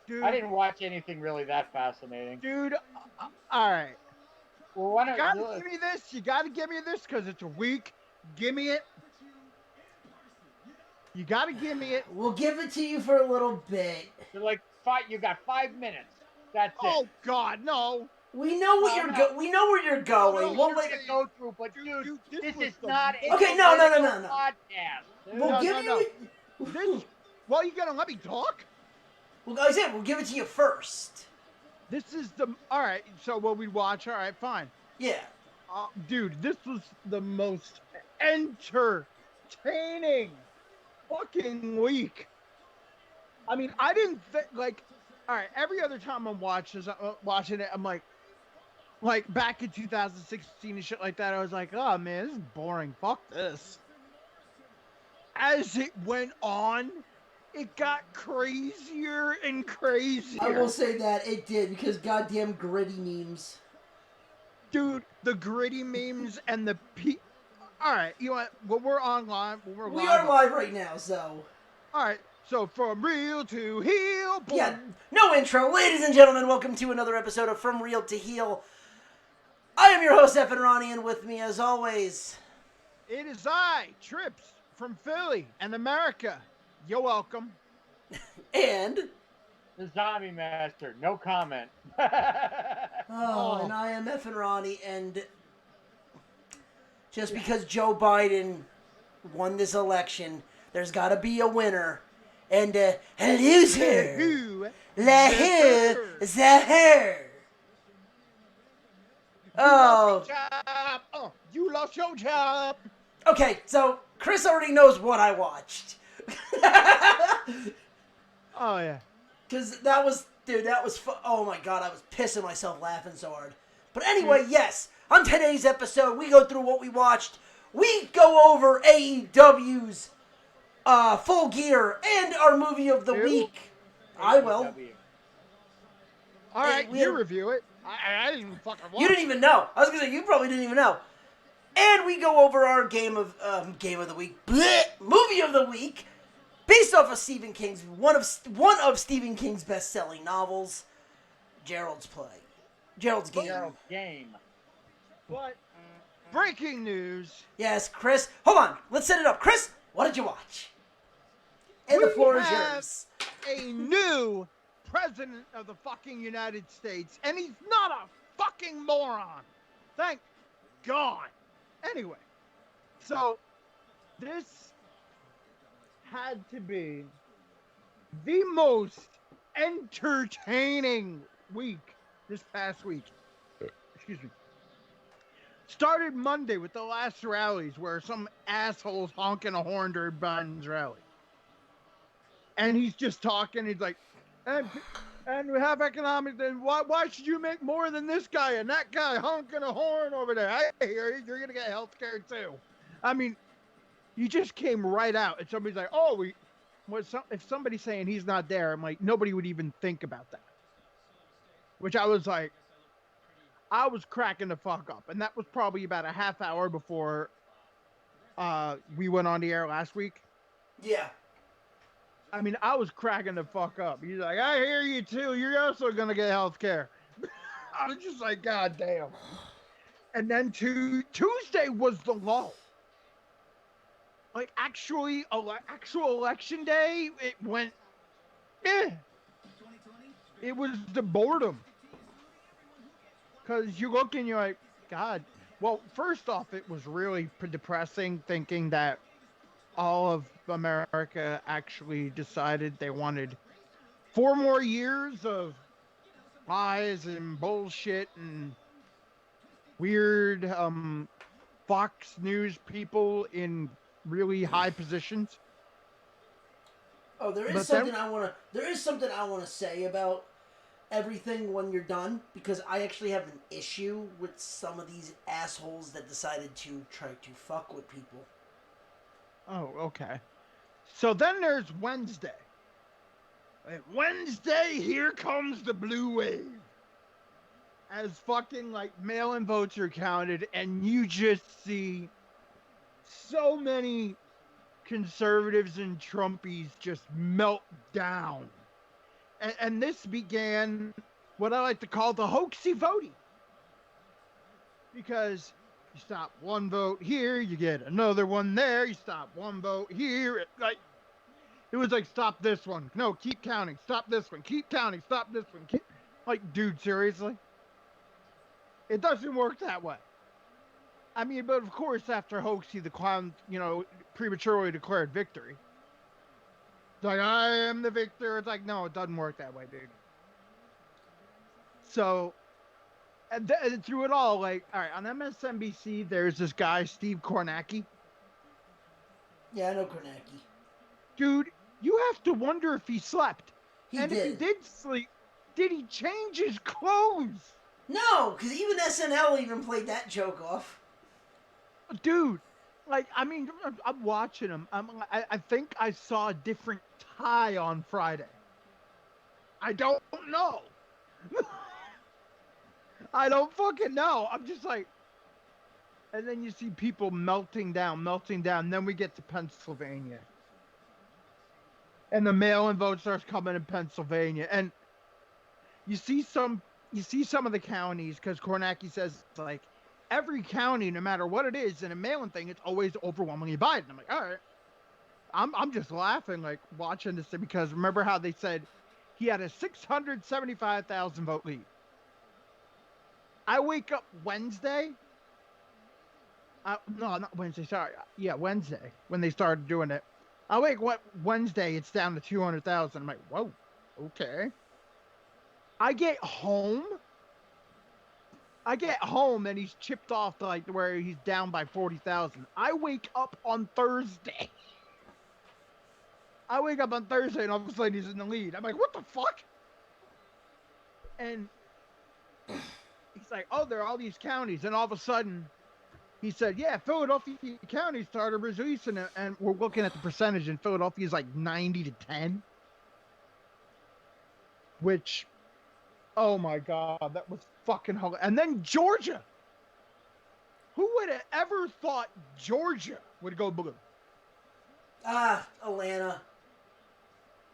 I dude, didn't watch anything really that fascinating. dude. All right, Well, why you don't gotta you? give me this. You gotta give me this because it's a week. Give me it. You gotta give me it. We'll give it to you for a little bit. You're like five. You got 5 minutes. That's it. Oh God, no, We know what No, you're no. We know where you're no, no. going. Easier We'll to let. go through, but Dude, this this was is the not a Okay, most. political no. podcast, We'll dude. No, give no, no. you. This. Well, you gotta let me talk. Well, like I said, we'll give it to you first. This is the. All right. So what we watch? All right, fine. Yeah. Dude, this was the most entertaining fucking week. I mean, I didn't think like. All right, every other time I'm watching it, I'm like back in 2016 and shit like that. I was like, oh man, this is boring. Fuck this. As it went on, it got crazier and I will crazier. say that it did because goddamn gritty memes. Dude, the gritty memes and all right, you know what? When we're online, when we're We live, are live right now, so all right. So from real to heel, yeah. boom. No intro, ladies and gentlemen. Welcome to another episode of From Real to Heel. I am your host, Evan Ronnie, and with me, as always, It is I, Trips from Philly and America. You're welcome. and The Zombie Master. No comment. and Oh, I am Evan Ronnie, and just because Joe Biden won this election, there's got to be a winner and a loser. who? La who is the her? You lost your Oh, job. Oh, you lost your job. okay. So Chris already knows what I watched. Oh yeah. Because that was, dude, oh my god, I was pissing myself laughing so hard. But anyway, yes, on today's episode, we go through what we watched. We go over AEW's Full Gear and our movie of the Ew. week. I will. AEW. All right, we you had- review it. I didn't even fucking watch. You didn't even know. I was gonna say you probably didn't even know. And we go over our game of the week, movie of the week, based off of Stephen King's one of Stephen King's best-selling novels, Gerald's Game. Gerald game. But breaking news. Yes, Chris. Hold on. Let's set it up. Chris, what did you watch? And the floor is have yours. a new president of the fucking United States, and he's not a fucking moron. Thank God. Anyway, so this had to be the most entertaining week this past week. Excuse me. Started Monday with the last rallies where some asshole's honking a horn during Biden's rally. And he's just talking. He's like, and we have economic. Then why should you make more than this guy and that guy honking a horn over there? I hear you. You're gonna get health care too. I mean, you just came right out, and somebody's like, "Oh, if somebody's saying he's not there, I'm like, nobody would even think about that." Which I was like, I was cracking the fuck up, and that was probably about a half hour before we went on the air last week. Yeah. I mean, I was cracking the fuck up. He's like, I hear you too. You're also gonna get health care. I was just like, God damn. And then Tuesday was the lull. Like actual election day, it went. Eh. It was the boredom. Because you look and you're like, God. Well, first off, it was really depressing thinking that all of America actually decided they wanted 4 more years of lies and bullshit and weird Fox News people in really high positions. Oh, there is But something then, I want to say about everything when you're done, because I actually have an issue with some of these assholes that decided to try to fuck with people. oh, okay. So then there's Wednesday. And Wednesday, here comes the blue wave. As fucking like mail-in votes are counted, and you just see so many conservatives and Trumpies just melt down. and this began what I like to call the hoaxy voting. Because you stop one vote here, you get another one there. You stop one vote here. It was like, stop this one. No, keep counting. Stop this one. Keep counting. Stop this one. Like, dude, seriously? It doesn't work that way. I mean, but of course, after Hoaxy the Clown, prematurely declared victory. It's like, I am the victor. It's like, no, it doesn't work that way, dude. So, and through it all, like, all right, on MSNBC, there's this guy, Steve Kornacki. Yeah, I know Kornacki. Dude, you have to wonder if he slept. If he did sleep, did he change his clothes? No, because even SNL even played that joke off. Dude, like, I mean, I'm watching him. I think I saw a different tie on Friday. I don't know. I don't fucking know. I'm just like, and then you see people melting down. Then we get to Pennsylvania. And the mail-in vote starts coming in Pennsylvania. And you see some of the counties, because Kornacki says, like, every county, no matter what it is, in a mail-in thing, it's always overwhelmingly Biden. I'm like, all right. I'm just laughing, like, watching this thing, because remember how they said he had a 675,000 vote lead. I wake up Wednesday. No, not Wednesday. Sorry. Yeah, Wednesday, when they started doing it. I wake up Wednesday, it's down to 200,000. I'm like, whoa, okay. I get home, and he's chipped off to, like, where he's down by 40,000. I wake up on Thursday. And all of a sudden he's in the lead. I'm like, what the fuck? And he's like, oh, there are all these counties. And all of a sudden, he said, yeah, Philadelphia County started releasing it. And we're looking at the percentage, and Philadelphia is like 90-10. Which, oh my God, that was fucking hilarious. And then Georgia. Who would have ever thought Georgia would go blue? Atlanta.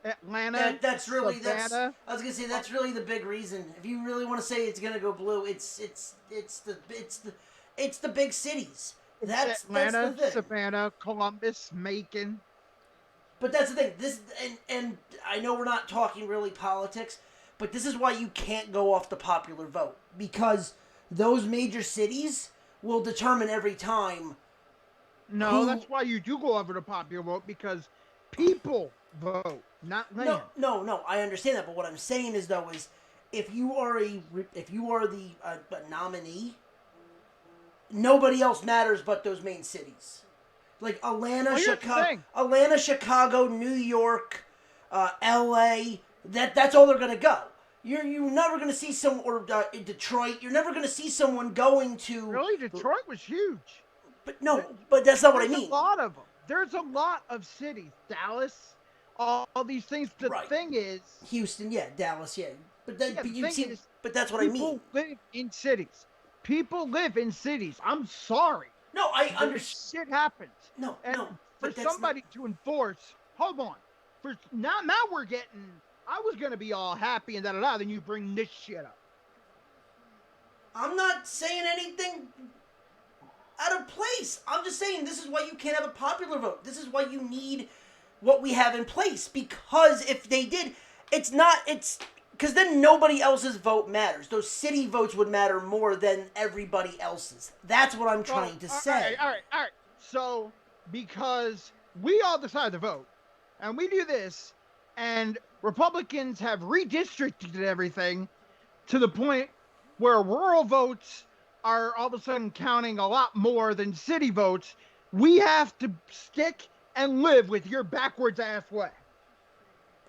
Atlanta. That's really Savannah. I was gonna say that's really the big reason. If you really want to say it's gonna go blue, it's the big cities. That's Atlanta, the thing. Savannah, Columbus, Macon. But that's the thing. This and I know we're not talking really politics, but this is why you can't go off the popular vote, because those major cities will determine every time. No, that's why you do go over the popular vote, because people vote, not land. No, I understand that, but what I'm saying is though is if you are the nominee, nobody else matters but those main cities. Like Atlanta, Chicago, New York, L.A. That's all they're gonna go. You're never gonna see in Detroit. You're never gonna see someone going to. Really, Detroit was huge. But that's not what I mean. There's a lot of them. There's a lot of cities. Dallas, all these things. The thing is, Houston, yeah, Dallas, yeah. But that's what I mean. People live in cities. I'm sorry. No, I understand. Shit happens. No. For somebody to enforce, hold on. Now we're getting. I was gonna be all happy and da. Then you bring this shit up. I'm not saying anything out of place. I'm just saying this is why you can't have a popular vote. This is why you need what we have in place. Because if they did, because then nobody else's vote matters. Those city votes would matter more than everybody else's. That's what I'm trying to say. All right. So, because we all decide to vote, and we do this, and Republicans have redistricted everything to the point where rural votes are all of a sudden counting a lot more than city votes, we have to stick and live with your backwards ass way.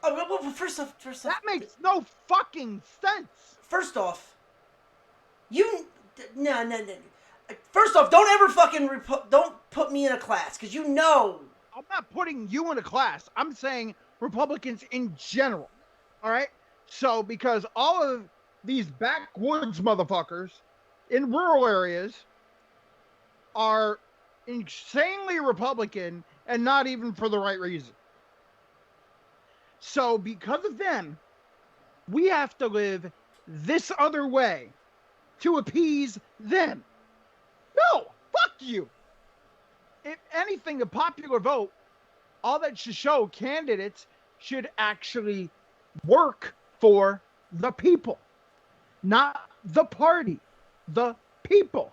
Oh, well, first off, that makes no fucking sense. First off, no. First off, don't ever fucking don't put me in a class, because you know. I'm not putting you in a class. I'm saying Republicans in general. All right? So, because all of these backwoods motherfuckers in rural areas are insanely Republican and not even for the right reason. So, because of them, we have to live this other way to appease them. No, fuck you. If anything, the popular vote, all that should show candidates should actually work for the people, not the party, the people.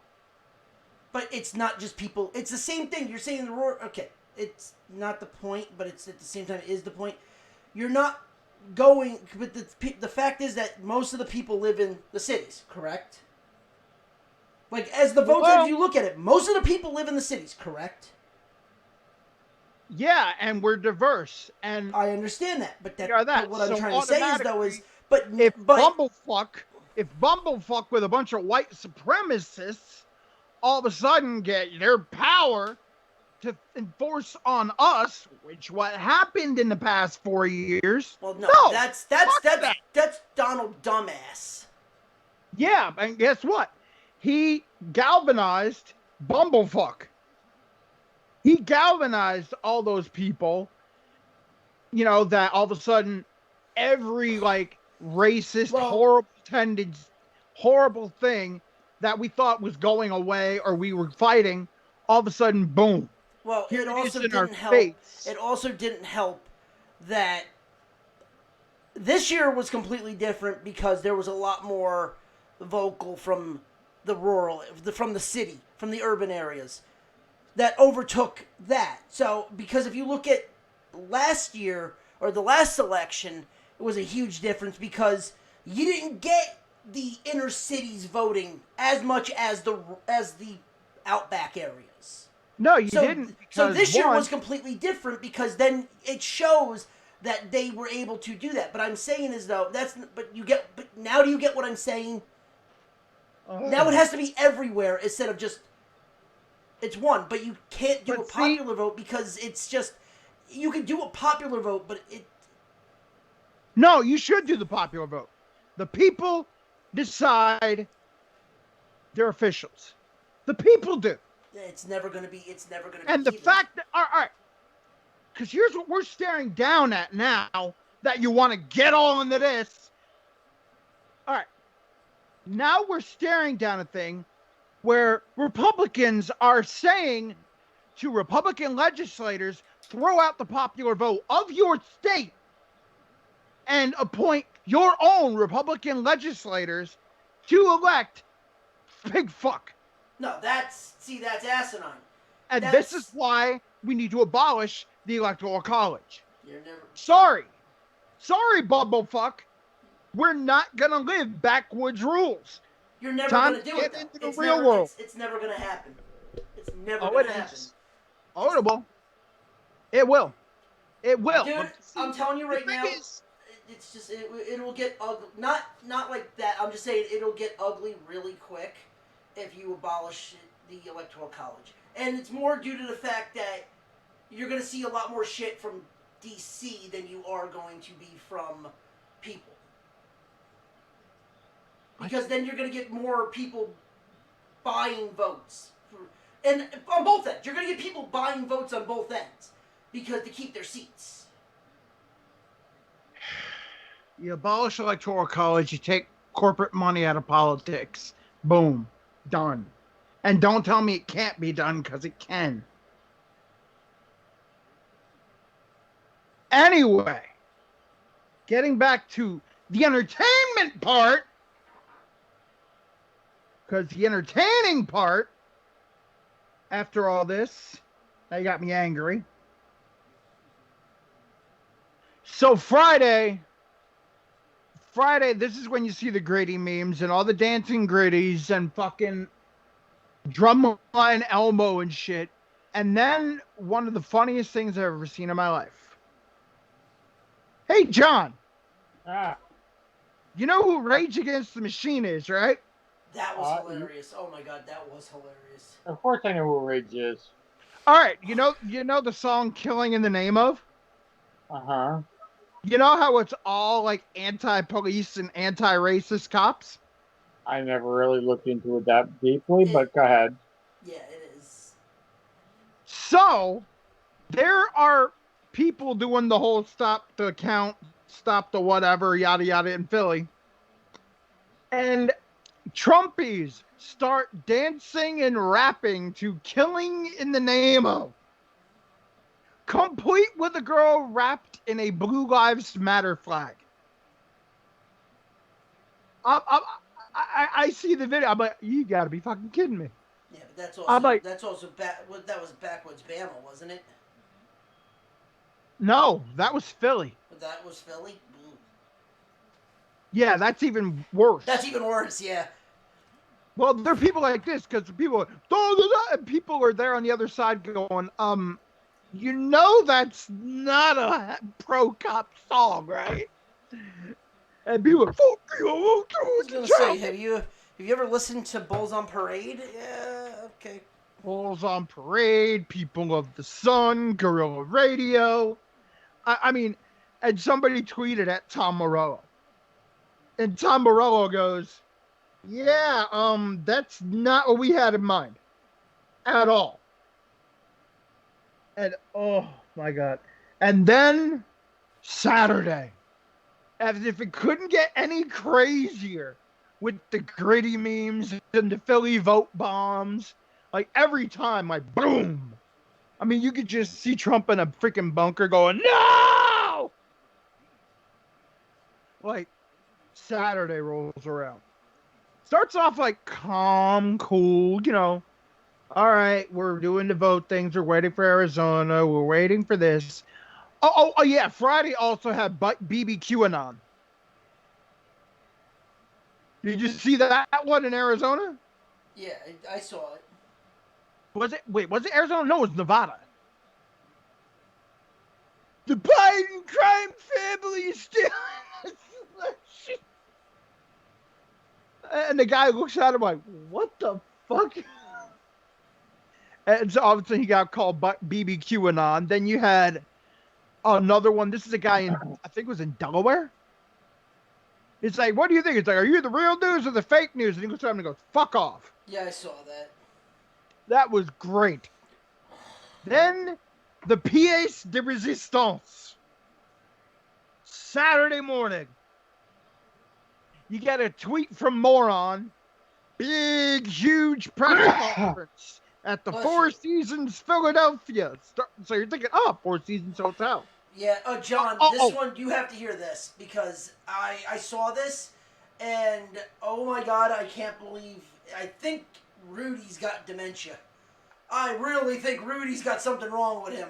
But it's not just people. It's the same thing. You're saying the roar. Okay, it's not the point, but it's at the same time it is the point. You're not going. But the fact is that most of the people live in the cities, correct? Like as the votes, if you look at it, most of the people live in the cities, correct? Yeah, and we're diverse, and I understand that, but that. But what I'm So trying to say is though is, but if Bumblefuck with a bunch of white supremacists all of a sudden get their power to enforce on us, which what happened in the past 4 years. Well, no, no that's Donald Dumbass. Yeah, and guess what? He galvanized Bumblefuck. He galvanized all those people, that all of a sudden every racist, horrible tendency, horrible thing that we thought was going away or we were fighting, all of a sudden, boom. Well, it also didn't help. It also didn't help that this year was completely different because there was a lot more vocal from the from the city, from the urban areas that overtook that. So, because if you look at last year or the last election, it was a huge difference because you didn't get the inner cities voting as much as the outback areas. No, you didn't. So this year was completely different because then it shows that they were able to do that. But I'm saying is though but now do you get what I'm saying? Now it has to be everywhere instead of just it's one. But you can't do a popular vote because it's just you can do a popular vote, but it. No, you should do the popular vote. The people decide their officials. The people do. It's never going to be. And the fact that, all right, because here's what we're staring down at now that you want to get all into this. All right. Now we're staring down a thing where Republicans are saying to Republican legislators, throw out the popular vote of your state and appoint your own Republican legislators to elect pig fuck. No, that's asinine. And this is why we need to abolish the Electoral College. You're never. Sorry, Bumblefuck. We're not gonna live backwoods rules. You're never gonna do it. Into the real world. It's never gonna happen. It's never gonna happen. Oh, it will. It will. It will. Dude, I'm telling you right now. It's just it will get ugly. Not like that. I'm just saying it'll get ugly really quick if you abolish the Electoral College, and it's more due to the fact that you're going to see a lot more shit from DC than you are going to be from people. Because then you're going to get more people buying votes, and on both ends, you're going to get people buying votes on both ends because to keep their seats. You abolish Electoral College, you take corporate money out of politics. Boom. Done. And don't tell me it can't be done, because it can. Anyway, getting back to the entertainment part, because the entertaining part, after all this, that got me angry. So Friday, this is when you see the gritty memes and all the dancing gritties and fucking Drumline Elmo and shit. And then one of the funniest things I've ever seen in my life. Hey, John. You know who Rage Against the Machine is, right? That was hilarious. Oh my god, that was hilarious. Of course I know who Rage is. All right, you know the song Killing in the Name of? Uh-huh. You know how it's all like anti-police and anti-racist cops? I never really looked into it that deeply, but go ahead. Yeah, it is. So, there are people doing the whole stop the count, stop the whatever, yada yada in Philly. And Trumpies start dancing and rapping to Killing in the Name of. Complete with a girl wrapped in a Blue Lives Matter flag. I see the video. I'm like, you gotta be fucking kidding me. Yeah, but that's also that was Backwoods Bama, wasn't it? No, that was Philly. But that was Philly? Ooh. Yeah, that's even worse. That's even worse, yeah. Well, there are people like this because people are, and people are there on the other side going, that's not a pro-cop song, right? And people are, fuck you, I was gonna say, have you ever listened to Bulls on Parade? Yeah, okay. Bulls on Parade, People of the Sun, Guerrilla Radio. I mean, and somebody tweeted at Tom Morello. And Tom Morello goes, yeah, that's not what we had in mind. At all. And, oh, my God. And then, Saturday. As if it couldn't get any crazier with the gritty memes and the Philly vote bombs. Like, every time, like, boom. I mean, you could just see Trump in a freaking bunker going, no! Like, Saturday rolls around. Starts off, like, calm, cool, All right, we're doing the vote things. We're waiting for Arizona. We're waiting for this. Oh, yeah. Friday also had BBQAnon. Did you see that one in Arizona? Yeah, I saw it. Was it Arizona? No, it was Nevada. The Biden crime family is still in the and the guy looks at him like, what the fuck? And so obviously he got called BBQAnon. Then you had another one. This is a guy in, I think it was in Delaware. It's like, what do you think? It's like, are you the real news or the fake news? And he goes up and goes, fuck off. Yeah, I saw that. That was great. Then the pièce de résistance. Saturday morning. You get a tweet from Moron. Big, huge press conference at the Four Seasons Philadelphia. So you're thinking, Four Seasons Hotel. Yeah, John, this one, you have to hear this because I saw this and oh my God, I can't believe, I think Rudy's got dementia. I really think Rudy's got something wrong with him.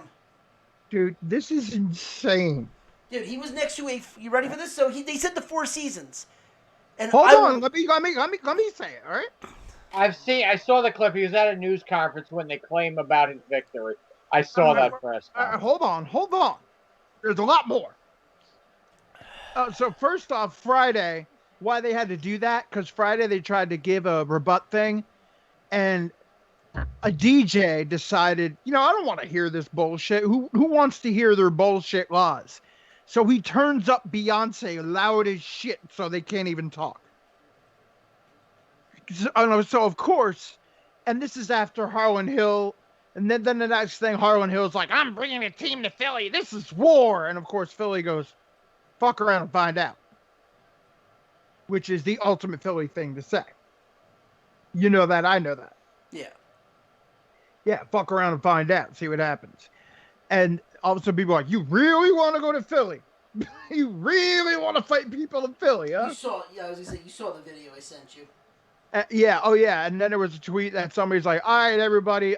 Dude, this is insane. Dude, he was next to you ready for this? So they said the Four Seasons. And Hold on, let me say it, all right? I saw the clip. He was at a news conference when they claim about his victory. I saw that press conference. Hold on. There's a lot more. So first off, Friday, why they had to do that? Because Friday they tried to give a rebut thing, and a DJ decided, I don't want to hear this bullshit. Who wants to hear their bullshit laws? So he turns up Beyonce loud as shit so they can't even talk. So of course, and this is after Harlan Hill, and then the next thing, Harlan Hill's like, I'm bringing a team to Philly. This is war. And of course, Philly goes, fuck around and find out. Which is the ultimate Philly thing to say. You know that, I know that. Yeah. Yeah, fuck around and find out. See what happens. And all of a sudden people are like, you really want to go to Philly? You really want to fight people in Philly, huh? I was going to say, you saw the video I sent you. Yeah. And then there was a tweet that somebody's like, all right, everybody,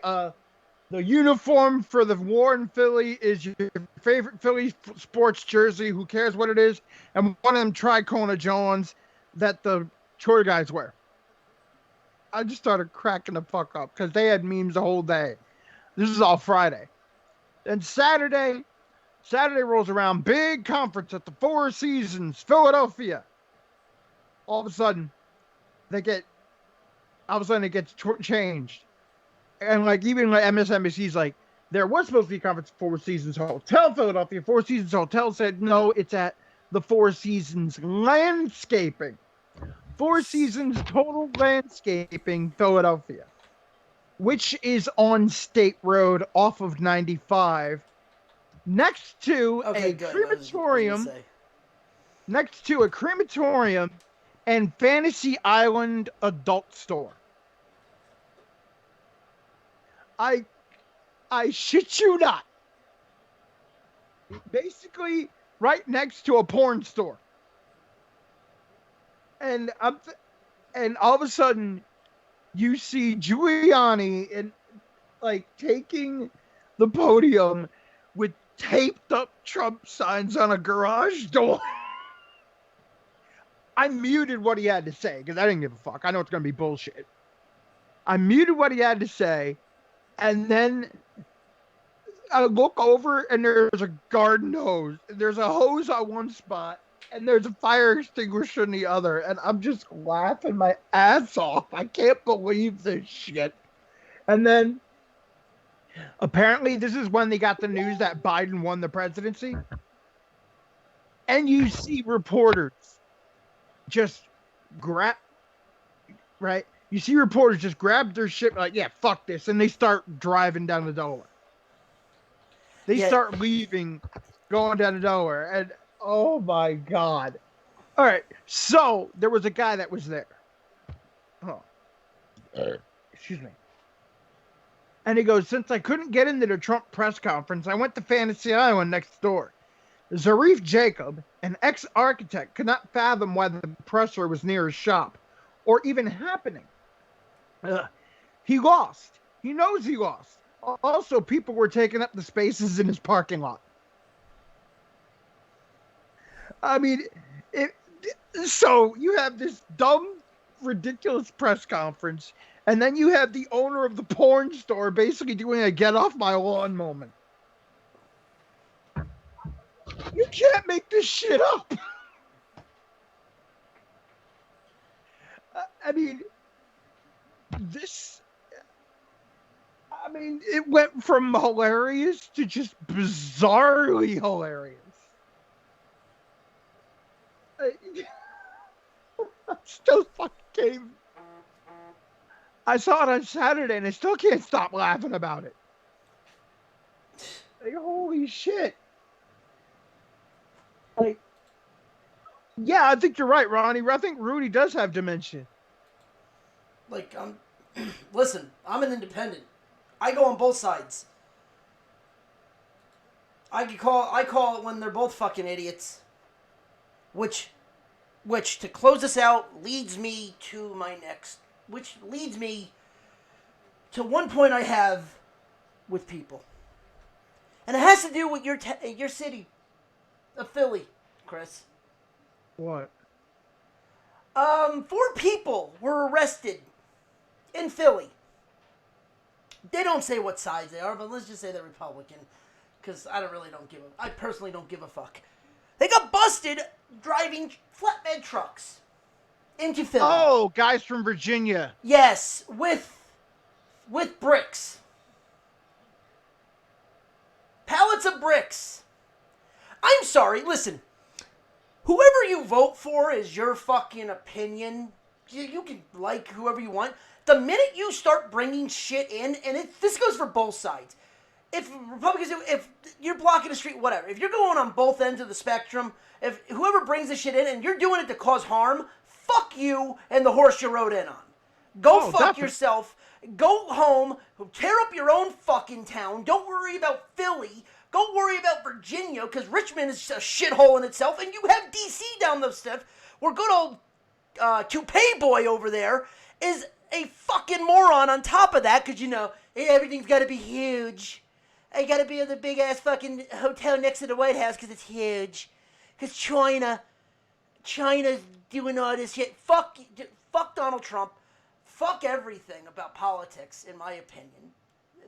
the uniform for the war in Philly is your favorite Philly sports jersey. Who cares what it is? And one of them Tricona Jones that the tour guys wear. I just started cracking the fuck up because they had memes the whole day. This is all Friday. And Saturday rolls around, big conference at the Four Seasons, Philadelphia. All of a sudden, it gets changed. And even MSNBC's like, there was supposed to be a conference at Four Seasons Hotel, Philadelphia. Four Seasons Hotel said, no, it's at the Four Seasons Landscaping. Four Seasons Total Landscaping, Philadelphia. Which is on State Road off of 95. Next to a crematorium. next to a crematorium and Fantasy Island adult store. I shit you not. Basically, right next to a porn store. And and all of a sudden, you see Giuliani and like taking the podium with taped up Trump signs on a garage door. I muted what he had to say because I didn't give a fuck. I know it's gonna be bullshit. I muted what he had to say, and then I look over and there's a garden hose. There's a hose on one spot and there's a fire extinguisher on the other. And I'm just laughing my ass off. I can't believe this shit. And then apparently this is when they got the news that Biden won the presidency. And you see reporters just grab, right? You see reporters just grab their shit like, yeah, fuck this. And they start driving down the Delaware. They start leaving, going down to Delaware, and oh my God. All right, so there was a guy that was there. Oh. Excuse me. And he goes, since I couldn't get into the Trump press conference, I went to Fantasy Island next door. Zarif Jacob, an ex-architect, could not fathom why the presser was near his shop, or even happening. He lost. He knows he lost. Also, people were taking up the spaces in his parking lot. I mean, so you have this dumb, ridiculous press conference, and then you have the owner of the porn store basically doing a get off my lawn moment. You can't make this shit up. I mean, it went from hilarious to just bizarrely hilarious. I still fucking can't. I saw it on Saturday and I still can't stop laughing about it. Like, holy shit. Like, yeah, I think you're right, Ronnie. I think Rudy does have dementia. Like, listen, I'm an independent. I go on both sides. I call it when they're both fucking idiots. Which to close this out leads me to my next, which leads me to one point I have with people, and it has to do with your city of Philly, Chris. What? 4 people were arrested in Philly. They don't say what sides they are, but let's just say they're Republican, because I personally don't give a fuck. They got busted driving flatbed trucks into Philly. Oh, guys from Virginia. Yes, with bricks. Pallets of bricks. I'm sorry, listen. Whoever you vote for is your fucking opinion. You can like whoever you want. The minute you start bringing shit in, and this goes for both sides. If Republicans, if you're blocking the street, whatever. If you're going on both ends of the spectrum, if whoever brings the shit in and you're doing it to cause harm, fuck you and the horse you rode in on. Go fuck yourself. Go home. Tear up your own fucking town. Don't worry about Philly. Don't worry about Virginia, because Richmond is a shithole in itself, and you have D.C. down the stuff, where good old toupee boy over there is a fucking moron on top of that, because, hey, everything's got to be huge. I got to be in the big-ass fucking hotel next to the White House because it's huge. Because China's doing all this shit. Fuck Donald Trump. Fuck everything about politics, in my opinion.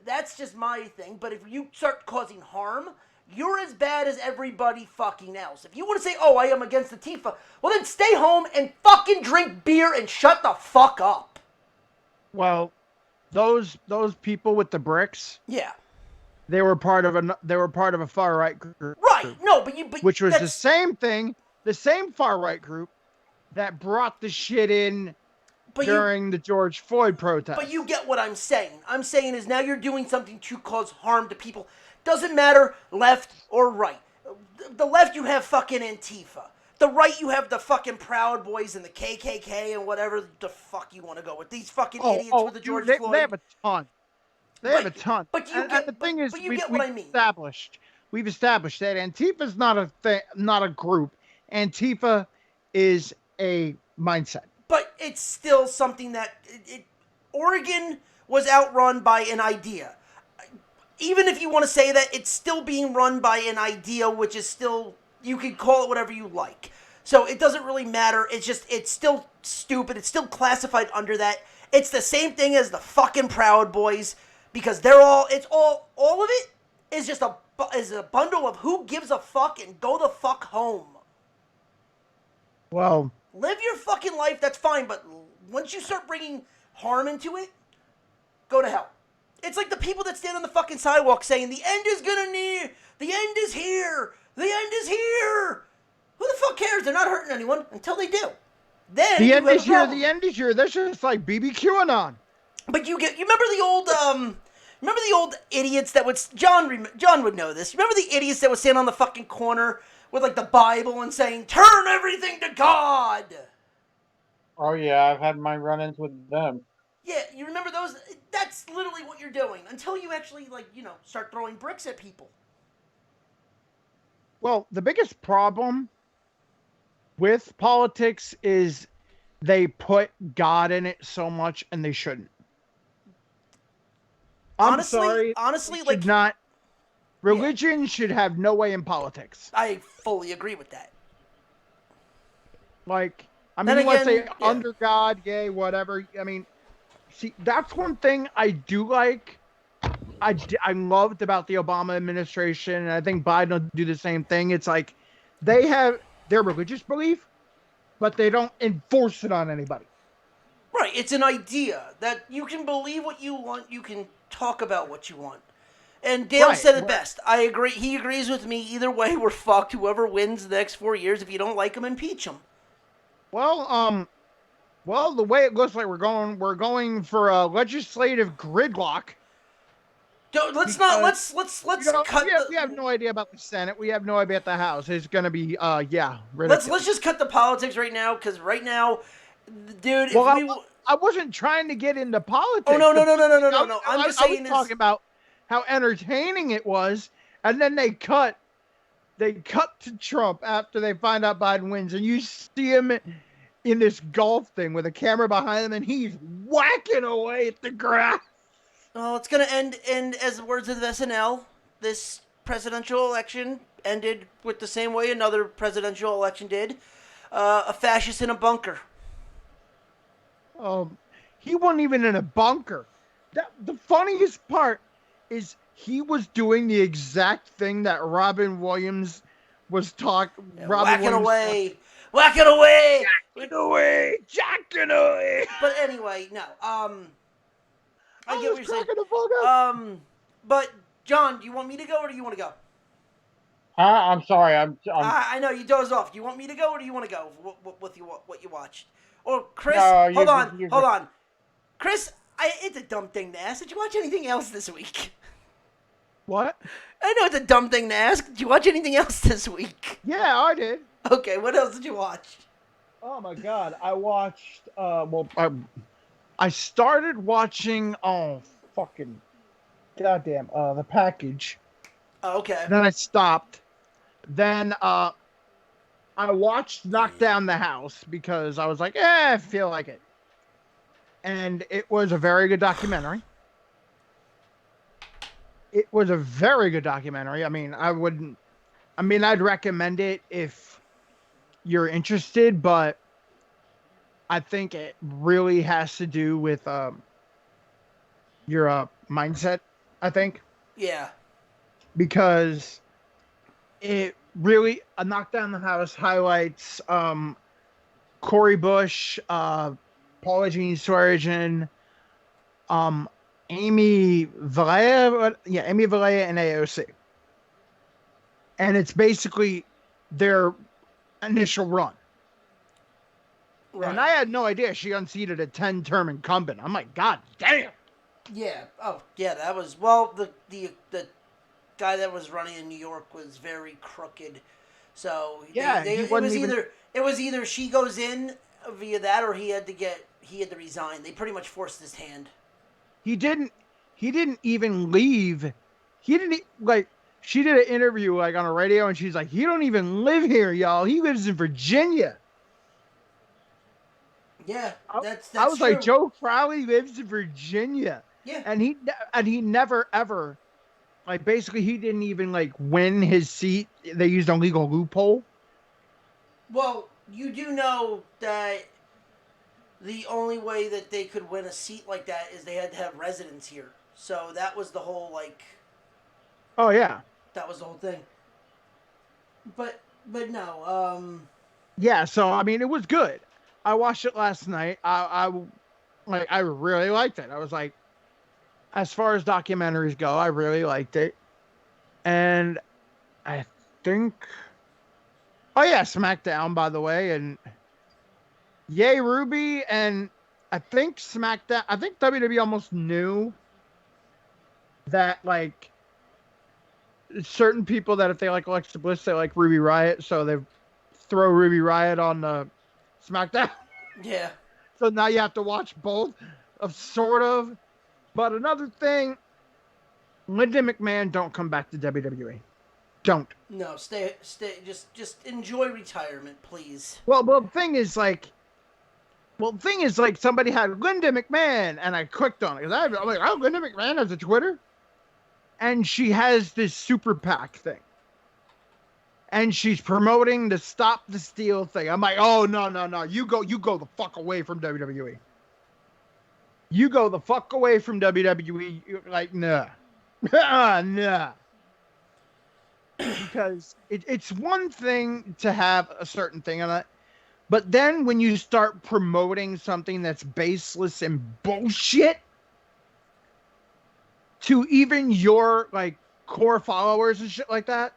That's just my thing. But if you start causing harm, you're as bad as everybody fucking else. If you want to say, oh, I am against Antifa, well then stay home and fucking drink beer and shut the fuck up. Well, those people with the bricks. Yeah. They were part of a far right group. Right. No, but which was the same thing, the same far right group that brought the shit in during the George Floyd protest. But you get what I'm saying. I'm saying is now you're doing something to cause harm to people. Doesn't matter left or right. The left, you have fucking Antifa. the right you have the fucking Proud Boys and the KKK and whatever the fuck you want to go with. These fucking idiots with the George Floyd. They have a ton. They have a ton. But you and get, the thing is, but you get what I mean. We've established that Antifa's not a group. Antifa is a mindset. But it's still something that Oregon was outrun by an idea. Even if you want to say that, it's still being run by an idea, which is still, you can call it whatever you like. So it doesn't really matter. It's still stupid. It's still classified under that. It's the same thing as the fucking Proud Boys, because all of it is just a bundle of who gives a fuck and go the fuck home. Well, live your fucking life, that's fine, but once you start bringing harm into it, go to hell. It's like the people that stand on the fucking sidewalk saying, the end is here, the end is here. Who the fuck cares? They're not hurting anyone until they do. Then the end is here, the end is here. That's just like BBQing. But you remember the old idiots that would, John would know this. Remember the idiots that would stand on the fucking corner with like the Bible and saying, turn everything to God? Oh yeah, I've had my run-ins with them. Yeah, you remember those? That's literally what you're doing until you actually, start throwing bricks at people. Well, the biggest problem with politics is they put God in it so much, and they shouldn't. Honestly, religion should have no way in politics. I fully agree with that. Like, I mean, let's say under God, yay, whatever. I mean, see, that's one thing I do like. I loved about the Obama administration, and I think Biden will do the same thing. It's like they have their religious belief, but they don't enforce it on anybody. Right, it's an idea that you can believe what you want, you can talk about what you want. And Dale said it best. I agree. He agrees with me. Either way, we're fucked. Whoever wins the next 4 years, if you don't like him, impeach him. Well, the way it looks like we're going for a legislative gridlock. Let's cut. We have no idea about the Senate. We have no idea about the House. It's gonna be let's just cut the politics right now, because right now, dude. Well, I wasn't trying to get into politics. Oh no. I'm just saying. I was talking about how entertaining it was, and then they cut to Trump after they find out Biden wins, and you see him in this golf thing with a camera behind him, and he's whacking away at the grass. Well, it's going to end as the words of SNL. This presidential election ended with the same way another presidential election did. A fascist in a bunker. He wasn't even in a bunker. The funniest part is he was doing the exact thing that Robin Williams was talking. Whacking away. Jacking away. But anyway, no. I get what you're saying. But John, do you want me to go or do you want to go? I'm sorry. I know you dozed off. Do you want me to go or do you want to go with what you watched? Or Chris, no, hold on. Chris, it's a dumb thing to ask. Did you watch anything else this week? What? I know it's a dumb thing to ask. Did you watch anything else this week? Yeah, I did. Okay, what else did you watch? Oh my God, I watched. I started watching. Oh, fucking goddamn! The Package. Oh, okay. Then I stopped. Then I watched Knock Down the House because I was like, I feel like it. And it was a very good documentary. I mean, I'd recommend it if you're interested, but I think it really has to do with your mindset, I think. Yeah. Because it really, Knock Down the House highlights Corey Bush, Paula Jean Swearigan, Amy Valea and AOC. And it's basically their initial run. Right. And I had no idea she unseated a 10-term incumbent. I'm like, God damn. Yeah. Oh, yeah. That was, well, the guy that was running in New York was very crooked. So Yeah, he it wasn't was even- either she goes in via that or he had to resign. They pretty much forced his hand. He didn't even leave. He didn't like. She did an interview like on a radio, and she's like, "He don't even live here, y'all. He lives in Virginia." Yeah, that's I was true. like, Joe Crowley lives in Virginia. Yeah. And he never ever, like, basically he didn't even like win his seat. They used a legal loophole. Well, you do know that the only way that they could win a seat like that is they had to have residents here. So that was the whole Oh yeah. that was the whole thing. But no, Yeah, so I mean it was good. I watched it last night. I really liked it. I was like, as far as documentaries go, I really liked it. And I think, oh yeah, SmackDown, by the way, and yay Ruby, and I think SmackDown, I think WWE almost knew that like certain people that if they like Alexa Bliss, they like Ruby Riott, so they throw Ruby Riott on the SmackDown. yeah. So now you have to watch both of sort of. But another thing, Linda McMahon, don't come back to WWE. Don't. No, stay. Just enjoy retirement, please. Well, the thing is like, somebody had Linda McMahon, and I clicked on it because I'm like, oh, Linda McMahon has a Twitter, and she has this super PAC thing, and she's promoting the Stop the Steal thing. I'm like, oh no, you go the fuck away from WWE. You go the fuck away from WWE. You're like, nah. Nah. Because it's one thing to have a certain thing on it, but then when you start promoting something that's baseless and bullshit to even your like core followers and shit like that,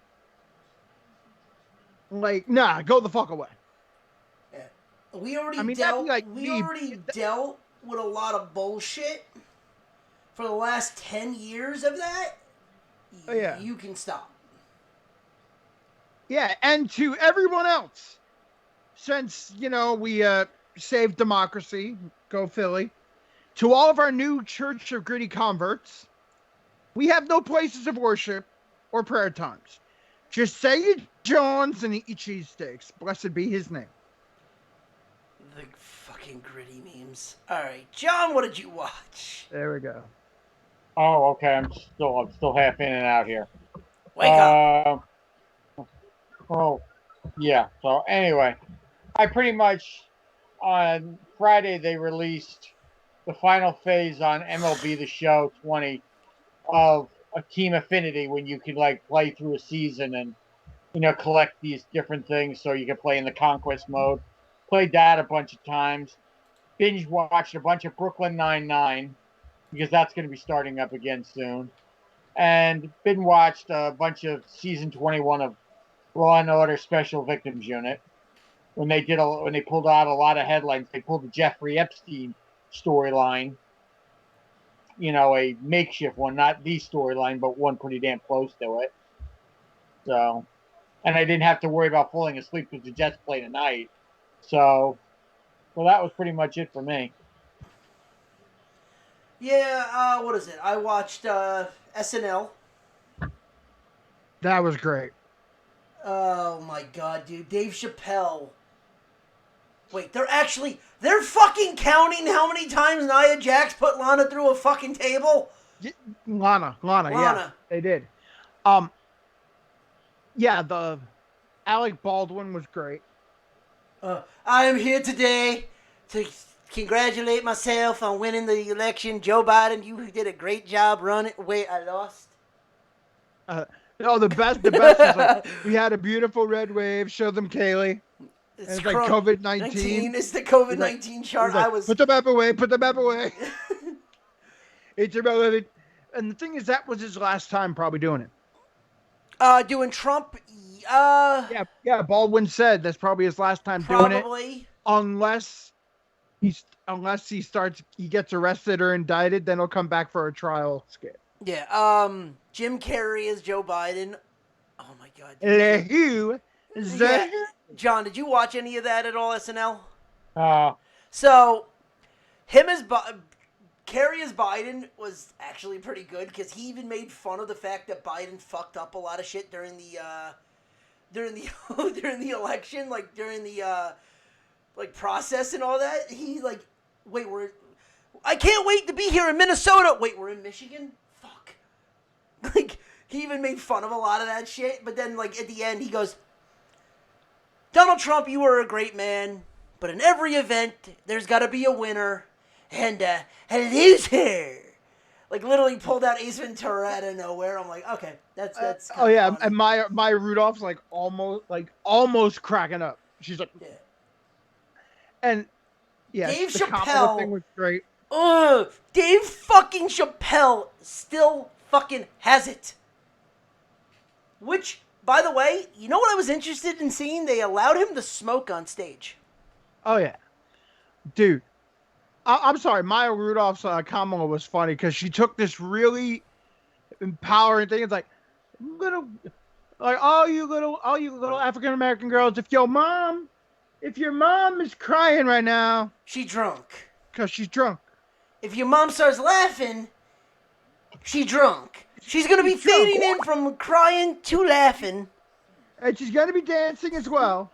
like, nah, go the fuck away. Yeah. We already I mean, that'd be like me. dealt with a lot of bullshit for the last 10 years of that. Oh, yeah. You can stop. Yeah, and to everyone else, since, we saved democracy, go Philly, to all of our new Church of Gritty converts, we have no places of worship or prayer times. Just say your Johns and eat your cheesesteaks. Blessed be his name. The fucking gritty memes. All right, John, what did you watch? There we go. Oh, okay. I'm still half in and out here. Wake up. Oh, yeah. So anyway, I pretty much on Friday they released the final phase on MLB The Show 20 of a Team Affinity, when you can like play through a season and collect these different things so you can play in the conquest mode. Played that a bunch of times. Binge watched a bunch of Brooklyn Nine-Nine because that's going to be starting up again soon. And binge watched a bunch of season 21 of Law and Order Special Victims Unit. When they pulled out a lot of headlines, they pulled the Jeffrey Epstein storyline. A makeshift one, not the storyline, but one pretty damn close to it. So, and I didn't have to worry about falling asleep because the Jets play tonight. So, well, that was pretty much it for me. Yeah, what is it? I watched SNL. That was great. Oh my god, dude. Dave Chappelle. Wait, they're fucking counting how many times Nia Jax put Lana through a fucking table? Lana, yeah, they did. Yeah, the Alec Baldwin was great. I am here today to congratulate myself on winning the election. Joe Biden, you did a great job running. Wait, I lost? No, the best was like, we had a beautiful red wave. Show them Kaylee. It's like COVID-19. It's the COVID-19 chart. Like, I was. Put the map away. Put the map away. It's irrelevant. And the thing is, that was his last time probably doing it. Doing Trump. Yeah. Baldwin said that's probably his last time doing it. Unless he gets arrested or indicted, then he'll come back for a trial skit. Yeah. Jim Carrey is Joe Biden. Oh my god. Who Is Yeah. that? John, did you watch any of that at all, SNL? Uh, So, him as Carrey as Biden was actually pretty good because he even made fun of the fact that Biden fucked up a lot of shit during the during the election, like during the like process and all that. He like, wait, I can't wait to be here in Minnesota. Wait, we're in Michigan? Fuck. Like, he even made fun of a lot of that shit. But then, like, at the end, he goes, Donald Trump, you were a great man, but in every event, there's got to be a winner, and a loser. Like, literally pulled out Ace Ventura out of nowhere. I'm like, okay, that's Oh yeah, funny. and Maya Rudolph's like almost cracking up. She's like, Yeah. and yeah, Dave the Kamala thing Chappelle. was great. Ugh, Dave fucking Chappelle still fucking has it. Which, by the way, you know what I was interested in seeing? They allowed him to smoke on stage. Oh yeah, dude. I'm sorry, Maya Rudolph's Kamala was funny because she took this really empowering thing. It's like, I'm gonna like all you little African American girls, if your mom is crying right now She drunk. because she's drunk. If your mom starts laughing, she drunk. She's gonna be She's drunk. fading in from crying to laughing. And she's gonna be dancing as well.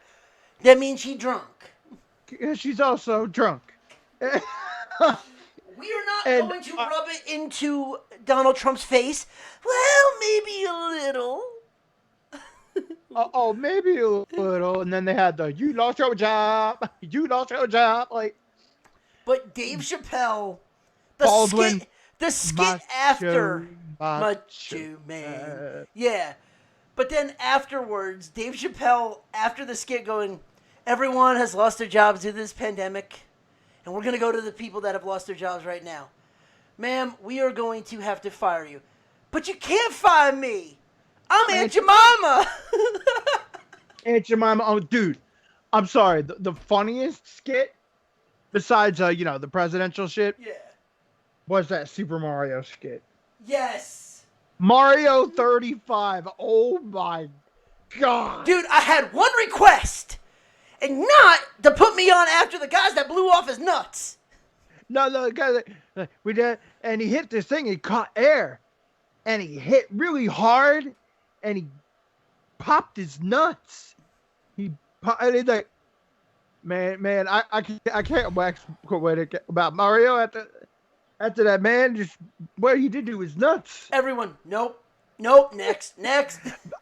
That means she drunk. She's also drunk. We are not going to rub it into Donald Trump's face. Well, maybe a little. Maybe a little. And then they had the "you lost your job," like. But Dave Chappelle, Baldwin, the skit after Macho Man. Yeah. But then afterwards, Dave Chappelle, after the skit going, everyone has lost their jobs due to this pandemic, and we're going to go to the people that have lost their jobs right now. Ma'am, we are going to have to fire you. But you can't fire me. I'm Aunt Jemima. Aunt Jemima. Oh, dude. I'm sorry. The funniest skit, besides, the presidential shit, Yeah. was that Super Mario skit. Yes. Mario 35. Oh, my God. Dude, I had one request, and not to put me on after the guys that blew off his nuts. No, the guy we did, and he hit this thing. He caught air, and he hit really hard, and he popped his nuts. And he's like, man, I can't wax about Mario after that, man. Just what he did to his nuts. Everyone, nope, next.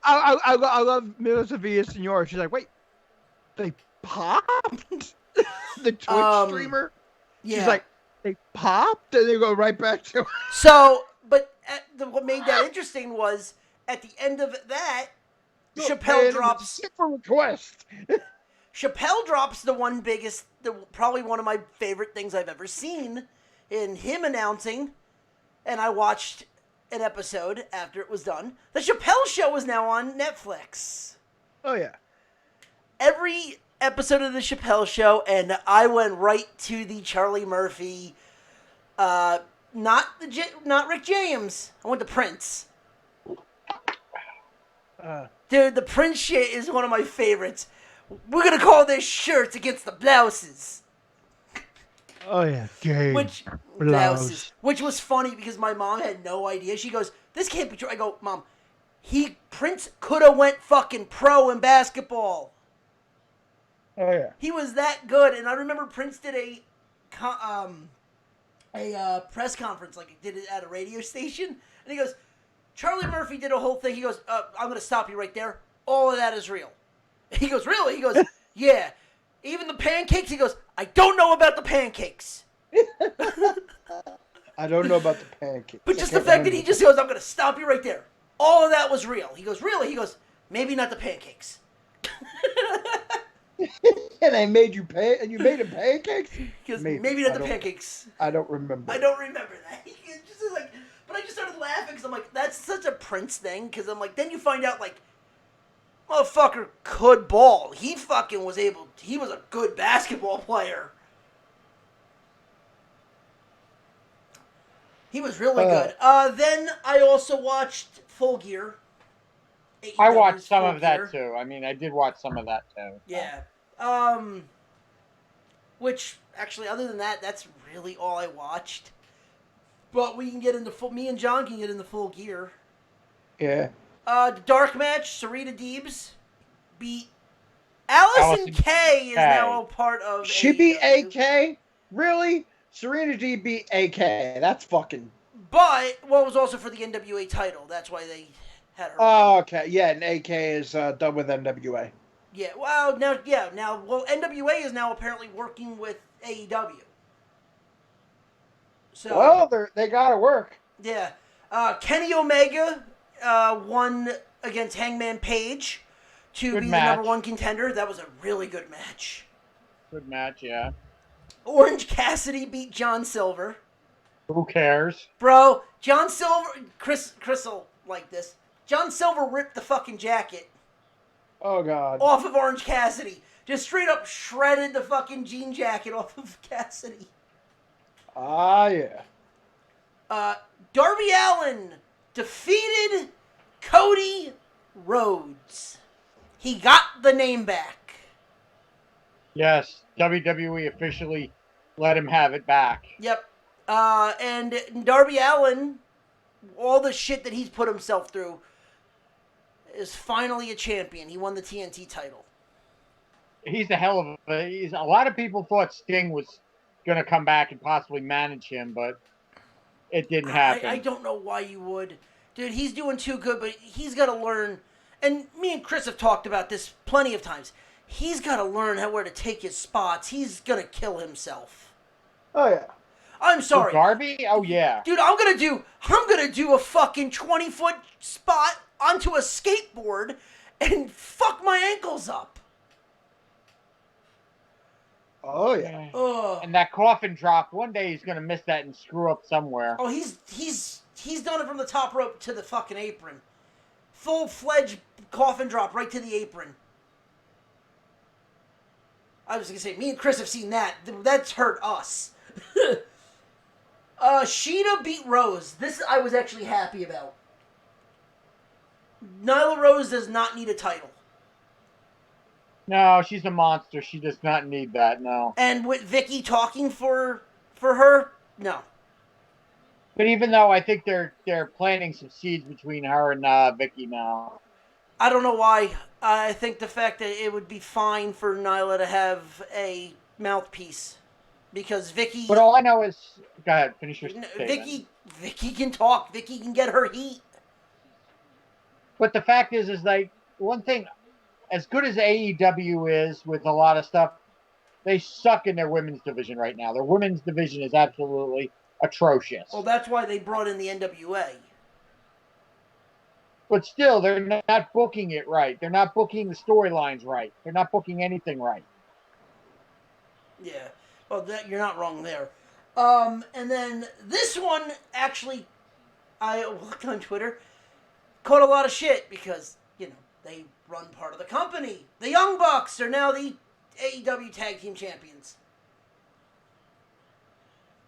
I love Mila Sofia Senor. She's like, wait, they popped the Twitch streamer. Yeah. She's like, they popped, and they go right back to her. So, but what made that interesting was at the end of that, Chappelle drops. Request. Chappelle drops probably one of my favorite things I've ever seen, in him announcing, and I watched an episode after it was done. The Chappelle Show is now on Netflix. Oh yeah. Every episode of the Chappelle Show, and I went right to the Charlie Murphy, not Rick James. I went to Prince. Dude, the Prince shit is one of my favorites. We're gonna call this shirts against the blouses. Oh yeah, gay Blouses. Which was funny because my mom had no idea. She goes, "This can't be true." I go, "Mom, Prince could have went fucking pro in basketball." Oh yeah. He was that good, and I remember Prince did a press conference, like he did it at a radio station, and he goes, Charlie Murphy did a whole thing. He goes, I'm going to stop you right there. All of that is real. He goes, really? He goes, yeah. Even the pancakes? He goes, I don't know about the pancakes. I don't know about the pancakes. But just the fact that he just goes, I'm going to stop you right there. All of that was real. He goes, really? He goes, maybe not the pancakes. And I made you pay, and you made him pancakes? He goes, maybe not the pancakes. I don't remember. I don't remember that. Just like, but I just started laughing because I'm like, that's such a Prince thing. Because I'm like, then you find out, like, motherfucker could ball. He fucking was he was a good basketball player. He was really good. Then I also watched Full Gear. I watched AEW's some Full of that Gear. too. I mean, I did watch some of that too. Yeah. Which actually, other than that, that's really all I watched. But we can get into full. Me and John can get into Full Gear. Yeah. Dark match. Serena Deebs beat Allison Kay. Is now a part of She AEW. beat AK? Really? Serena D beat AK. That's fucking. But it was also for the NWA title. That's why they had her. Oh, okay. Yeah, and AK is done with NWA. Yeah. Well, now, NWA is now apparently working with AEW. So. Well, they gotta work. Yeah. Kenny Omega won against Hangman Page to Good be match. the number one contender. That was a really good match. Good match, yeah. Orange Cassidy beat John Silver. Who cares? Bro, John Silver... Chris will like this. John Silver ripped the fucking jacket Oh, God. off of Orange Cassidy. Just straight up shredded the fucking jean jacket off of Cassidy. Ah, yeah. Darby Allin defeated Cody Rhodes. He got the name back. Yes, WWE officially let him have it back. Yep. And Darby Allin, all the shit that he's put himself through, is finally a champion. He won the TNT title. He's a hell of a... a lot of people thought Sting was going to come back and possibly manage him, but it didn't happen. I don't know why you would. Dude, he's doing too good, but he's got to learn. And me and Chris have talked about this plenty of times. He's got to learn where to take his spots. He's going to kill himself. Oh, yeah. I'm sorry. Darby? Oh, yeah. Dude, I'm gonna do a fucking 20-foot spot onto a skateboard and fuck my ankles up. Oh, yeah. Ugh. And that coffin drop, one day he's going to miss that and screw up somewhere. Oh, he's done it from the top rope to the fucking apron. Full-fledged coffin drop right to the apron. I was gonna say, me and Chris have seen that. That's hurt us. Sheeta beat Rose. This I was actually happy about. Nyla Rose does not need a title. No, she's a monster. She does not need that, no. And with Vicky talking for her, no. But even though I think they're planting some seeds between her and Vicky now. I don't know why. I think the fact that it would be fine for Nyla to have a mouthpiece. Because Vicky... But all I know is... Go ahead, finish your statement. Vicky can talk. Vicky can get her heat. But the fact is like, one thing, as good as AEW is with a lot of stuff, they suck in their women's division right now. Their women's division is absolutely atrocious. Well, that's why they brought in the NWA. But still, they're not booking it right. They're not booking the storylines right. They're not booking anything right. Yeah. Well, you're not wrong there. And then this one, actually, I looked on Twitter, caught a lot of shit because, they run part of the company. The Young Bucks are now the AEW Tag Team Champions.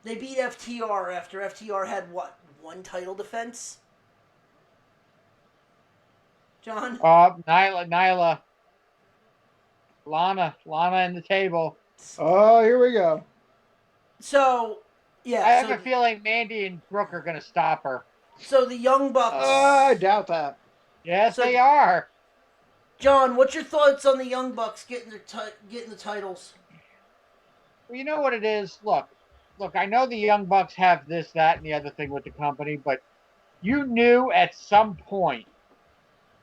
They beat FTR after FTR had, one title defense? John? Nyla. Lana in the table. Oh, here we go. So, yeah. I have a feeling Mandy and Brooke are going to stop her. So the Young Bucks... I doubt that. Yes, they are. John, what's your thoughts on the Young Bucks getting the titles? Well, you know what it is? Look, I know the Young Bucks have this, that, and the other thing with the company, but you knew at some point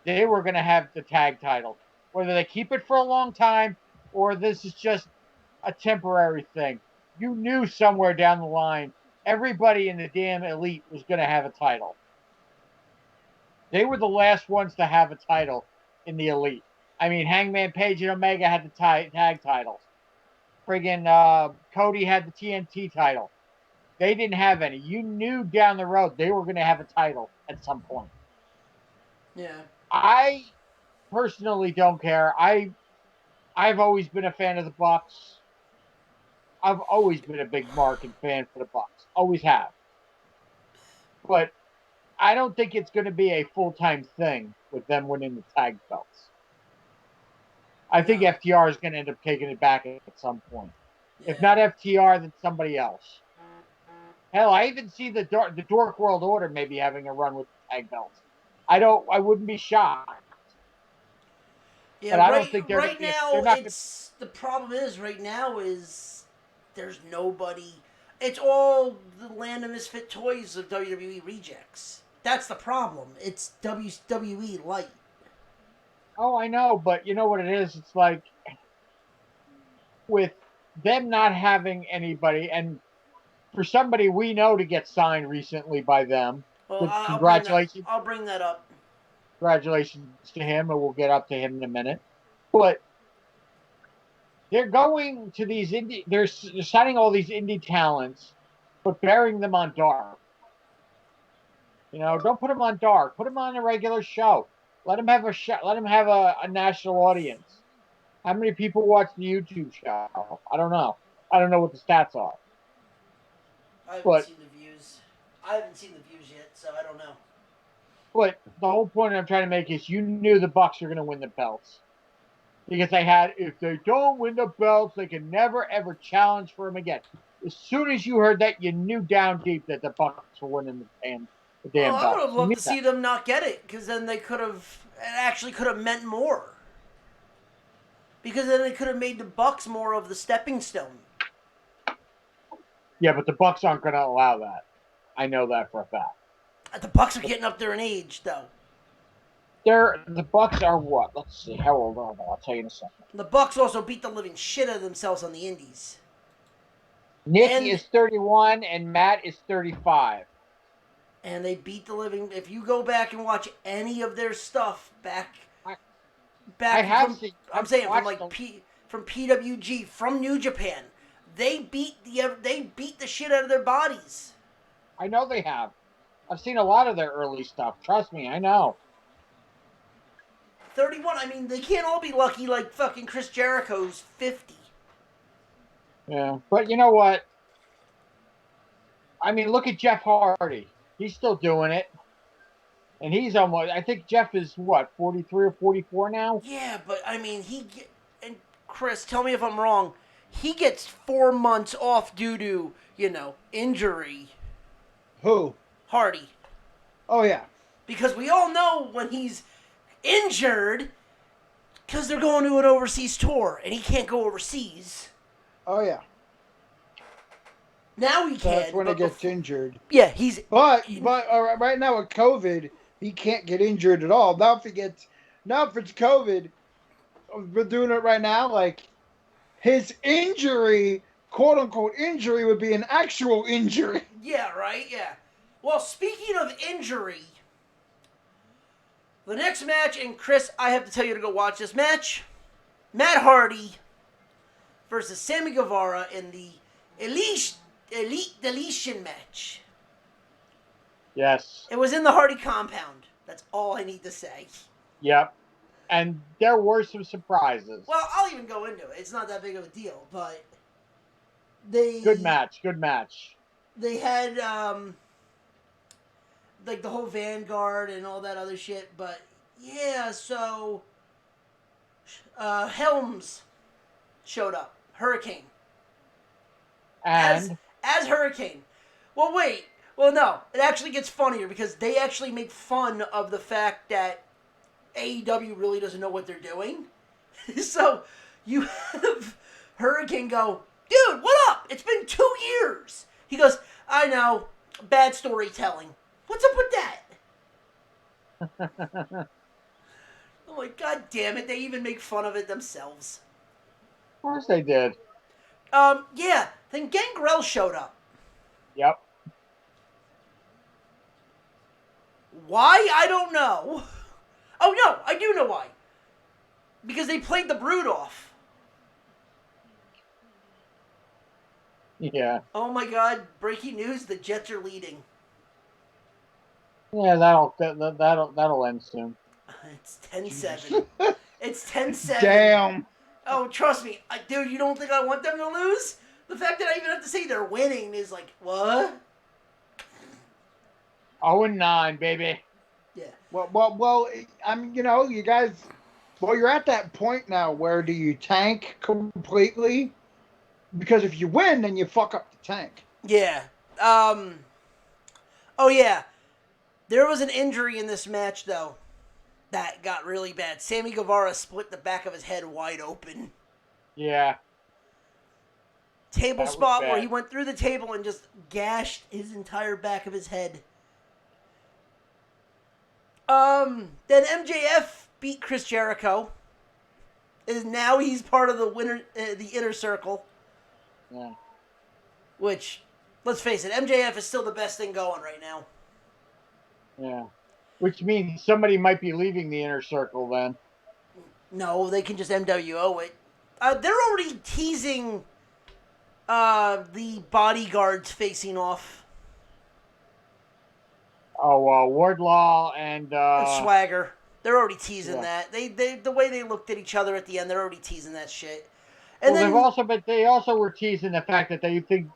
they were going to have the tag title. Whether they keep it for a long time or this is just a temporary thing. You knew somewhere down the line everybody in the damn Elite was going to have a title. They were the last ones to have a title in the Elite. I mean, Hangman Page and Omega had the tag titles. Friggin' Cody had the TNT title. They didn't have any. You knew down the road they were going to have a title at some point. Yeah. I personally don't care. I've always been a fan of the Bucks. I've always been a big market fan for the Bucks. Always have. But I don't think it's going to be a full-time thing with them winning the tag belts. I think No. FTR is going to end up taking it back at some point. If Yeah. not FTR, then somebody else. Hell, I even see the Dork World Order maybe having a run with the tag belts. I wouldn't be shocked, Yeah, but I don't think they're going to right be. They're now not. it's the problem is right now is there's nobody. It's all the land of misfit toys of WWE rejects. That's the problem. It's WWE light. Oh, I know, but you know what it is? It's like with them not having anybody, and for somebody we know to get signed recently by them, Well, congratulations, I'll bring that up. congratulations to him, and we'll get up to him in a minute. But they're going to these indie. They're signing all these indie talents, but burying them on Dark. Don't put them on Dark. Put them on a regular show. Let them have a show. Let them have a national audience. How many people watch the YouTube show? I don't know. I don't know what the stats are. I haven't But seen the views. I haven't seen the views yet, so I don't know. but the whole point I'm trying to make is you knew the Bucks were going to win the belts because if they don't win the belts, they can never ever challenge for them again. As soon as you heard that, you knew down deep that the Bucks were winning the Well, damn I would belts. have You loved knew to that. see them not get it because then they could have. It actually could have meant more. Because then they could have made the Bucks more of the stepping stone. Yeah, but the Bucks aren't going to allow that. I know that for a fact. The Bucks are getting up there in age, though. The Bucks are what? Let's see. How old are they? I'll tell you in a second. The Bucks also beat the living shit out of themselves on the Indies. Nick And is 31 and Matt is 35. and they beat the living. If you go back and watch any of their stuff back I have from, seen. I'm I've saying from watched like them. from PWG from New Japan, they beat the shit out of their bodies. I know they have. I've seen a lot of their early stuff. Trust me, I know. 31. I mean, they can't all be lucky like fucking Chris Jericho's 50. Yeah, but you know what? I mean, look at Jeff Hardy. He's still doing it, and he's almost. I think Jeff is what 43 or 44 now. Yeah, but I mean, and Chris, tell me if I'm wrong. He gets 4 months off due to injury. Who? Hardy, Oh yeah. because we all know when he's injured, because they're going to an overseas tour and he can't go overseas. Oh yeah. Now he can. That's when he gets injured. Yeah, he's. But right now with COVID, he can't get injured at all. Now if it's COVID, we're doing it right now. Like his injury, quote unquote injury, would be an actual injury. Yeah, right. Yeah. Well, speaking of injury, the next match, and Chris, I have to tell you to go watch this match. Matt Hardy versus Sammy Guevara in the Elite Deletion match. Yes. It was in the Hardy compound. That's all I need to say. Yep. And there were some surprises. Well, I'll even go into it. It's not that big of a deal, but they Good match. Good match. They had like the whole Vanguard and all that other shit, but yeah, so Helms showed up. Hurricane. And As Hurricane. Well, wait. Well, no. It actually gets funnier because they actually make fun of the fact that AEW really doesn't know what they're doing. So you have Hurricane go, dude, what up? It's been 2 years. He goes, I know. Bad storytelling. What's up with that? I'm like, God damn it. They even make fun of it themselves. of course they did. Yeah. Then Gangrel showed up. Yep. Why? I don't know. Oh, no. I do know why. Because they played the Brood off. Yeah. Oh, my God. Breaking news. The Jets are leading. Yeah, that'll end soon. It's 10-7. It's 10-7. Damn. Oh, trust me. Dude, you don't think I want them to lose? The fact that I even have to say they're winning is like, what? 0-9, baby. Yeah. Well. I mean, you guys. Well, you're at that point now where do you tank completely? Because if you win, then you fuck up the tank. Yeah. Oh yeah. There was an injury in this match though that got really bad. Sammy Guevara split the back of his head wide open. Yeah, Table that was spot where he bad. went through the table and just gashed his entire back of his head. Then MJF beat Chris Jericho. Now he's part of the inner circle. Yeah. Which, let's face it, MJF is still the best thing going right now. Yeah. Which means somebody might be leaving the inner circle then. No, they can just MWO it. They're already teasing the bodyguards facing off. Oh, Wardlaw and Swagger. They're already teasing yeah. that. They the way they looked at each other at the end, they're already teasing that shit. And well, then they also were teasing the fact that they think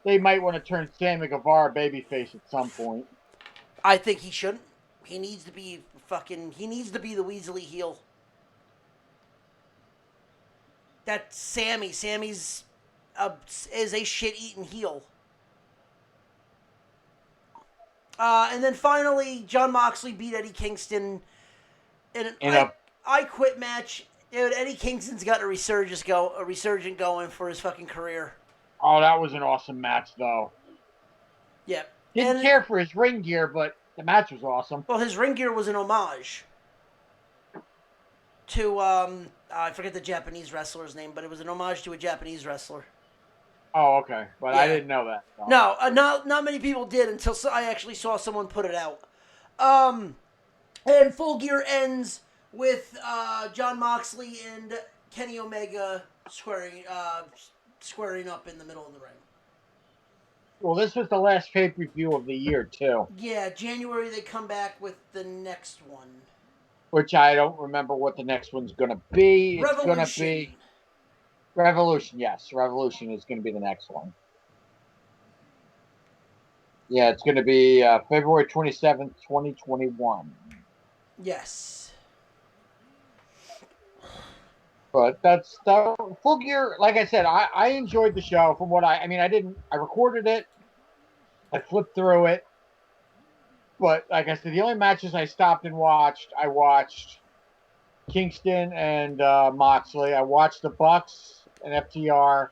they might want to turn Sammy Guevara babyface at some point. I think he shouldn't. He needs to be He needs to be the Weasley heel. That's Sammy. Sammy's is a shit-eating heel. And then finally, Jon Moxley beat Eddie Kingston in an I Quit match. Dude, Eddie Kingston's got a resurgent going for his fucking career. Oh, that was an awesome match, though. Yep. Didn't care for his ring gear, but the match was awesome. Well, his ring gear was an homage to I forget the Japanese wrestler's name, but it was an homage to a Japanese wrestler. Oh, okay, but yeah. I didn't know that. So. No, not many people did until I actually saw someone put it out. And Full Gear ends with Jon Moxley and Kenny Omega squaring up in the middle of the ring. Well, this was the last pay-per-view of the year, too. Yeah, January they come back with the next one. Which I don't remember what the next one's going to be. It's going to be Revolution, yes. Revolution is going to be the next one. Yeah, it's going to be February 27th, 2021. Yes. But that's Full Gear. Like I said, I enjoyed the show. From what I recorded it. I flipped through it. But like I said, the only matches I stopped and watched, I watched Kingston and Moxley. I watched the Bucks and FTR,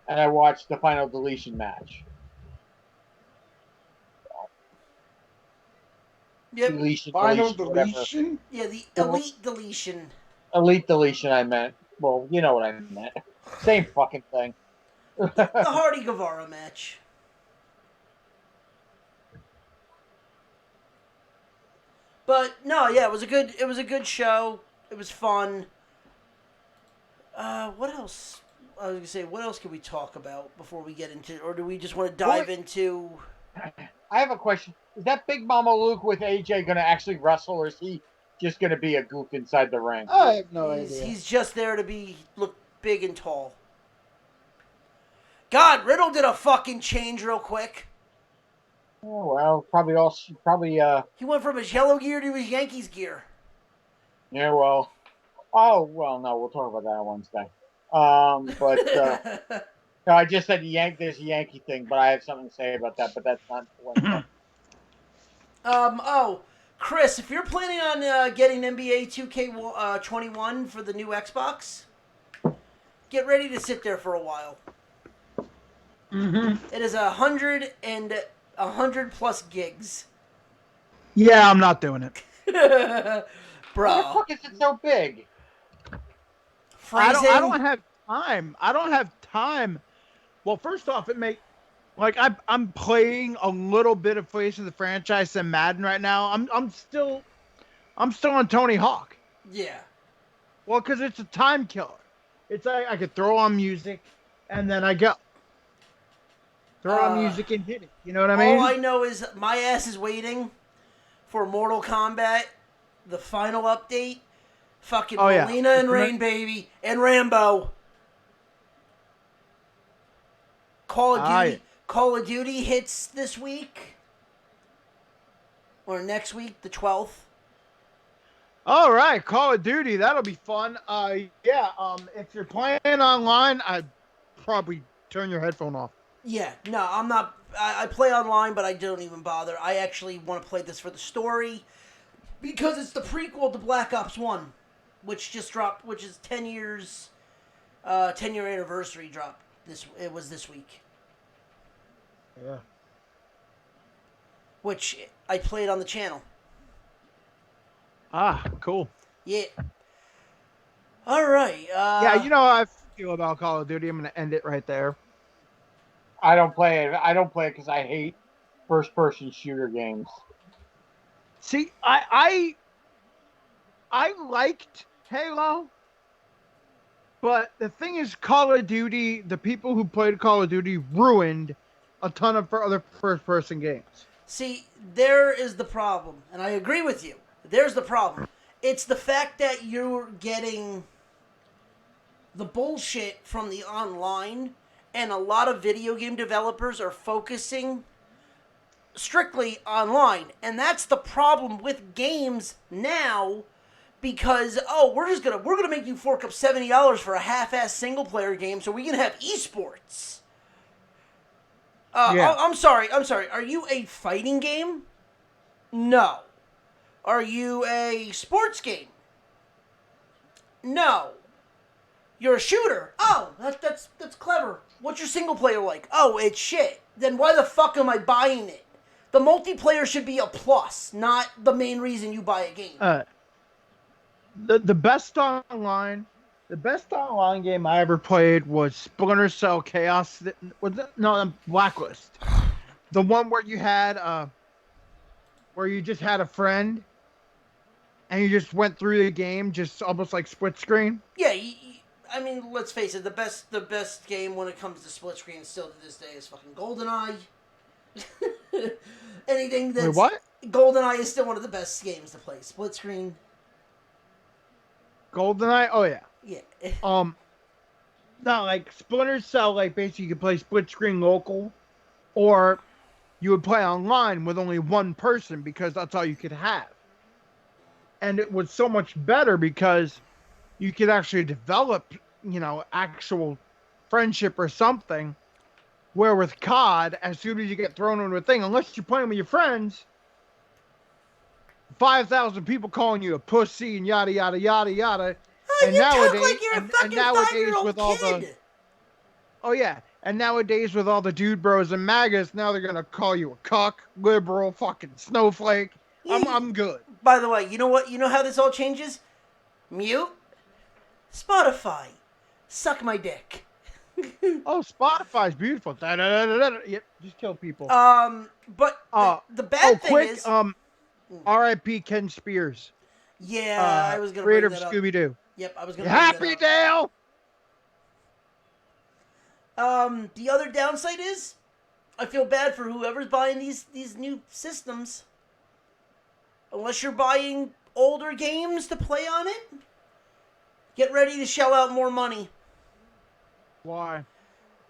and I watched the Final Deletion match. Yep. Final Deletion? Yeah, the Elite Deletion. Elite Deletion, I meant. Well, you know what I meant. Same fucking thing. The Hardy Guevara match. But no, yeah, it was a good show. It was fun. What else? I was gonna say, what else can we talk about before we get into, or do we just want to dive into? I have a question. Is that Big Mama Luke with AJ going to actually wrestle, or is he just going to be a goof inside the ring? I have no idea. He's just there to look big and tall. God, Riddle did a fucking change real quick. Oh, well, probably. He went from his yellow gear to his Yankees gear. Yeah, well. Oh, well, no, we'll talk about that on Wednesday. But no, I just said there's a Yankee thing, but I have something to say about that. But that's not Wednesday. Chris, if you're planning on getting NBA 2K21 for the new Xbox, get ready to sit there for a while. Mm-hmm. It is 100 plus gigs. Yeah, I'm not doing it. Bro. Why the fuck is it so big? I don't have time. I don't have time. Well, first off, I'm playing a little bit of Face of the Franchise and Madden right now. I'm still on Tony Hawk. Yeah. Well, because it's a time killer. It's like I could throw on music and then I go. Throw on music and hit it. You know what I mean? All I know is my ass is waiting for Mortal Kombat, the final update. Fucking Melina and Rain, baby. And Rambo. Call of Duty hits this week. or next week, the 12th. All right, Call of Duty. That'll be fun. If you're playing online, I'd probably turn your headphone off. Yeah, no, I'm not. I play online, but I don't even bother. I actually want to play this for the story because it's the prequel to Black Ops 1, which just dropped, which is 10 years, 10-year anniversary drop. It was this week. Yeah. Which I played on the channel. Ah, cool. Yeah. All right. Yeah, you know how I feel about Call of Duty. I'm going to end it right there. I don't play it. I don't play it because I hate first-person shooter games. See, I liked Halo, but the thing is, Call of Duty, the people who played Call of Duty ruined a ton of other first-person games. See, there is the problem, and I agree with you. There's the problem. It's the fact that you're getting the bullshit from the online, and a lot of video game developers are focusing strictly online, and that's the problem with games now. Because we're gonna make you fork up $70 for a half-ass single-player game so we can have esports. Yeah. I'm sorry. Are you a fighting game? No. Are you a sports game? No. You're a shooter. Oh, that's clever. What's your single player like? Oh, it's shit. Then why the fuck am I buying it? The multiplayer should be a plus, not the main reason you buy a game. The best online game I ever played was Splinter Cell Chaos. Blacklist. The one where you had where you just had a friend and you just went through the game, just almost like split screen. Yeah, I mean, let's face it. The best game when it comes to split screen still to this day is fucking GoldenEye. Anything that's... Wait, what? GoldenEye is still one of the best games to play. Split screen. GoldenEye? Oh, yeah. Yeah. No, like Splinter Cell, like basically you could play split screen local, or you would play online with only one person because that's all you could have. And it was so much better because you could actually develop, actual friendship or something. Where with COD, as soon as you get thrown into a thing, unless you're playing with your friends, 5,000 people calling you a pussy and yada yada yada yada. And you talk like you're a fucking 5-year-old kid. And nowadays with all the dude bros and MAGAs, now they're gonna call you a cuck, liberal, fucking snowflake. I'm good. By the way, you know what? You know how this all changes? Mute. Spotify. Suck my dick. Oh, Spotify's beautiful. Yep, just kill people. But the bad thing is... R.I.P. Ken Spears. Yeah, I was gonna creator bring that of Scooby-Doo. Yep, I was gonna. Happy Dale. The other downside is, I feel bad for whoever's buying these new systems. Unless you're buying older games to play on it, get ready to shell out more money. Why?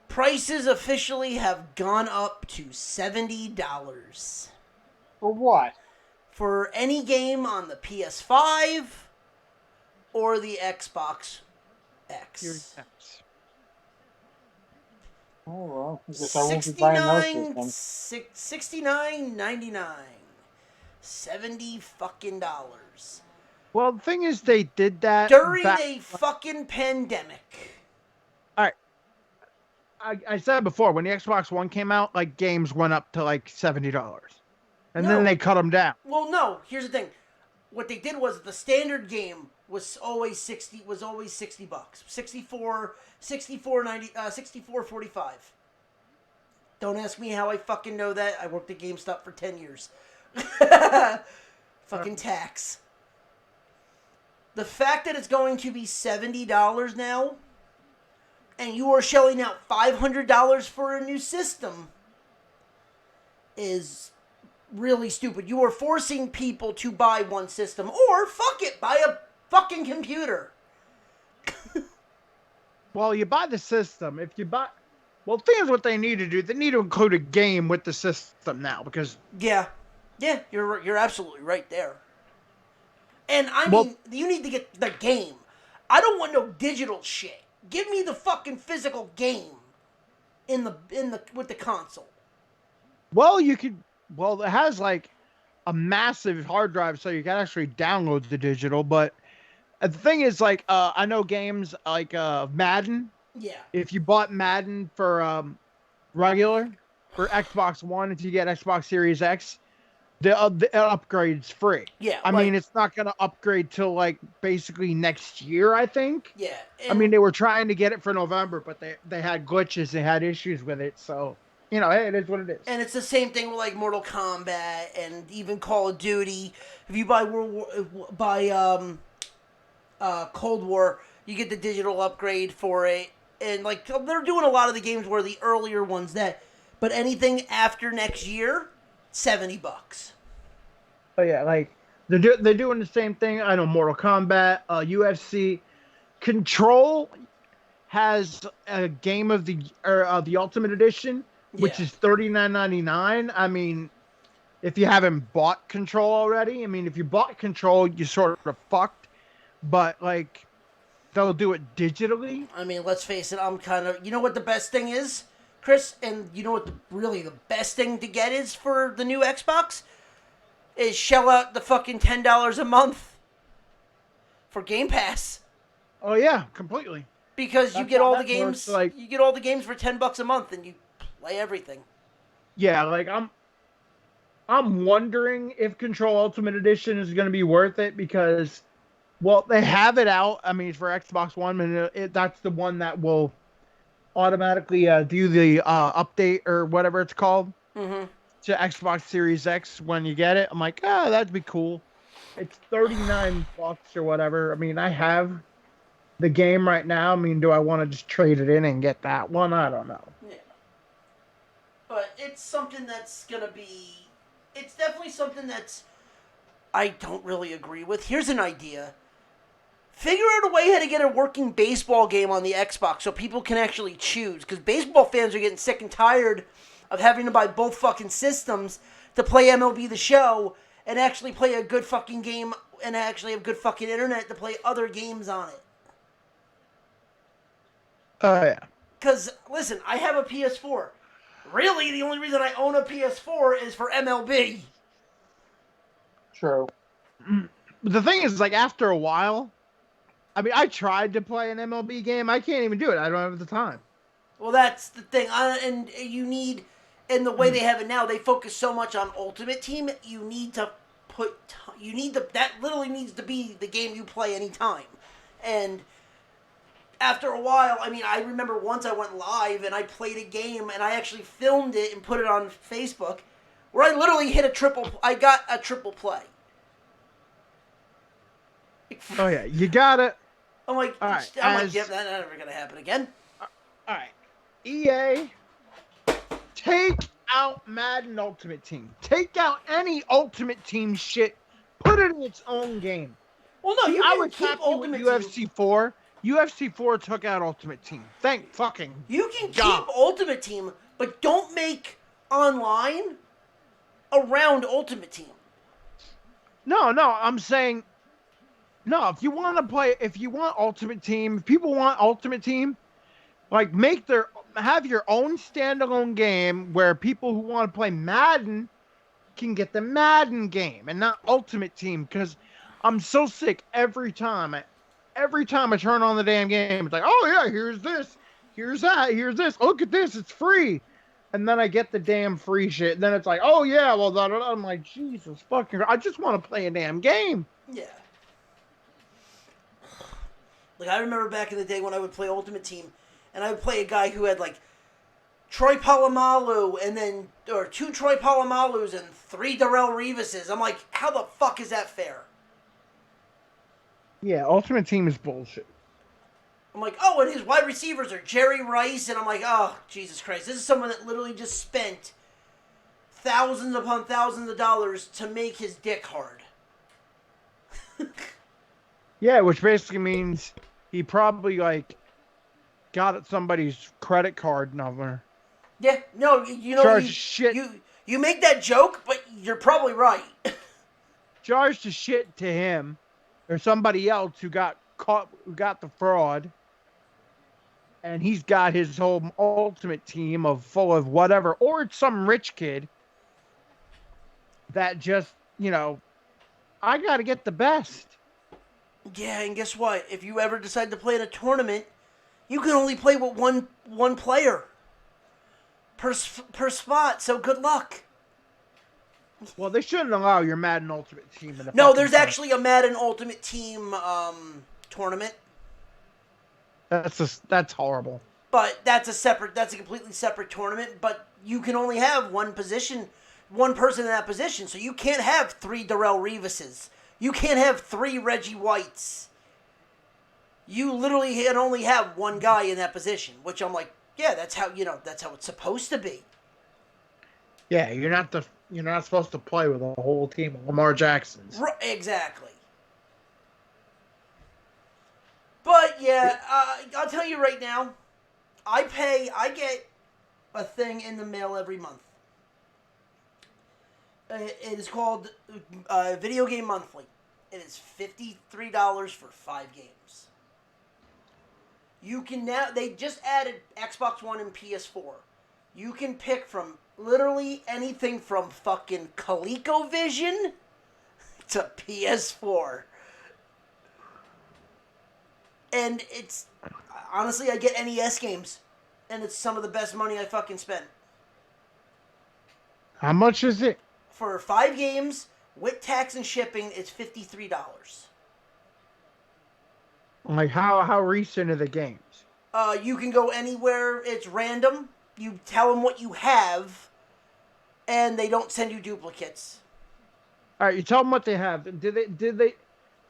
Prices officially have gone up to $70. For what? For any game on the PS5 or the Xbox X. Oh, well, I guess I won't be buying those systems. $69.99. $70 fucking dollars. Well, the thing is, they did that during a fucking pandemic. All right. I said before, when the Xbox One came out, like games went up to like $70. And then they cut them down. Well, no. Here's the thing. What they did was the standard game was always $60. $64.45. Don't ask me how I fucking know that. I worked at GameStop for 10 years. Fucking tax. The fact that it's going to be $70 now, and you are shelling out $500 for a new system, is really stupid. You are forcing people to buy one system, or fuck it, buy a fucking computer. Well, you buy the system. If you buy, well, the thing is, what they need to do, they need to include a game with the system now, because Yeah, you're absolutely right there. And I Well- mean, you need to get the game. I don't want no digital shit. Give me the fucking physical game in the with the console. Well, you could. Well, it has like a massive hard drive, so you can actually download the digital. But the thing is, like, I know games like Madden. Yeah. If you bought Madden for regular for Xbox One, if you get Xbox Series X, the upgrade's free. Yeah, I like- mean, it's not going to upgrade till like basically next year, I think. Yeah. I mean, they were trying to get it for November, but they had glitches, they had issues with it, so hey, it is what it is. And it's the same thing with like Mortal Kombat and even Call of Duty. If you buy Cold War, you get the digital upgrade for it. And like they're doing a lot of the games where the earlier ones but anything after next year, $70. But yeah, like they're doing the same thing. I know Mortal Kombat, UFC, Control has a game of the Ultimate Edition, which Yeah. is $39.99. I mean, if you haven't bought Control already, I mean, if you bought Control, you sort of fucked. But like, they'll do it digitally. I mean, let's face it, I'm kind of... You know what the best thing is, Chris? And you know what really the best thing to get is for the new Xbox? Is shell out the fucking $10 a month for Game Pass. Oh yeah, completely. Because you That's get how all the that games... works, like- you get all the games for $10 a month and you play everything. Yeah, like I'm wondering if Control Ultimate Edition is going to be worth it because, well, they have it out. I mean, for Xbox One, and that's the one that will automatically do the update or whatever it's called Mm-hmm. to Xbox Series X when you get it. I'm like, that'd be cool. It's $39 or whatever. I mean, I have the game right now. I mean, do I want to just trade it in and get that one? I don't know. Yeah. But it's something that's going to be... It's definitely something that's... I don't really agree with. Here's an idea. Figure out a way how to get a working baseball game on the Xbox so people can actually choose. Because baseball fans are getting sick and tired of having to buy both fucking systems to play MLB The Show and actually play a good fucking game and actually have good fucking internet to play other games on it. Oh, yeah. Because, listen, I have a PS4. Really, the only reason I own a PS4 is for MLB. True. The thing is, like, after a while, I mean, I tried to play an MLB game. I can't even do it. I don't have the time. Well, that's the thing. And you need, and the way they have it now, they focus so much on Ultimate Team, you need to that literally needs to be the game you play anytime. And after a while, I mean, I remember once I went live and I played a game and I actually filmed it and put it on Facebook where I literally I got a triple play. Oh, yeah. You got it. I'm like, All right, yeah, that's never going to happen again. All right. EA, take out Madden Ultimate Team. Take out any Ultimate Team shit. Put it in its own game. Well, no, you I can was keep happy Ultimate with Team. UFC 4. UFC 4 took out Ultimate Team. Thank fucking You can God. keep Ultimate Team, but don't make online around Ultimate Team. No, I'm saying, no, if you want Ultimate Team, if people want Ultimate Team, like have your own standalone game where people who want to play Madden can get the Madden game and not Ultimate Team, because I'm so sick every time I turn on the damn game, it's like, oh yeah, here's this, here's that, here's this, look at this, it's free. And then I get the damn free shit. And then it's like, oh yeah, well, I'm like, Jesus fucking, I just want to play a damn game. Yeah. Like, I remember back in the day when I would play Ultimate Team, and I would play a guy who had, like, Troy Polamalu, or 2 Troy Polomalus and 3 Darrell Revises. I'm like, how the fuck is that fair? Yeah, Ultimate Team is bullshit. I'm like, oh, and his wide receivers are Jerry Rice, and I'm like, oh, Jesus Christ. This is someone that literally just spent thousands upon thousands of dollars to make his dick hard. Yeah, which basically means he probably, like, got somebody's credit card number. Yeah, no, you know Charge shit. you make that joke, but you're probably right. Charge the shit to him or somebody else who got caught, who got the fraud, and he's got his whole ultimate team of full of whatever, or it's some rich kid that just, I got to get the best. Yeah, and guess what? If you ever decide to play in a tournament, you can only play with one player per spot. So good luck. Well, they shouldn't allow your Madden Ultimate Team in the No, fucking there's tournament. actually a Madden Ultimate Team tournament, That's horrible. but that's a completely separate tournament. But you can only have one person in that position. So you can't have 3 Darrell Revises. You can't have 3 Reggie Whites. You literally can only have one guy in that position, which I'm like, yeah, that's how it's supposed to be. Yeah, you're not supposed to play with a whole team of Lamar Jacksons. Exactly. But yeah, I'll tell you right now, I get a thing in the mail every month. It is called Video Game Monthly. It is $53 for 5 games. You can now, they just added Xbox One and PS4. You can pick from literally anything from fucking ColecoVision to PS4. And it's, honestly, I get NES games. And it's some of the best money I fucking spent. How much is it? For 5 games, with tax and shipping, it's $53. Like how recent are the games? You can go anywhere. It's random. You tell them what you have, and they don't send you duplicates. All right, you tell them what they have. Did they?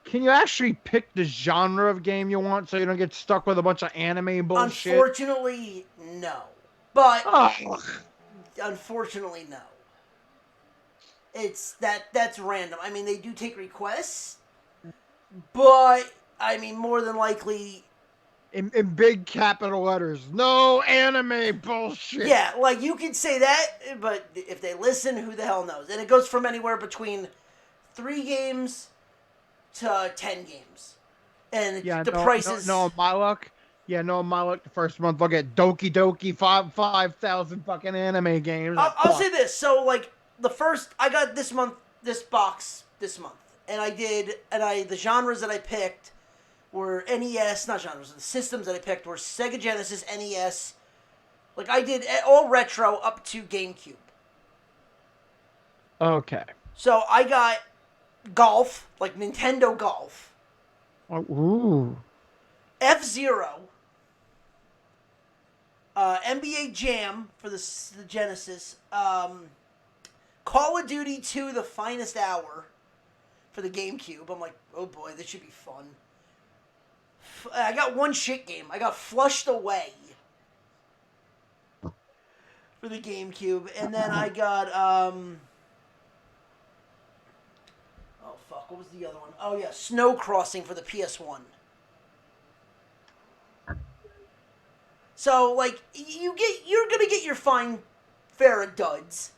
Can you actually pick the genre of game you want so you don't get stuck with a bunch of anime bullshit? Unfortunately, no. But Ugh. unfortunately, no. It's that's random. I mean, they do take requests, but I mean, more than likely, In big capital letters, no anime bullshit. yeah, like you could say that, but if they listen, who the hell knows? And it goes from anywhere between 3 games to 10 games, and Yeah, the prices. No, my luck. Yeah, no, my luck. The first month, I'll get Doki Doki 5,000 fucking anime games. I'll say this. So like I got this box this month, and the genres that I picked were NES, not genres, the systems that I picked were Sega Genesis, NES. Like I did all retro up to GameCube. Okay. So I got golf, like Nintendo Golf, Ooh. F-Zero, NBA Jam for the Genesis, Call of Duty 2: The Finest Hour for the GameCube. I'm like, oh boy, this should be fun. I got one shit game. I got Flushed Away for the GameCube, and then I got oh fuck, what was the other one? Oh yeah, Snow Crossing for the PS1. So like you're gonna get your fine fare of duds.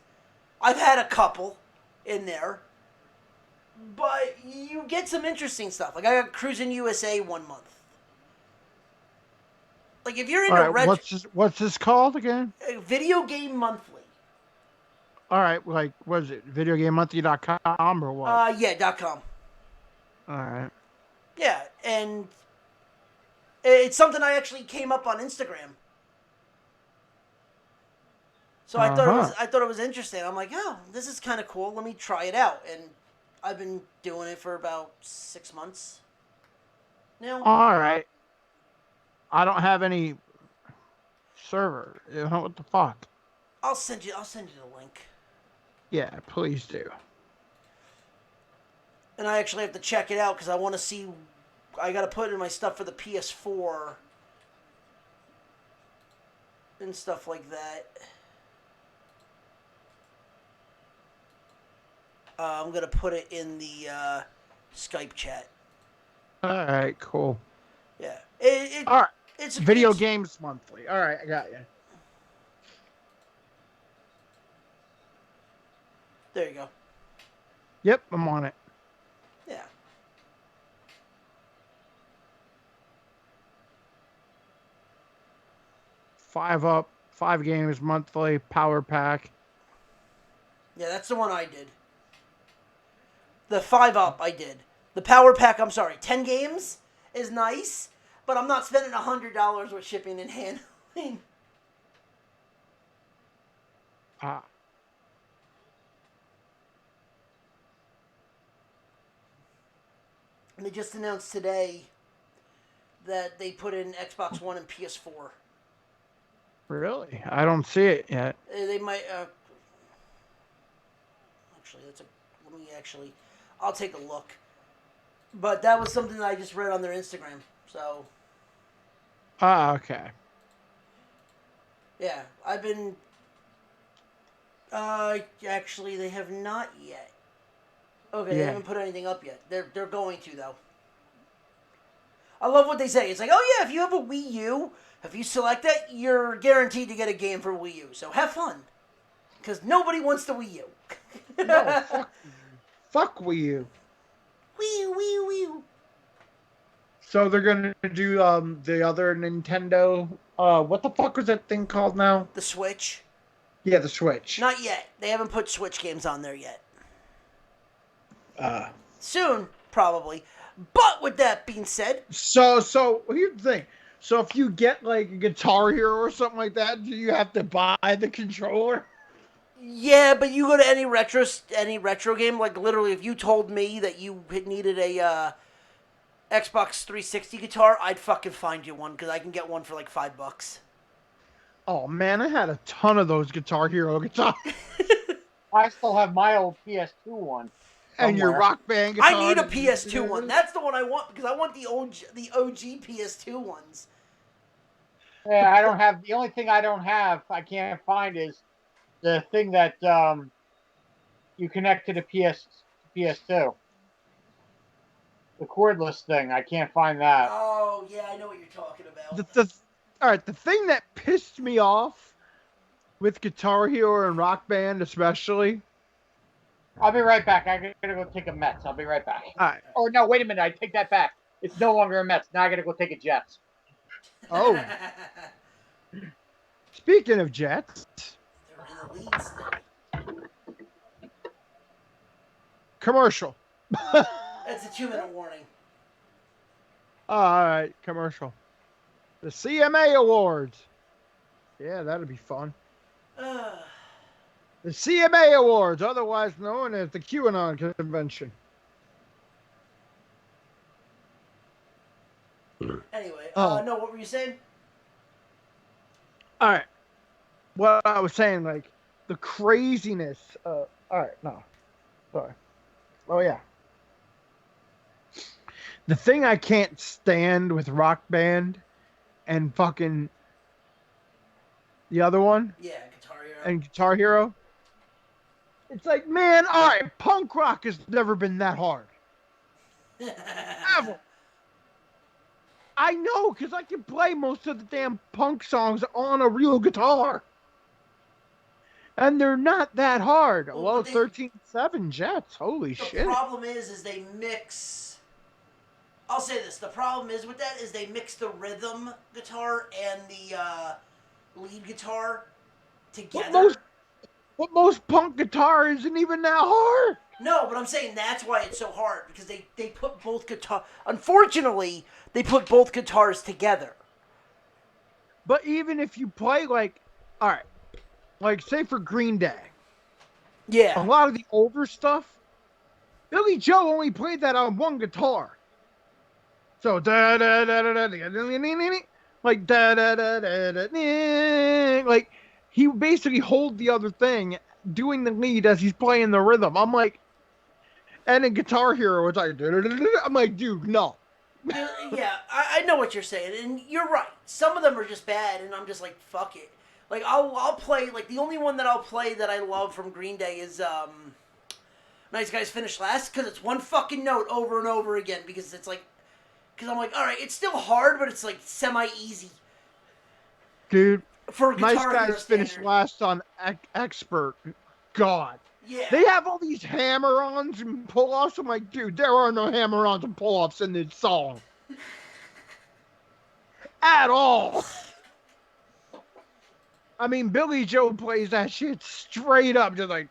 I've had a couple in there, but you get some interesting stuff. Like I got Cruising USA 1 month. Like if you're into All right, what's this called again? Video Game Monthly. All right, like what is it? VideoGameMonthly.com or what? Yeah, .com. All right. Yeah, and it's something I actually came up on Instagram. So I thought it was interesting. I'm like, oh, this is kind of cool. Let me try it out. And I've been doing it for about 6 months now. All right. I don't have any server. What the fuck? I'll send you the link. Yeah, please do. And I actually have to check it out because I want to see. I got to put in my stuff for the PS4 and stuff like that. I'm gonna put it in the Skype chat. All right, cool. Yeah. All right. It's Video Games Monthly. All right, I got you. There you go. Yep, I'm on it. Yeah. $5 up, 5 games monthly, power pack. Yeah, that's the one I did. The 5 up I did. The power pack, I'm sorry, 10 games is nice, but I'm not spending $100 with shipping and handling. Ah. And they just announced today that they put in Xbox One and PS4. Really? I don't see it yet. They might. Actually, let me actually. I'll take a look. But that was something that I just read on their Instagram. So. Okay. Yeah, I've been. Actually, they have not yet. Okay, they Yeah. haven't put anything up yet. They're going to though. I love what they say. It's like, oh yeah, if you have a Wii U, if you select it, you're guaranteed to get a game for Wii U. So have fun, because nobody wants the Wii U. No, fuck Wii U. Wii U, Wii U, Wii U. So they're gonna do the other Nintendo. What the fuck was that thing called now? The Switch. Yeah, the Switch. Not yet. They haven't put Switch games on there yet. Uh. Soon, probably. But with that being said, So here's the thing. So if you get like a Guitar Hero or something like that, do you have to buy the controller? yeah, but you go to any retro game, like literally, if you told me that you needed a Xbox 360 guitar, I'd fucking find you one because I can get one for like $5. Oh man, I had a ton of those Guitar Hero guitars. I still have my old PS2 one. And your somewhere. Rock Band guitar. I need a PS2 one. That's the one I want because I want the OG PS2 ones. Yeah, I don't have. The only thing I don't have, I can't find, is the thing that you connect to the PS2. The cordless thing. I can't find that. Oh yeah, I know what you're talking about. All right, the thing that pissed me off with Guitar Hero and Rock Band especially. I'll be right back. I gotta go take a Mets. I'll be right back. All right. Oh no, wait a minute. I take that back. It's no longer a Mets. Now I gotta go take a Jets. Oh. Speaking of Jets. They're in the lead still. Commercial. That's a 2-minute warning. All right, commercial. The CMA Awards. Yeah, that'd be fun. The CMA Awards, otherwise known as the QAnon Convention. Anyway, Oh. no, what were you saying? All right. What I was saying, like, the craziness. All right, no. Sorry. Oh, yeah. The thing I can't stand with Rock Band and fucking the other one Yeah, Guitar Hero. and Guitar Hero. It's like, man, all right, punk rock has never been that hard. Ever. I know, because I can play most of the damn punk songs on a real guitar. And they're not that hard. Well, 13.7 Jets. Holy shit. The problem is they mix... I'll say this. The problem is with that is they mix the rhythm guitar and the lead guitar together. But most punk guitar isn't even that hard. No, but I'm saying that's why it's so hard, because they put both guitar... Unfortunately, they put both guitars together. But even if you play, like... All right. Like, say for Green Day. Yeah. A lot of the older stuff, Billy Joe only played that on one guitar. So, like, like, he basically hold the other thing, doing the lead as he's playing the rhythm. I'm like, and in Guitar Hero, it's like, I'm like, dude, no. Yeah, I know what you're saying, and you're right. Some of them are just bad, and I'm just like, fuck it. Like, I'll play, like, the only one that I'll play that I love from Green Day is, Nice Guys Finish Last, because it's one fucking note over and over again, because it's like, because I'm like, alright, it's still hard, but it's like semi-easy. Dude, For Guitar Nice Guys Hero Finish standard. Last on Expert. God. Yeah. They have all these hammer-ons and pull-offs. I'm like, dude, there are no hammer-ons and pull-offs in this song. At all. I mean, Billy Joe plays that shit straight up, just like.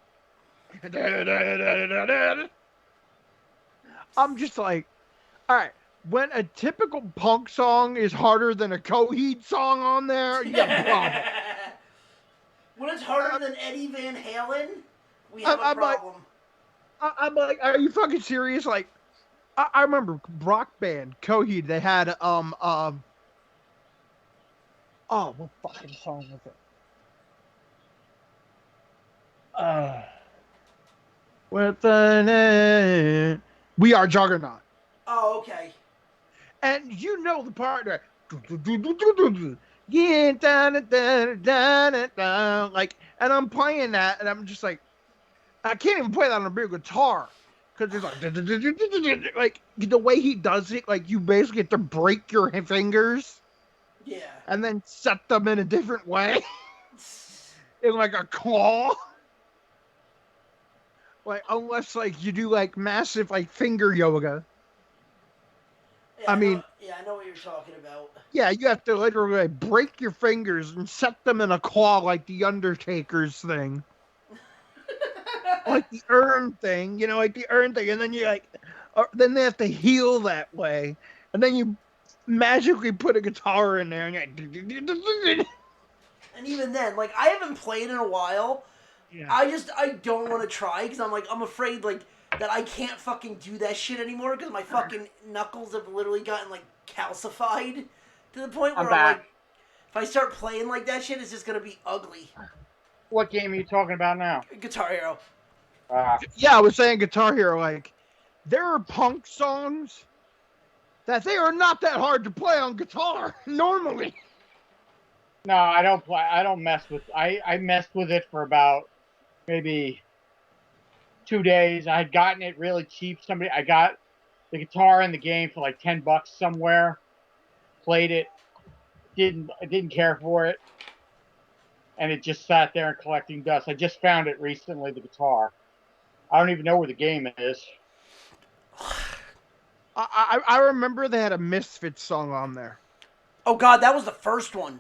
I'm just like, all right. When a typical punk song is harder than a Coheed song on there, you have a problem. When it's harder than Eddie Van Halen, we have a I'm like, problem. I'm like, are you fucking serious? Like, I remember rock band Coheed. They had oh, what fucking song was it? With the We Are Juggernaut. Oh, okay. And you know the part that yeah, like, and I'm playing that, and I'm just like, I can't even play that on a big guitar because it's like the way he does it, like you basically have to break your fingers Yeah. and then set them in a different way in like a claw. Like unless like you do like massive like finger yoga. Yeah, I mean, I know what you're talking about. yeah, you have to literally like, break your fingers and set them in a claw like the Undertaker's thing. Like the urn thing, you know, like the urn thing, and then you like, then they have to heal that way, and then you magically put a guitar in there, and And even then, like, I haven't played in a while. yeah, I don't want to try because I'm afraid like that I can't fucking do that shit anymore because my fucking knuckles have literally gotten like calcified to the point I'm where I'm back. like, if I start playing like that shit, it's just gonna be ugly. What game are you talking about now? Guitar Hero. yeah. I was saying Guitar Hero, like there are punk songs that they are not that hard to play on guitar normally. No, I don't play. I don't mess with. I messed with it for about maybe 2 days. I had gotten it really cheap. I got the guitar in the game for like $10 somewhere. Played it. I didn't care for it, and it just sat there and collecting dust. I just found it recently. The guitar. I don't even know where the game is. I remember they had a Misfits song on there. Oh god, that was the first one.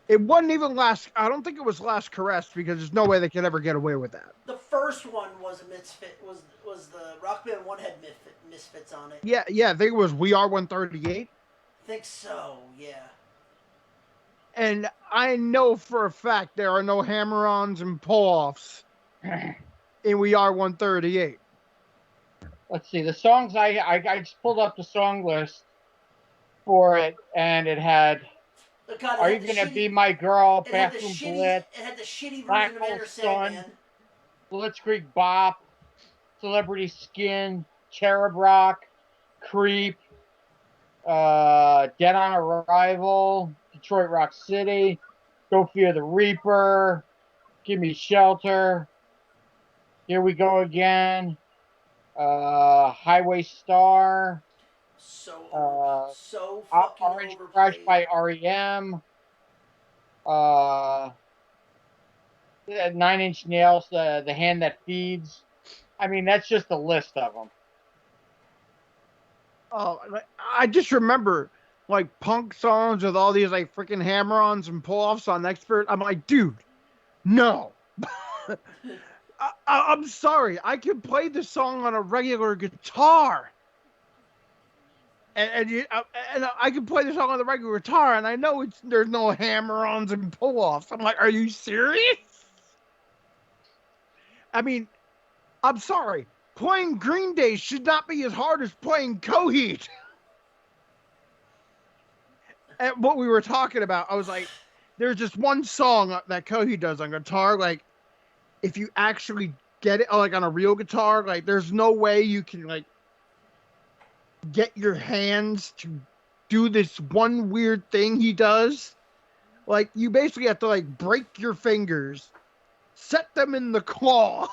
It wasn't even last. I don't think it was Last Caress because there's no way they could ever get away with that. The first one was a misfit. Was the Rock Band one had misfits on it? Yeah, I think it was We Are 138. I think so. Yeah. And I know for a fact there are no hammer-ons and pull-offs in We Are 138. Let's see the songs. I just pulled up the song list for it, and it had God, "Are You Gonna Be My Girl," It had the "Bathroom shitty. Blitz," It had the shitty "Black version of Hole Enter Sun," Sandman. "Blitzkrieg Bop," "Celebrity Skin," "Cherub Rock," "Creep," "Dead on Arrival," "Detroit Rock City," "Go Fear the Reaper," "Give Me Shelter," "Here We Go Again," "Highway Star," So fucking "Orange Crush" overplayed. by REM, uh, "Nine Inch Nails," the Hand That Feeds. I mean, that's just a list of them. Oh, I just remember like punk songs with all these like freaking hammer-ons and pull-offs on Expert. I'm like, dude, no. I'm sorry. I can play the song on a regular guitar. And I can play the song on the regular guitar, and I know there's no hammer-ons and pull-offs. I'm like, are you serious? I mean, I'm sorry. Playing Green Day should not be as hard as playing Coheed. And what we were talking about, I was like, there's just one song that Coheed does on guitar. Like, if you actually get it, like on a real guitar, like, there's no way you can like get your hands to do this one weird thing he does. Like, you basically have to like break your fingers, set them in the claw,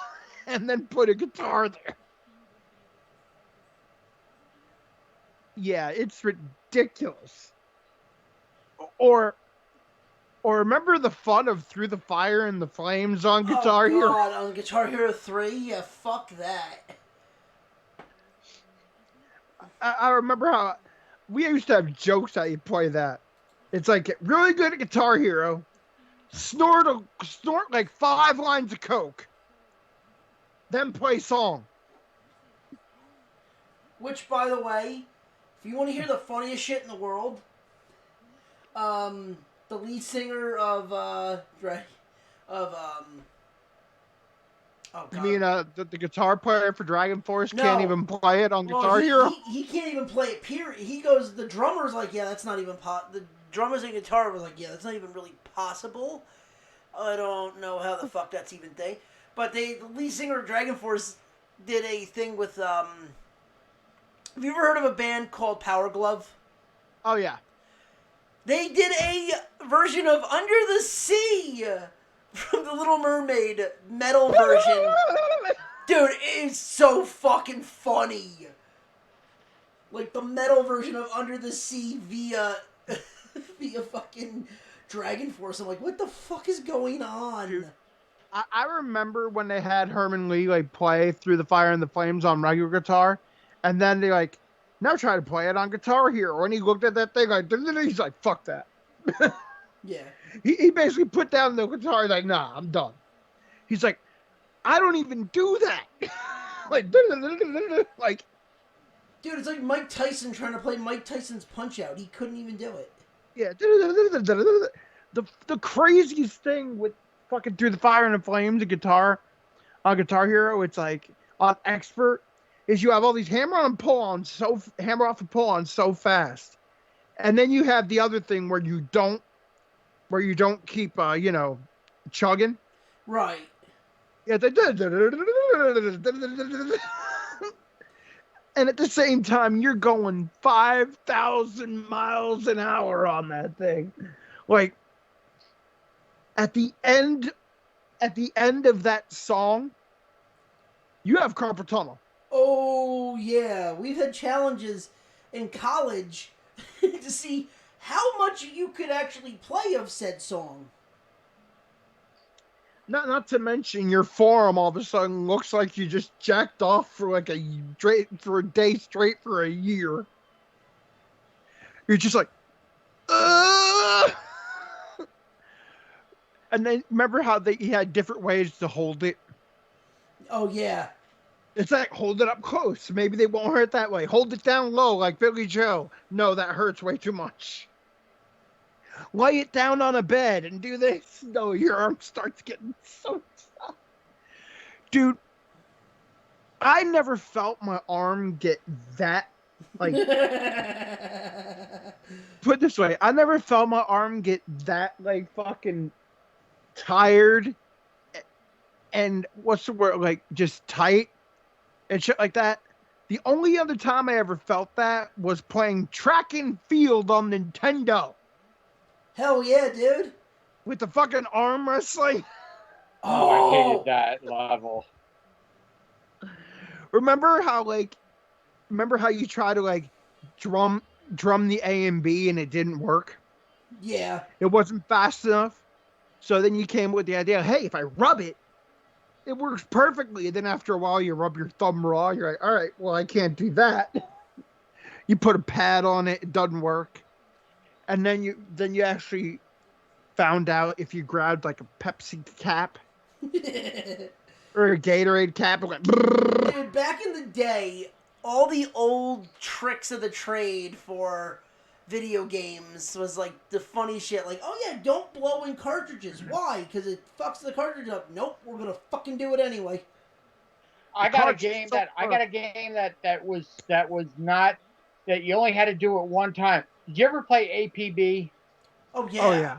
and then put a guitar there. Yeah, it's ridiculous. Or Or remember the fun of Through the Fire and the Flames on Guitar Oh Hero? God, on Guitar Hero 3? Yeah, fuck that. I remember how we used to have jokes how you play that. It's like get really good at Guitar Hero, snort like 5 lines of coke, then play song. Which, by the way, if you want to hear the funniest shit in the world, the lead singer of oh You God, mean the guitar player for Dragon Force can't no. even play it on Well, Guitar Hero? he can't even play it. Period. He goes. The drummer's like, yeah, that's not even the drummers and guitar was like, yeah, that's not even really possible. I don't know how the fuck that's even thing. But the lead singer of Dragon Force did a thing with Have you ever heard of a band called Power Glove? Oh yeah. They did a version of Under the Sea from the Little Mermaid metal version. Dude, it is so fucking funny. Like the metal version of Under the Sea via via fucking Dragon Force. I'm like, what the fuck is going on? Dude. I remember when they had Herman Lee like play Through the Fire and the Flames on regular guitar, and then they like now try to play it on Guitar Hero. And he looked at that thing like he's like, fuck that. Yeah. He basically put down the guitar. He's like, nah, I'm done. He's like, I don't even do that. like, like, Dude, it's like Mike Tyson trying to play Mike Tyson's Punch Out. He couldn't even do it. yeah. The craziest thing with fucking Through the Fire and the Flames, the guitar on Guitar Hero, it's like on Expert, is you have all these hammer off and pull on so fast, and then you have the other thing where you don't keep chugging. Right. Yeah, and at the same time you're going 5,000 miles an hour on that thing. Like at the end of that song, you have carpal tunnel. Oh, yeah. We've had challenges in college to see how much you could actually play of said song. Not to mention your forearm all of a sudden looks like you just jacked off for like a day straight for a year. You're just like, ugh! And then remember how he had different ways to hold it? Oh, yeah. It's like, hold it up close. Maybe they won't hurt that way. Hold it down low like Billy Joe. No, that hurts way too much. Lay it down on a bed and do this. No, your arm starts getting so tough. Dude, I never felt my arm get that, like, put it this way, I never felt my arm get that, like, fucking tired and, what's the word, like, just tight and shit like that. The only other time I ever felt that was playing track and field on Nintendo. Hell yeah, dude. With the fucking arm wrestling. Oh, I hated that level. Remember how you try to like drum the A and B and it didn't work? Yeah. It wasn't fast enough. So then you came with the idea, hey, if I rub it, it works perfectly. And then after a while you rub your thumb raw, you're like, all right, well, I can't do that. You put a pad on it, it doesn't work. And then you actually found out if you grabbed like a Pepsi cap or a Gatorade cap, it went brrr. Dude, back in the day, all the old tricks of the trade for video games was like the funny shit. Like, oh yeah, don't blow in cartridges. Why? Because it fucks the cartridge up. Nope, we're gonna fucking do it anyway. I got a game that was not that you only had to do it one time. Did you ever play APB? Oh yeah. Oh yeah.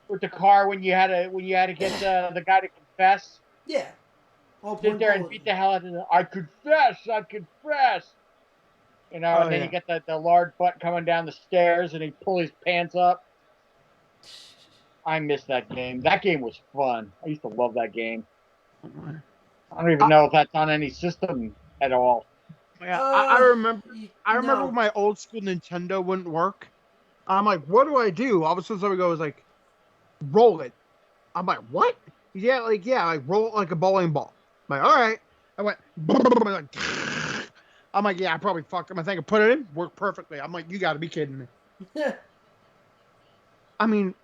With the car when you had to get the guy to confess? Yeah. Oh, Sit there and beat the hell out of him. I confess. You know, and then you get the large butt coming down the stairs and he pull his pants up. I miss that game. That game was fun. I used to love that game. I don't even know if that's on any system at all. Yeah, I remember when my old school Nintendo wouldn't work. I'm like, what do I do? All of a sudden somebody goes like, roll it. I'm like, what? Yeah, like roll it like a bowling ball. I'm like, all right. I went, I'm like, yeah, I probably fucked him. I think I put it in, worked perfectly. I'm like, you got to be kidding me. I mean,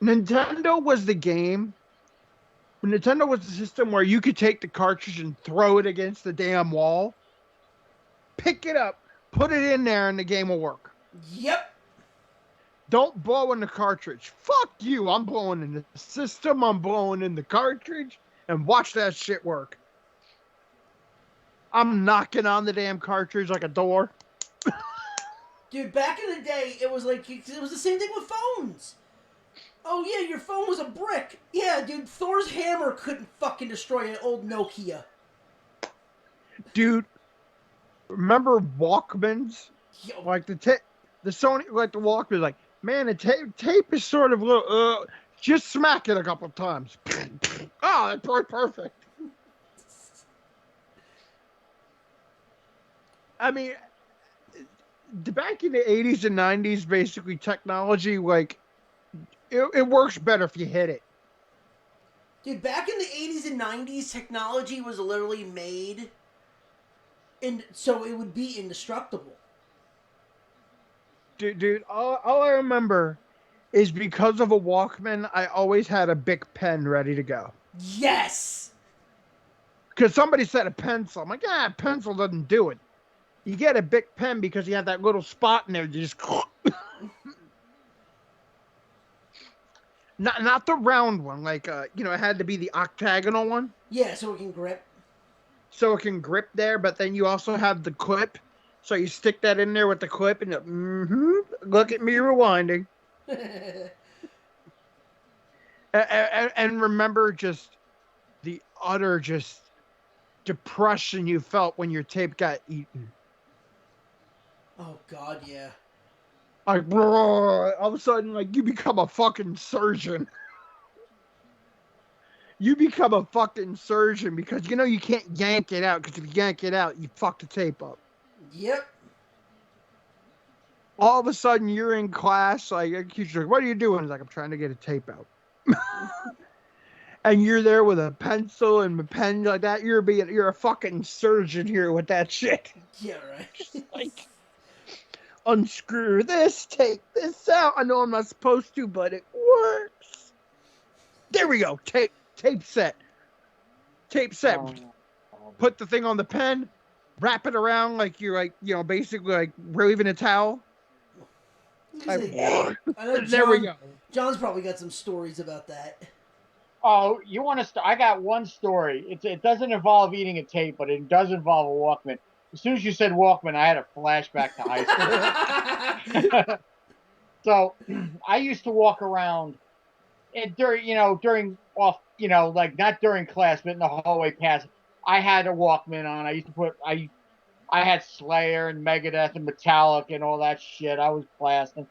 Nintendo was the game. Nintendo was the system where you could take the cartridge and throw it against the damn wall, pick it up, put it in there, and the game will work. Yep. Don't blow in the cartridge. Fuck you. I'm blowing in the system. I'm blowing in the cartridge, and watch that shit work. I'm knocking on the damn cartridge like a door. Dude, back in the day, it was like, it was the same thing with phones. Oh, yeah, your phone was a brick. Yeah, dude, Thor's hammer couldn't fucking destroy an old Nokia. Dude, remember Walkmans? Yo. Like the Sony, like the Walkman, like, man, the tape is sort of little, just smack it a couple times. Oh, that's perfect. I mean, back in the 80s and 90s, basically technology, like, it works better if you hit it. Dude, back in the 80s and 90s, technology was literally made so it would be indestructible. Dude, all I remember is because of a Walkman, I always had a Bic pen ready to go. Yes! Because somebody said a pencil. I'm like, a pencil doesn't do it. You get a Bic pen because you have that little spot in there. You just... not the round one. Like, it had to be the octagonal one. Yeah, so it can grip. So it can grip there, but then you also have the clip. So you stick that in there with the clip and look at me rewinding. and remember just the utter just depression you felt when your tape got eaten. Oh, God, yeah. Like, bro, all of a sudden, like, you become a fucking surgeon. You become a fucking surgeon because, you can't yank it out. Because if you yank it out, you fuck the tape up. Yep. All of a sudden, you're in class. Like, what are you doing? It's like, I'm trying to get a tape out. And you're there with a pencil and a pen like that. You're a fucking surgeon here with that shit. Yeah, right. Just like, unscrew this, take this out. I know I'm not supposed to, but it works. There we go. Tape set. Put the thing on the pen, wrap it around like you're like, basically like relieving a towel. Like, I know there we go. John's probably got some stories about that. Oh, you want to? I got one story. It doesn't involve eating a tape, but it does involve a Walkman. As soon as you said Walkman, I had a flashback to high school. So I used to walk around during like not during class, but in the hallway past. I had a Walkman on. I used to I had Slayer and Megadeth and Metallica and all that shit. I was blasting.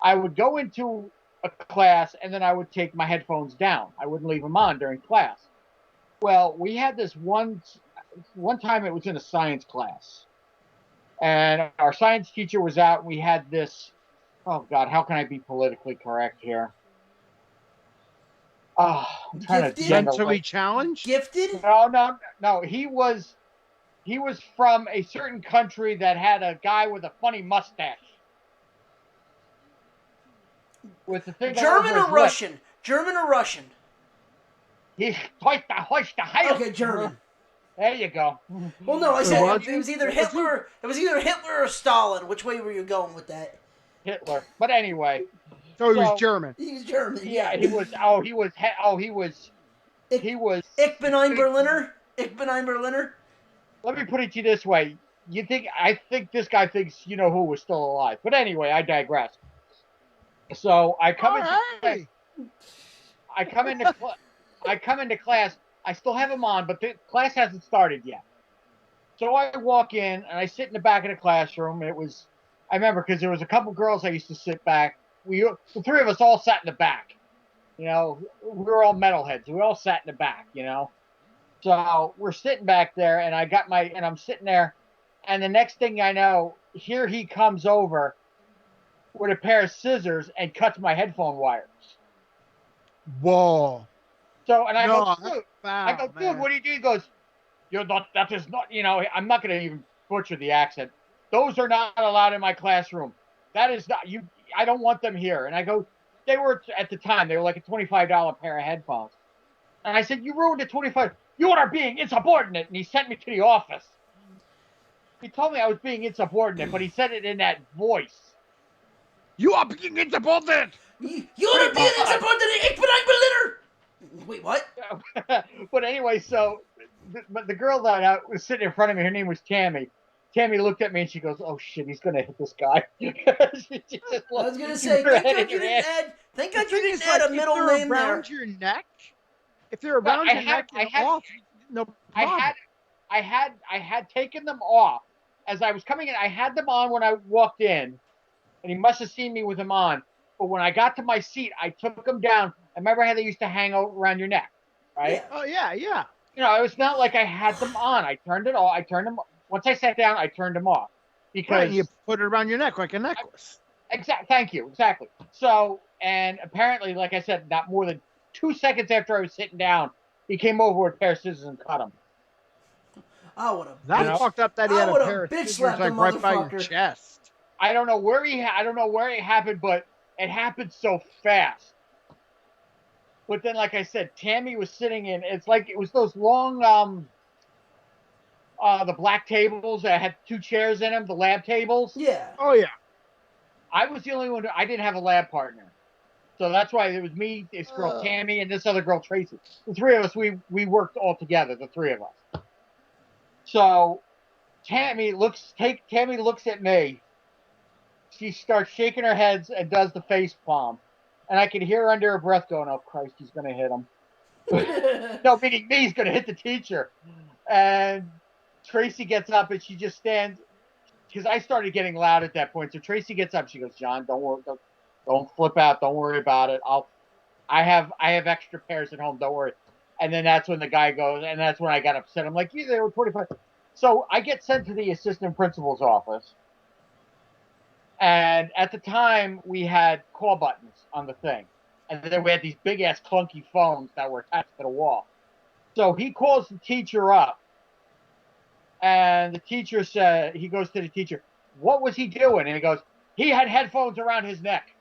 I would go into a class and then I would take my headphones down. I wouldn't leave them on during class. Well, we had this one time it was in a science class. And our science teacher was out and we had this, oh God, how can I be politically correct here? I'm trying to mentally challenged? Gifted? No. He was from a certain country that had a guy with a funny mustache. With the thing German or Russian? German or Russian? Okay, German. There you go. Well, no, I said it was either Hitler. It was either Hitler or Stalin. Which way were you going with that? Hitler. But anyway. So he was German. He was German. Yeah, he was. He was. Ich bin ein Berliner. Ich bin ein Berliner. Let me put it to you this way. I think this guy thinks you know who was still alive. But anyway, I digress. So I come into class. I still have him on, but the class hasn't started yet. So I walk in and I sit in the back of the classroom. I remember because there was a couple girls I used to sit back. The three of us all sat in the back. We were all metalheads. We all sat in the back. So we're sitting back there, and I'm sitting there, and the next thing I know, here he comes over, with a pair of scissors and cuts my headphone wires. Whoa. So, and I No, go, that's dude, foul, man. what do you do? He goes, you're not, that is not, I'm not going to even butcher the accent. Those are not allowed in my classroom. That is not, I don't want them here. And I go, they were, at the time, they were like a $25 pair of headphones. And I said, you ruined the 25. You are being insubordinate. And he sent me to the office. He told me I was being insubordinate, but he said it in that voice. You are being insubordinate. You're being insubordinate. Ich bin ein Belitter. Wait, what? But anyway, so the girl that was sitting in front of me, her name was Tammy. Tammy looked at me and she goes, "Oh shit, he's gonna hit this guy." I was gonna say, thank God you didn't add a middle name there. Around your neck. If they're around your neck and off, no problem. I had taken them off as I was coming in. I had them on when I walked in, and he must have seen me with them on. But when I got to my seat, I took them down. I remember how they used to hang around your neck, right? Yeah. Oh yeah, yeah. It was not like I had them on. I turned it off. I turned them. Once I sat down, I turned them off because Right, and you put it around your neck like a necklace. Thank you. Exactly. So, and apparently, like I said, not more than 2 seconds after I was sitting down, he came over with a pair of scissors and cut him. I would have. That fucked up that he had a pair of bitch scissors slapped like the right by your motherfucker. chest. I don't know where it happened, but it happened so fast. But then, like I said, Tammy was sitting in. It's like it was those long, the black tables that had 2 chairs in them, the lab tables. Yeah. Oh yeah. I was the only one. I didn't have a lab partner, so that's why it was me, this girl Tammy, and this other girl Tracy. The 3 of us, we worked all together. The 3 of us. So Tammy looks at me. She starts shaking her head and does the face palm, and I can hear her under her breath going, "Oh Christ, he's gonna hit him." No, meaning me, he's gonna hit the teacher. And Tracy gets up and she just stands, because I started getting loud at that point. So Tracy gets up. She goes, "John, don't worry, don't flip out. Don't worry about it. I have extra pairs at home. Don't worry." And then that's when the guy goes, and that's when I got upset. I'm like, they were 25. So I get sent to the assistant principal's office. And at the time, we had call buttons on the thing. And then we had these big-ass clunky phones that were attached to the wall. So he calls the teacher up. And the teacher he goes to the teacher, "What was he doing?" And he goes, "He had headphones around his neck.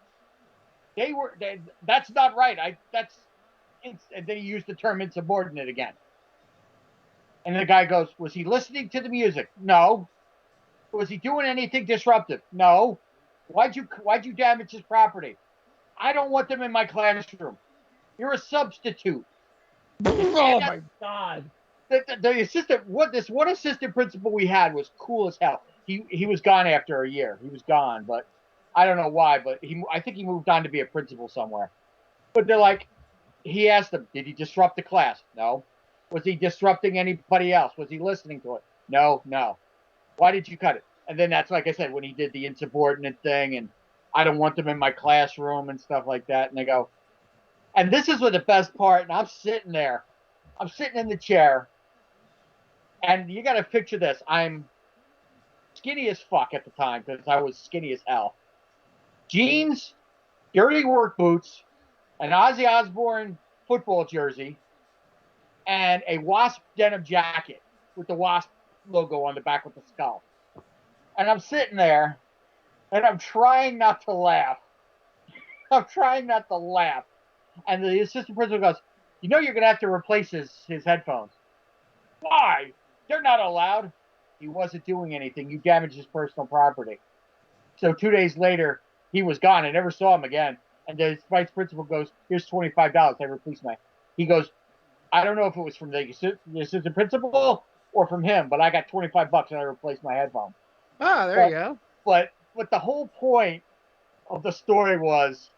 That's not right. And then he used the term insubordinate again. And the guy goes, "Was he listening to the music? No. Was he doing anything disruptive? No. Why'd you damage his property? I don't want them in my classroom. You're a substitute." Oh my God. The assistant, this one assistant principal we had was cool as hell. He was gone after a year. He was gone, but I don't know why. But I think he moved on to be a principal somewhere. But they're like, he asked them, "Did he disrupt the class?" No. Was he disrupting anybody else? Was he listening to it? No. Why did you cut it? And then that's, like I said, when he did the insubordinate thing, and I don't want them in my classroom and stuff like that. And they go, and this is what the best part. And I'm sitting there. I'm sitting in the chair. And you got to picture this. I'm skinny as fuck at the time because I was skinny as hell. Jeans, dirty work boots, an Ozzy Osbourne football jersey, and a Wasp denim jacket with the Wasp logo on the back with the skull. And I'm sitting there, and I'm trying not to laugh. And the assistant principal goes, "You're going to have to replace his headphones." "Why? They're not allowed." He wasn't doing anything. You damaged his personal property. So 2 days later, he was gone. I never saw him again. And the vice principal goes, "Here's $25. I replaced my." He goes, "I don't know if it was from the assistant principal or from him, but I got $25 and I replaced my headphones." Oh, there you go. But the whole point of the story was,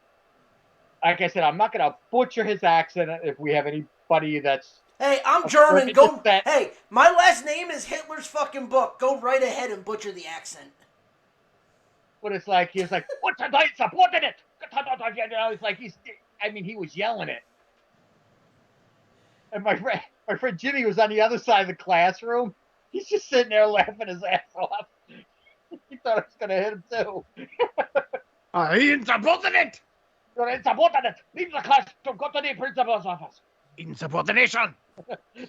like I said, I'm not going to butcher his accent if we have anybody that's. Hey, I'm German. Go. Hey, my last name is Hitler's fucking book. Go right ahead and butcher the accent. But it's like he was like, "What's the supporting it?" It's like he was yelling it. And my friend Jimmy was on the other side of the classroom. He's just sitting there laughing his ass off. He thought I was gonna hit him too. Insubordinate! You're insubordinate. Leave the classroom. Go to the principal's office. Insubordination!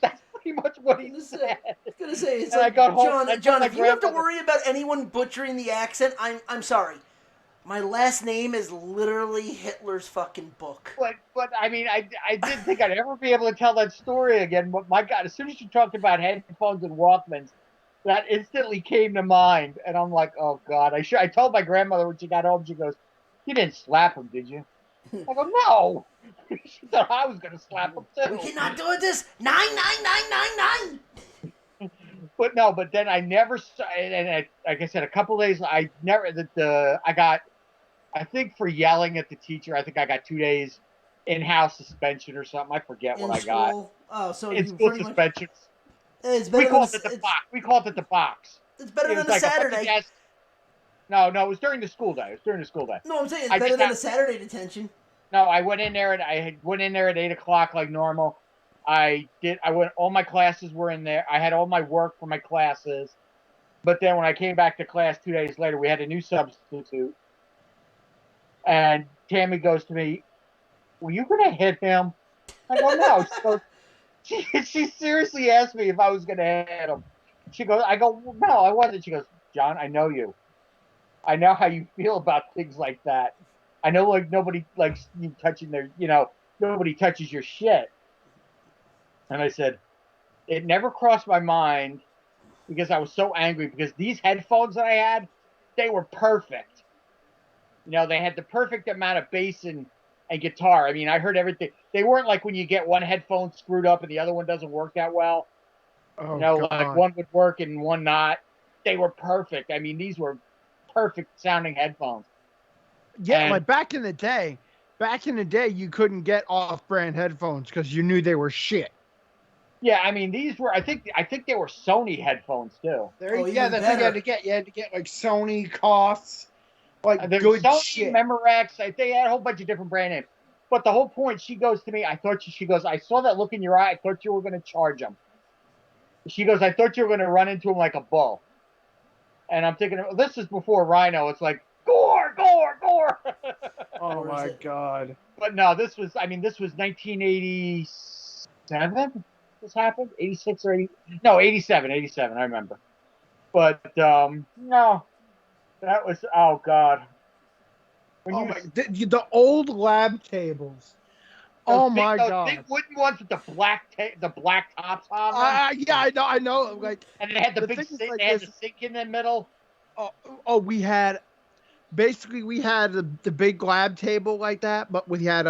That's pretty much what he I was said. gonna say, it's And I like, got home. I John, told my if you have to grandmother. worry about anyone butchering the accent, I'm sorry. My last name is literally Hitler's fucking book. But I mean, I didn't think I'd ever be able to tell that story again. But my God, as soon as you talked about headphones and Walkmans, that instantly came to mind, and I'm like, oh God. I told my grandmother when she got home. She goes, "You didn't slap him, did you?" I go, "No." She thought I was gonna slap him too. We cannot do this. 99999. But no, but then I never. Like I said, a couple days. I never. I got. I think for yelling at the teacher, I think I got 2 days in-house suspension or something. I forget what I got. Oh, so In you school pretty much. suspensions. It's We better called than it the box. We called it the box. it's better It than was a like a bunch of Saturday. desks. No, it was during the school day. It was during the school day. No, I'm saying it's I better just than got- a Saturday detention. No, I went in there and went in there at 8 o'clock like normal. I went. All my classes were in there. I had all my work for my classes. But then when I came back to class 2 days later, we had a new substitute. And Tammy goes to me, "Were you going to hit him?" I go, "No." So she seriously asked me if I was going to hit him. I go, "No, I wasn't." She goes, "John, I know you. I know how you feel about things like that. I know like nobody likes you touching nobody touches your shit." And I said, it never crossed my mind because I was so angry because these headphones that I had, they were perfect. They had the perfect amount of bass and guitar. I mean, I heard everything. They weren't like when you get one headphone screwed up and the other one doesn't work that well. Oh, Like one would work and one not. They were perfect. I mean, these were perfect sounding headphones. Yeah, And- like back in the day, you couldn't get off-brand headphones because you knew they were shit. Yeah, I mean, these were. I think they were Sony headphones too. Yeah, that's what you had to get. You had to get like Sony costs, like There's good Sony, shit. Memorex. They had a whole bunch of different brand names. But the whole point, she goes to me. She goes, "I saw that look in your eye. I thought you were going to charge him." She goes, "I thought you were going to run into him like a bull." And I'm thinking, this is before Rhino. It's like gore, gore, gore. Oh Or is my it- god! But no, this was 1987. This happened 86 or 80. No, 87. I remember. But no, that was God. Oh my, the old lab tables. Oh my god! Big wooden ones with the black tops on them. Yeah, I know. Like, And they had the big thing is sink. like They had this- the sink in the middle. we had the big lab table like that, but we had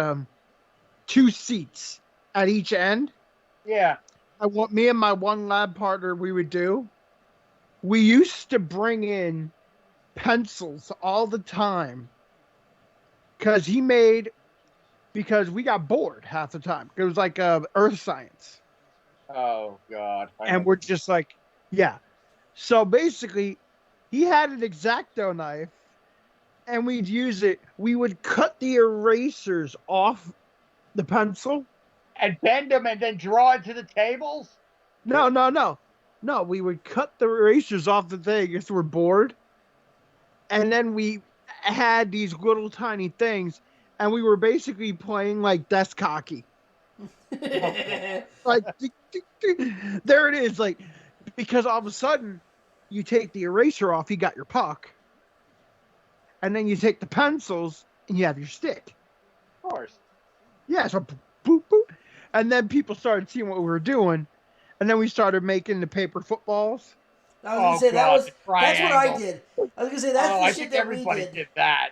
2 seats at each end. Yeah. Me and my one lab partner, we used to bring in pencils all the time because we got bored half the time. It was like earth science. Oh God. And we're just like, yeah. So basically, he had an X-Acto knife, and we'd use it. We would cut the erasers off the pencil. And bend them and then draw into the tables. No. We would cut the erasers off the thing if we're bored. And then we had these little tiny things, and we were basically playing like desk hockey. Like, there it is. Like, because all of a sudden, you take the eraser off, you got your puck. And then you take the pencils, and you have your stick. Of course. Yeah, so boop, boop. And then people started seeing what we were doing. And then we started making the paper footballs. I was gonna say God, that's what I did. I was gonna say that's the I shit think that everybody we did. did that.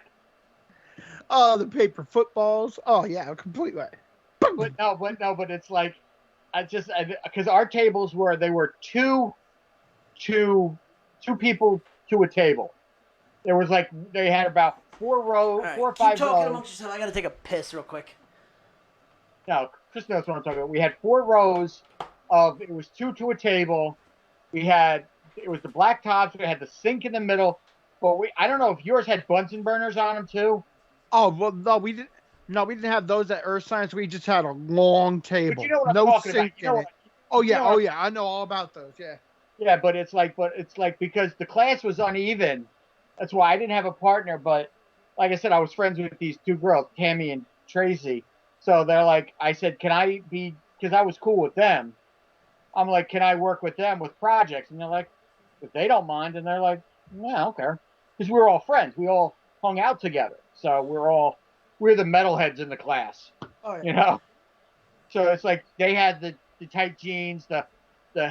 Oh, the paper footballs. Oh, yeah, completely. But it's like, because our tables were two people to a table. There was they had about 4 rows, Right, 4 or keep 5 talking rows. amongst yourself. I gotta take a piss real quick. No, Chris knows what I'm talking about. We had 4 rows it was 2 to a table. It was the black tops. We had the sink in the middle. But I don't know if yours had Bunsen burners on them too. Oh, well, no, we didn't. No, we didn't have those at Earth Science. We just had a long table. But you know what I'm no talking sink about. in it. Yeah. I know all about those. Yeah. Yeah, but it's like because the class was uneven. That's why I didn't have a partner. But like I said, I was friends with these two girls, Tammy and Tracy. So they're like, I said, can I be, because I was cool with them. I'm like, can I work with them with projects? And they're like, if they don't mind. And they're like, yeah, I don't care. Because we were all friends. We all hung out together. So we're the metalheads in the class, Oh, yeah. you know? So it's like they had the tight jeans, the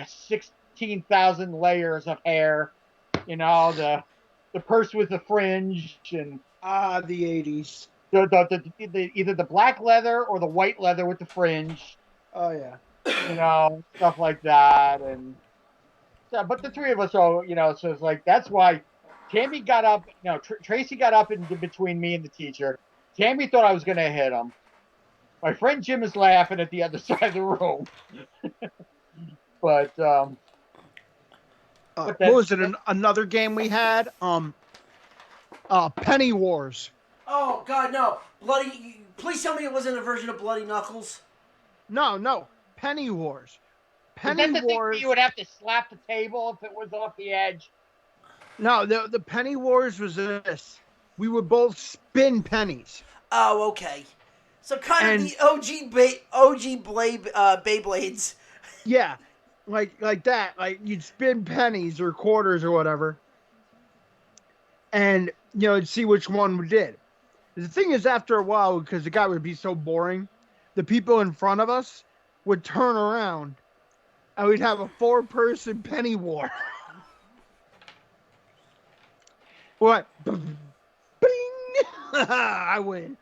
16,000 layers of hair, the purse with the fringe, and The 80s. either the black leather or the white leather with the fringe, Oh, yeah. stuff like that. And so, but the three of us all, so it's like that's why Tammy got up. Tracy got up in between me and the teacher. Tammy thought I was going to hit him. My friend Jim is laughing at the other side of the room. But What was it? Another game we had? Penny Wars. Oh God, no! Bloody. Please tell me it wasn't a version of Bloody Knuckles. No. Penny Wars. Is that the thing where you would have to slap the table if it was off the edge? No, the Penny Wars was this. We would both spin pennies. Oh, okay. So kind of the OG Beyblades. Yeah, like that. Like you'd spin pennies or quarters or whatever, and you'd see which one did. The thing is, after a while, because the guy would be so boring, the people in front of us would turn around, and we'd have a 4-person penny war. What? Bing! I win.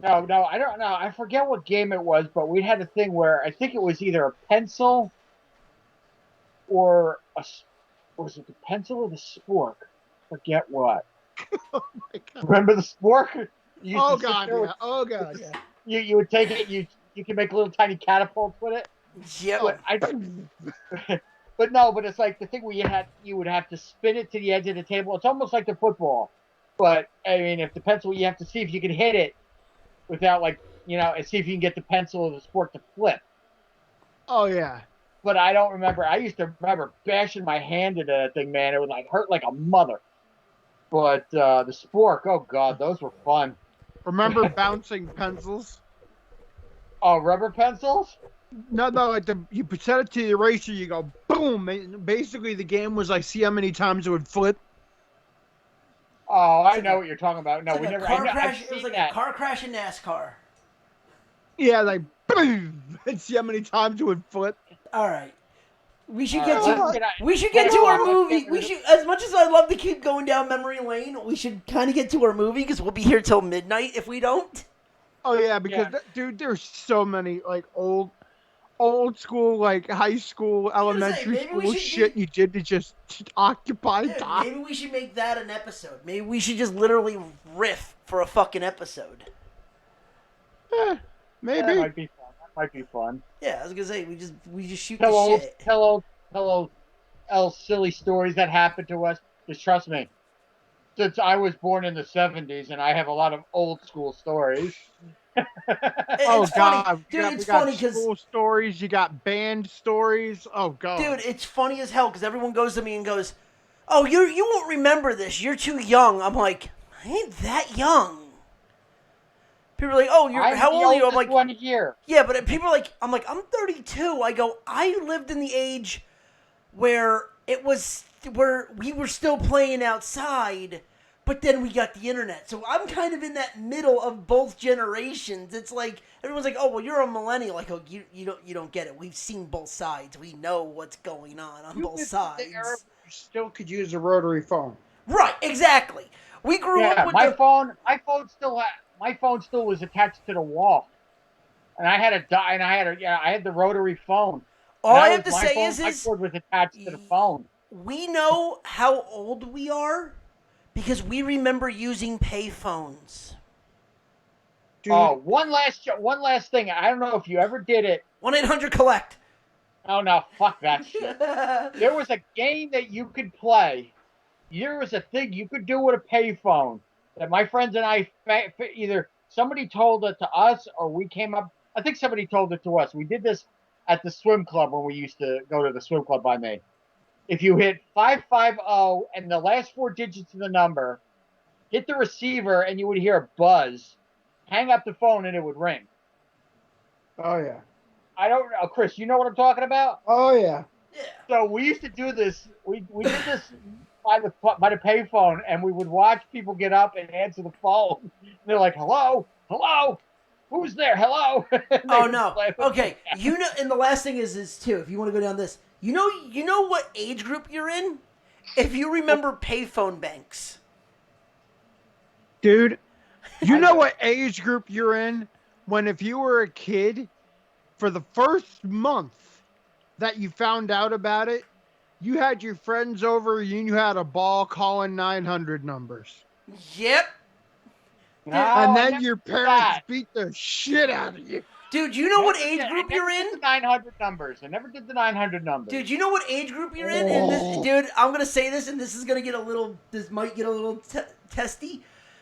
No, I don't know. I forget what game it was, but we had a thing where I think it was either a pencil or was it the pencil or the spork? Forget what. Oh my God. Remember the spork? Oh God, yeah. You would take it. You can make little tiny catapults with it. Yep. But it's like the thing where you would have to spin it to the edge of the table. It's almost like the football. But I mean, if the pencil, you have to see if you can hit it without and see if you can get the pencil or the spork to flip. Oh yeah. But I don't remember. I used to remember bashing my hand into that thing, man. It would hurt like a mother. But the spork, oh God, those were fun. Remember bouncing pencils? Oh, rubber pencils? No, you set it to the eraser, you go boom. Basically, the game was like, see how many times it would flip. Oh, I know what you're talking about. No, like we never. It was like a car crash in NASCAR. Yeah, like boom, and see how many times it would flip. All right. We should get to our movie. We should, as much as I love to keep going down memory lane, we should kind of get to our movie because we'll be here till midnight if we don't. Oh yeah, because dude, there's so many like old school, like high school, elementary school shit you did to just occupy time. Maybe we should make that an episode. Maybe we should just literally riff for a fucking episode. Maybe. That might be fun. Yeah, I was gonna say we just shoot the shit. Tell silly stories that happened to us. Just trust me. Since I was born in the 70s and I have a lot of old school stories. It's funny. Dude, it's funny because school stories, you got band stories. Oh God. Dude, it's funny as hell because everyone goes to me and goes, "Oh, you won't remember this. You're too young." I'm like, I ain't that young. People are like, "Oh, how old are you?" I'm like, 1 year. Yeah, but people are like, I'm 32. I go, I lived in the age where we were still playing outside, but then we got the internet. So I'm kind of in that middle of both generations. It's like everyone's like, "Oh, well, you're a millennial." Like, "Oh, you don't get it. We've seen both sides. We know what's going on both sides." You still could use a rotary phone. Right, exactly. We grew up with my phone still was attached to the wall, and I had I had the rotary phone. All I have to say is my cord was attached to the phone. We know how old we are because we remember using pay phones. Dude. Oh, one last thing. I don't know if you ever did it. 1-800-COLLECT. Oh no, fuck that shit. There was a game that you could play. There was a thing you could do with a payphone that my friends and I either somebody told it to us or we came up. I think somebody told it to us. We did this at the swim club when we used to go to the swim club by me. If you hit 550 and the last 4 digits of the number, hit the receiver, and you would hear a buzz. Hang up the phone, and it would ring. Oh yeah. I don't know, Chris. You know what I'm talking about? Oh yeah. Yeah. So we used to do this. We did this by the payphone, and we would watch people get up and answer the phone. And they're like, "Hello, hello, who's there? Hello." Oh no. Okay. You know, and the last thing is too. If you want to go down this, you know what age group you're in. If you remember payphone banks, Dude, you know what age group you're in when if you were a kid, for the first month that you found out about it, you had your friends over and you had a ball calling 900 numbers. yep. No, And I then never your did parents that. beat the shit out of you. Dude, you know what Never age did- group I you're never in? did the 900 numbers. I never did the 900 numbers. Dude, you know what age group you're in? And this, dude, I'm gonna say this, and this is gonna get a little. This might get a little testy.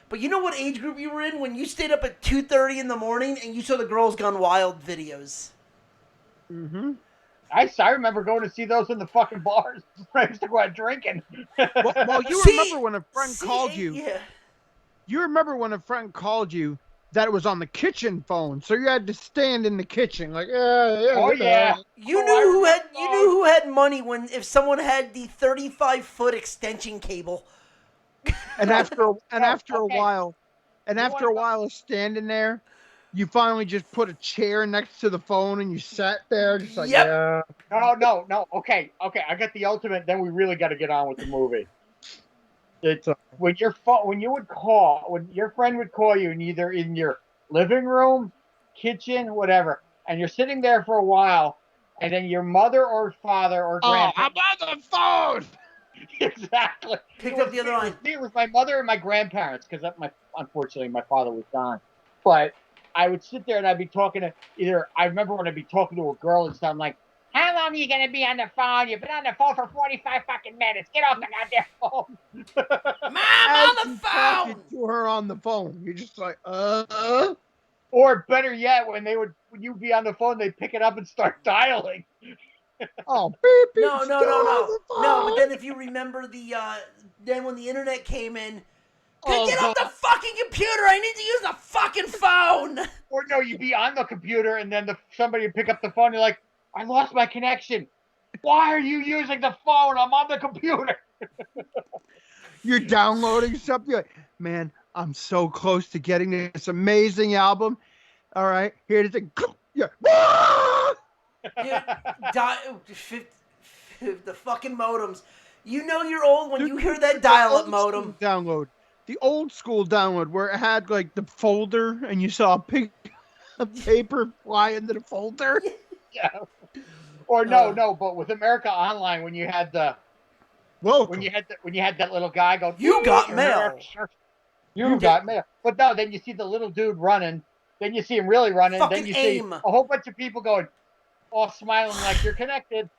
But you know what age group you were in when you stayed up at 2:30 in the morning and you saw the Girls Gone Wild videos? Mm-hmm. I remember going to see those in the fucking bars. I used to go out drinking. Well, you See- remember when a friend called you. Yeah. You remember when a friend called you that it was on the kitchen phone, so you had to stand in the kitchen like, yeah. Oh yeah. You Oh, I knew remember who had money when if someone had the 35-foot extension cable. And after a okay. while, wanna go- of standing there, you finally just put a chair next to the phone and you sat there just like, Yep. yeah. No. Okay. I got the ultimate. Then we really got to get on with the movie. It's when your friend would call you, and either in your living room, kitchen, whatever, and you're sitting there for a while, and then your mother or father or Oh, I'm grandparents on the phone. exactly Picked up the other line. It was my mother and my grandparents because unfortunately my father was gone, but I would sit there and I'd be talking to either. I remember when I'd be talking to a girl and sound like, "How long are you gonna be on the phone? You've been on the phone for 45 fucking minutes. Get off the goddamn phone." Mom As on the you talking phone. to her on the phone, you're just like, Or better yet, when you'd be on the phone, they'd pick it up and start dialing. oh, beep, beep, No. still on the No, but phone. then if you remember then when the internet came in, Oh, get off the God. fucking computer. I need to use the fucking phone. Or no, you'd be on the computer and then somebody would pick up the phone. You're like, "I lost my connection. Why are you using the phone? I'm on the computer." You're downloading something. You're like, man, I'm so close to getting this amazing album. All right, here's the thing. Yeah. The fucking modems. You know you're old when Dude, you hear that dial-up old school modem. download. The old school download where it had like the folder and you saw a paper fly into the folder. Yeah. Or no, but with America Online, when you had Welcome. when you had that little guy go, You got mail. You got mail. But no, then you see the little dude running. Then you see him really running. Fucking Then you see aim. a whole bunch of people going, all smiling like you're connected.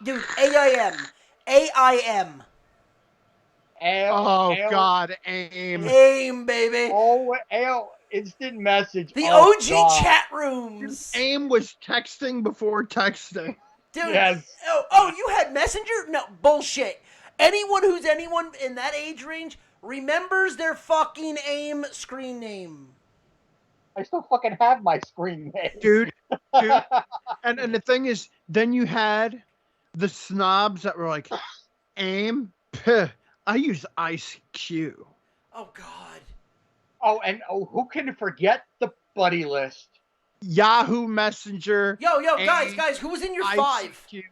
Dude, AIM. AIM. Oh, God, aim. AIM, baby. Instant message. The Oh, OG God. chat rooms. AIM was texting before texting. Dude, Yes. oh, you had Messenger? No, bullshit. Anyone in that age range remembers their fucking AIM screen name. I still fucking have my screen name. Dude. And the thing is, then you had the snobs that were like, AIM? Puh, I use ICQ. Oh, God. Who can forget the buddy list? Yahoo Messenger. Yo, AIM, guys, who was in your five? ICQ.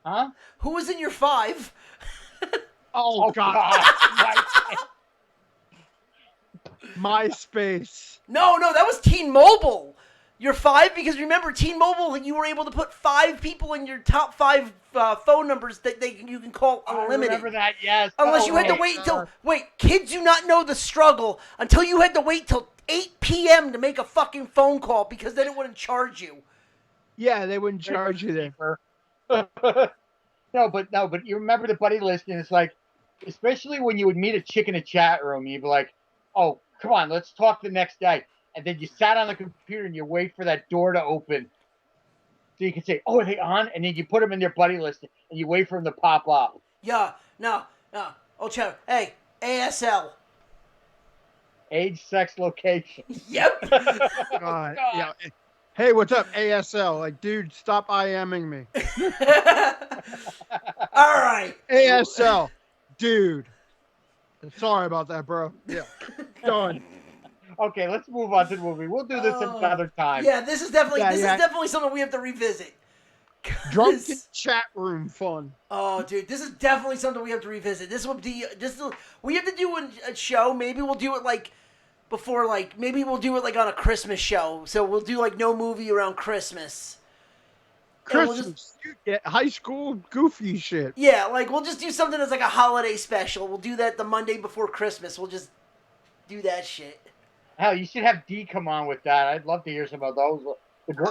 Huh? Who was in your five? Oh, God. God. MySpace. No, that was T-Mobile. Your five, because remember, T-Mobile, you were able to put 5 people in your top 5 phone numbers that you can call unlimited. I remember that, yes. Unless you had to wait until... Wait, kids do not know the struggle until you had to wait till 8 p.m. to make a fucking phone call because then it wouldn't charge you. Yeah, they wouldn't charge you there. No, but you remember the buddy list, and it's like, especially when you would meet a chick in a chat room, you'd be like, "Oh, come on, let's talk the next day." And then you sat on the computer and you wait for that door to open, so you can say, "Oh, are they on?" And then you put them in their buddy list, and you wait for them to pop up. Yeah, no. Oh, Cheddar, hey, ASL. Age, sex, location. Yep. God. Yeah. Hey, what's up, ASL? Like, dude, stop IMing me. All right. ASL, dude. Sorry about that, bro. Yeah. Done. Okay, let's move on to the movie. We'll do this another time. Yeah, this is definitely Yeah, this yeah. is definitely something we have to revisit. Drunken chat room fun. Oh, dude, this is definitely something we have to revisit. This will be we have to do a show. Maybe we'll do it like before, like maybe we'll do it like on a Christmas show. So we'll do like no movie around Christmas. And we'll Christmas. You get high school goofy shit. Yeah, like we'll just do something that's like a holiday special. We'll do that the Monday before Christmas. We'll just do that shit. Hell, you should have D come on with that. I'd love to hear some of those.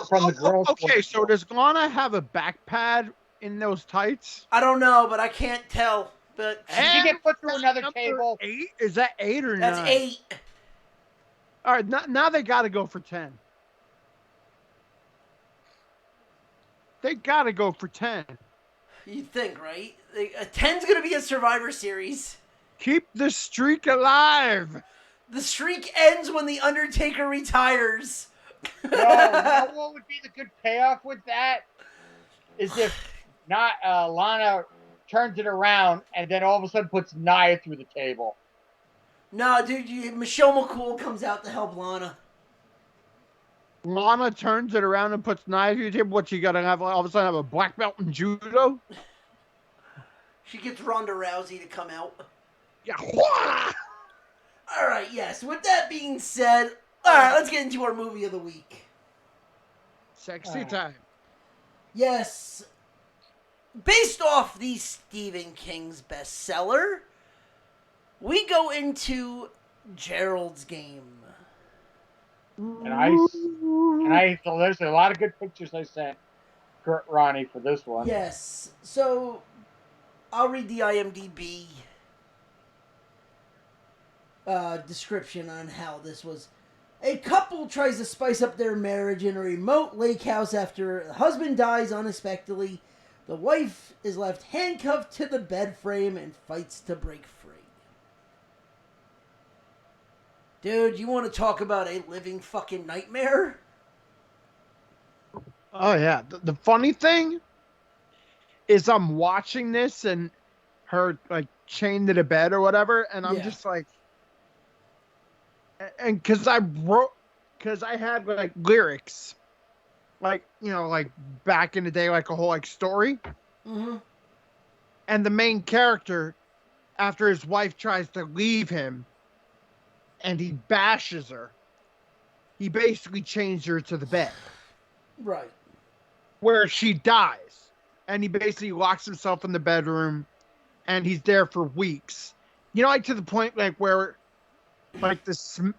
From the girls. Okay, so does Lana have a back pad in those tights? I don't know, but I can't tell. But Did she get put through another table? 8? Is that 8 or 9? that's 8. All right, now they got to go for 10. They got to go for 10. You'd think, right? 10's gonna be a Survivor Series. Keep the streak alive. The streak ends when the Undertaker retires. No, you know what would be the good payoff with that? Is if not Lana turns it around and then all of a sudden puts Nia through the table. No, dude, Michelle McCool comes out to help Lana. Lana turns it around and puts Nia through the table. What, you got to have all of a sudden have a black belt in judo? She gets Ronda Rousey to come out. Yeah. All right, yes. With that being said, all right, let's get into our movie of the week. Sexy time. Yes. Based off the Stephen King's bestseller, we go into Gerald's Game. And so there's a lot of good pictures I sent Ronnie for this one. Yes. So I'll read the IMDb description on how this was. A couple tries to spice up their marriage in a remote lake house after the husband dies unexpectedly. The wife is left handcuffed to the bed frame and fights to break free. Dude, you want to talk about a living fucking nightmare? Oh, yeah. The funny thing is I'm watching this and her, like, chained to the bed or whatever, and I'm just like... And because I had, like, lyrics. Like, you know, like, back in the day, like, a whole, like, story. Mm-hmm. And the main character, after his wife tries to leave him, and he bashes her, he basically chains her to the bed. Right. Where she dies. And he basically locks himself in the bedroom, and he's there for weeks. You know, like, to the point, like, where, like,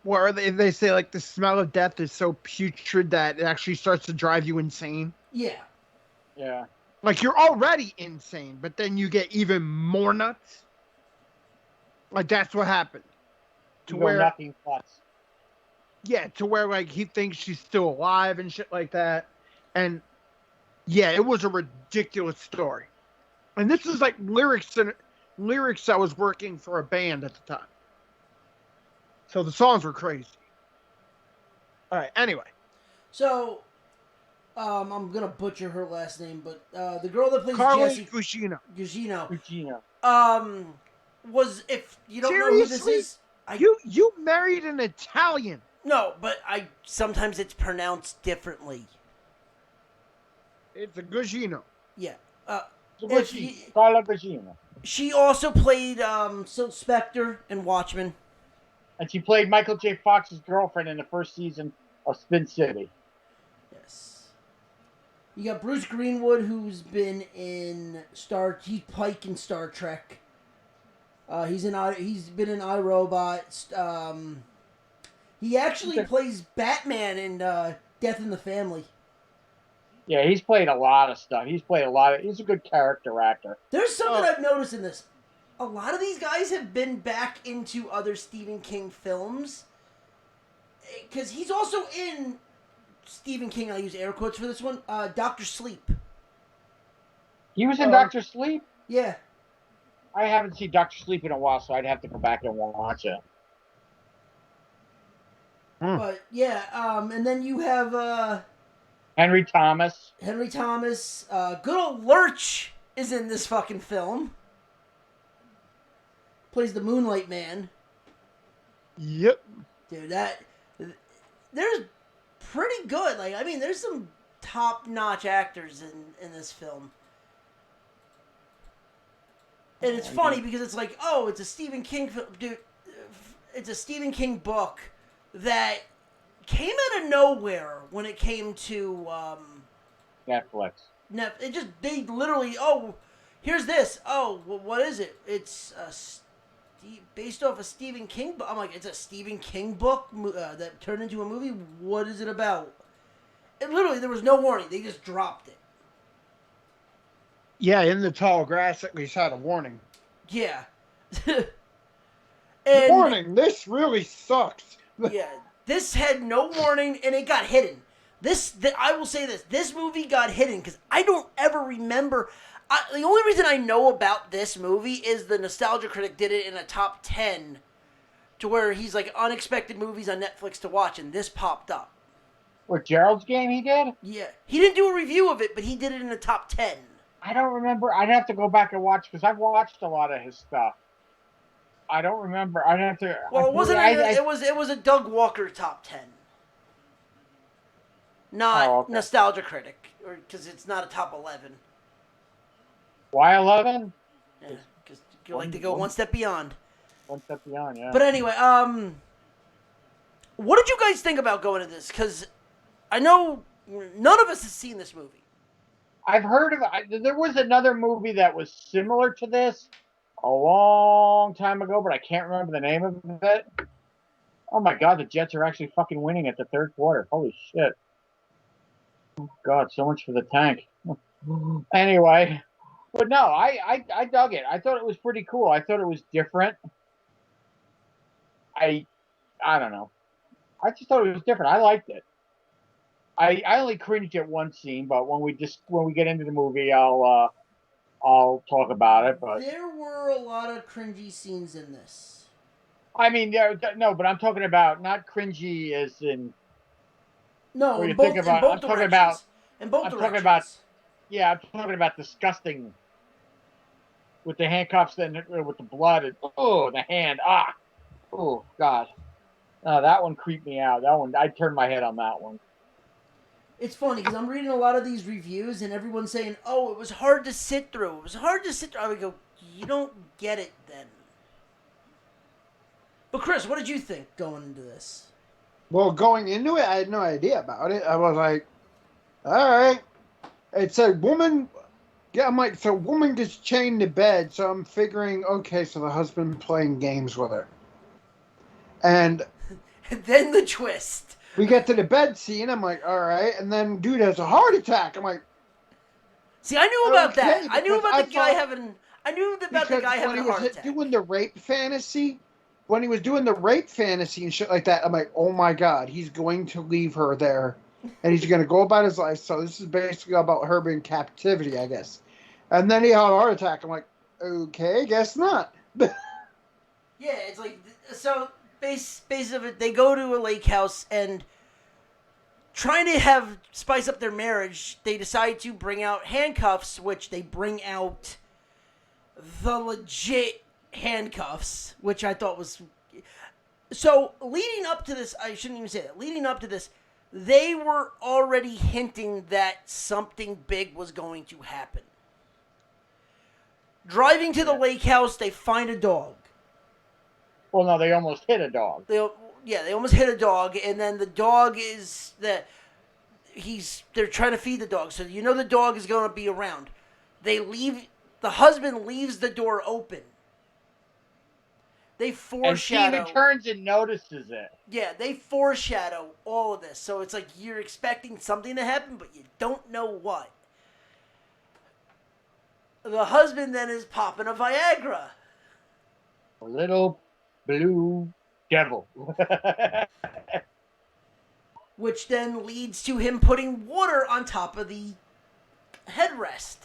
where they say, like, the smell of death is so putrid that it actually starts to drive you insane. Yeah. Yeah. Like, you're already insane, but then you get even more nuts. Like, that's what happened. To where nothing plus. Yeah, to where, like, he thinks she's still alive and shit like that. And, yeah, it was a ridiculous story. And this is, like, lyrics that was working for a band at the time. So the songs were crazy. All right, anyway. So, I'm going to butcher her last name, but the girl that plays Carrey Jessie... Gugino. Was, if you don't Seriously? know who this is... You married an Italian. No, but sometimes it's pronounced differently. It's a Gugino. Yeah. Carla Gugino. She also played Silk Spectre in Watchmen. And she played Michael J. Fox's girlfriend in the first season of Spin City. Yes. You got Bruce Greenwood, who's been in he's Pike in Star Trek. He's been in iRobot. He actually plays Batman in Death in the Family. Yeah, he's played a lot of stuff. He's a good character actor. There's something I've noticed in this. A lot of these guys have been back into other Stephen King films. Because he's also in Stephen King, I use air quotes for this one, Dr. Sleep. He was in Dr. Sleep? Yeah. I haven't seen Doctor Sleep in a while, so I'd have to go back and watch it. But yeah, and then you have Henry Thomas. Henry Thomas. Good old Lurch is in this fucking film. Plays the Moonlight Man. Yep. Dude, there's pretty good. Like, I mean, there's some top-notch actors in this film. And it's funny because it's like, oh, it's a Stephen King film. Dude, it's a Stephen King book that came out of nowhere when it came to Netflix. they literally, oh, here's this. Oh, what is it? It's based off a Stephen King book. I'm like, it's a Stephen King book that turned into a movie? What is it about? And literally, there was no warning. They just dropped it. Yeah, in the tall grass at least had a warning. Yeah. Warning, this really sucks. Yeah, this had no warning, and it got hidden. I will say this movie got hidden because I don't ever remember. The only reason I know about this movie is the Nostalgia Critic did it in a top 10 to where he's like unexpected movies on Netflix to watch, and this popped up. What, Gerald's Game he did? Yeah. He didn't do a review of it, but he did it in the top 10. I don't remember. I'd have to go back and watch because I've watched a lot of his stuff. I don't remember. I'd have to. Well, it wasn't. It was a Doug Walker top 10, not Nostalgia Critic, because it's not a top 11. Why 11? Yeah, because you like to go one step beyond. One step beyond, yeah. But anyway, what did you guys think about going to this? Because I know none of us has seen this movie. I've heard of it. There was another movie that was similar to this a long time ago, but I can't remember the name of it. Oh my God, the Jets are actually fucking winning at the third quarter. Holy shit. Oh God, so much for the tank. Anyway, but no, I dug it. I thought it was pretty cool. I thought it was different. I don't know. I just thought it was different. I liked it. I only cringed at one scene, but when we get into the movie, I'll talk about it. But there were a lot of cringy scenes in this. I mean, no, but I'm talking about not cringy as in. No, in I'm both directions. talking about. Yeah, I'm talking about disgusting. With the handcuffs and with the blood and the hand, oh God, that one creeped me out. That one, I turned my head on that one. It's funny because I'm reading a lot of these reviews and everyone's saying, "Oh, it was hard to sit through. It was hard to sit through." I would go, "You don't get it then." But Chris, what did you think going into this? Well, going into it, I had no idea about it. I was like, "All right." It said woman. Yeah, I'm like, so woman gets chained to bed. So I'm figuring, okay, so the husband playing games with her, and then the twist. We get to the bed scene. I'm like, all right. And then dude has a heart attack. I'm like, see, I knew about that. I knew about the guy having. I knew about the guy having a heart attack. Doing the rape fantasy, when he was doing the rape fantasy and shit like that, I'm like, oh my God, he's going to leave her there, and he's going to go about his life. So this is basically about her being in captivity, I guess. And then he had a heart attack. I'm like, okay, guess not. Yeah, it's like so. Base of it, they go to a lake house and trying to spice up their marriage, they decide to bring out handcuffs, which they bring out the legit handcuffs, which I thought was... So, leading up to this, I shouldn't even say that, leading up to this, they were already hinting that something big was going to happen. Driving to the lake house, they find a dog. Well, no, they almost hit a dog. They almost hit a dog, and then the dog is they're trying to feed the dog, so you know the dog is going to be around. The husband leaves the door open. They foreshadow. And she even turns and notices it. Yeah, they foreshadow all of this, so it's like you're expecting something to happen, but you don't know what. The husband then is popping a Viagra. A little blue devil. Which then leads to him putting water on top of the headrest.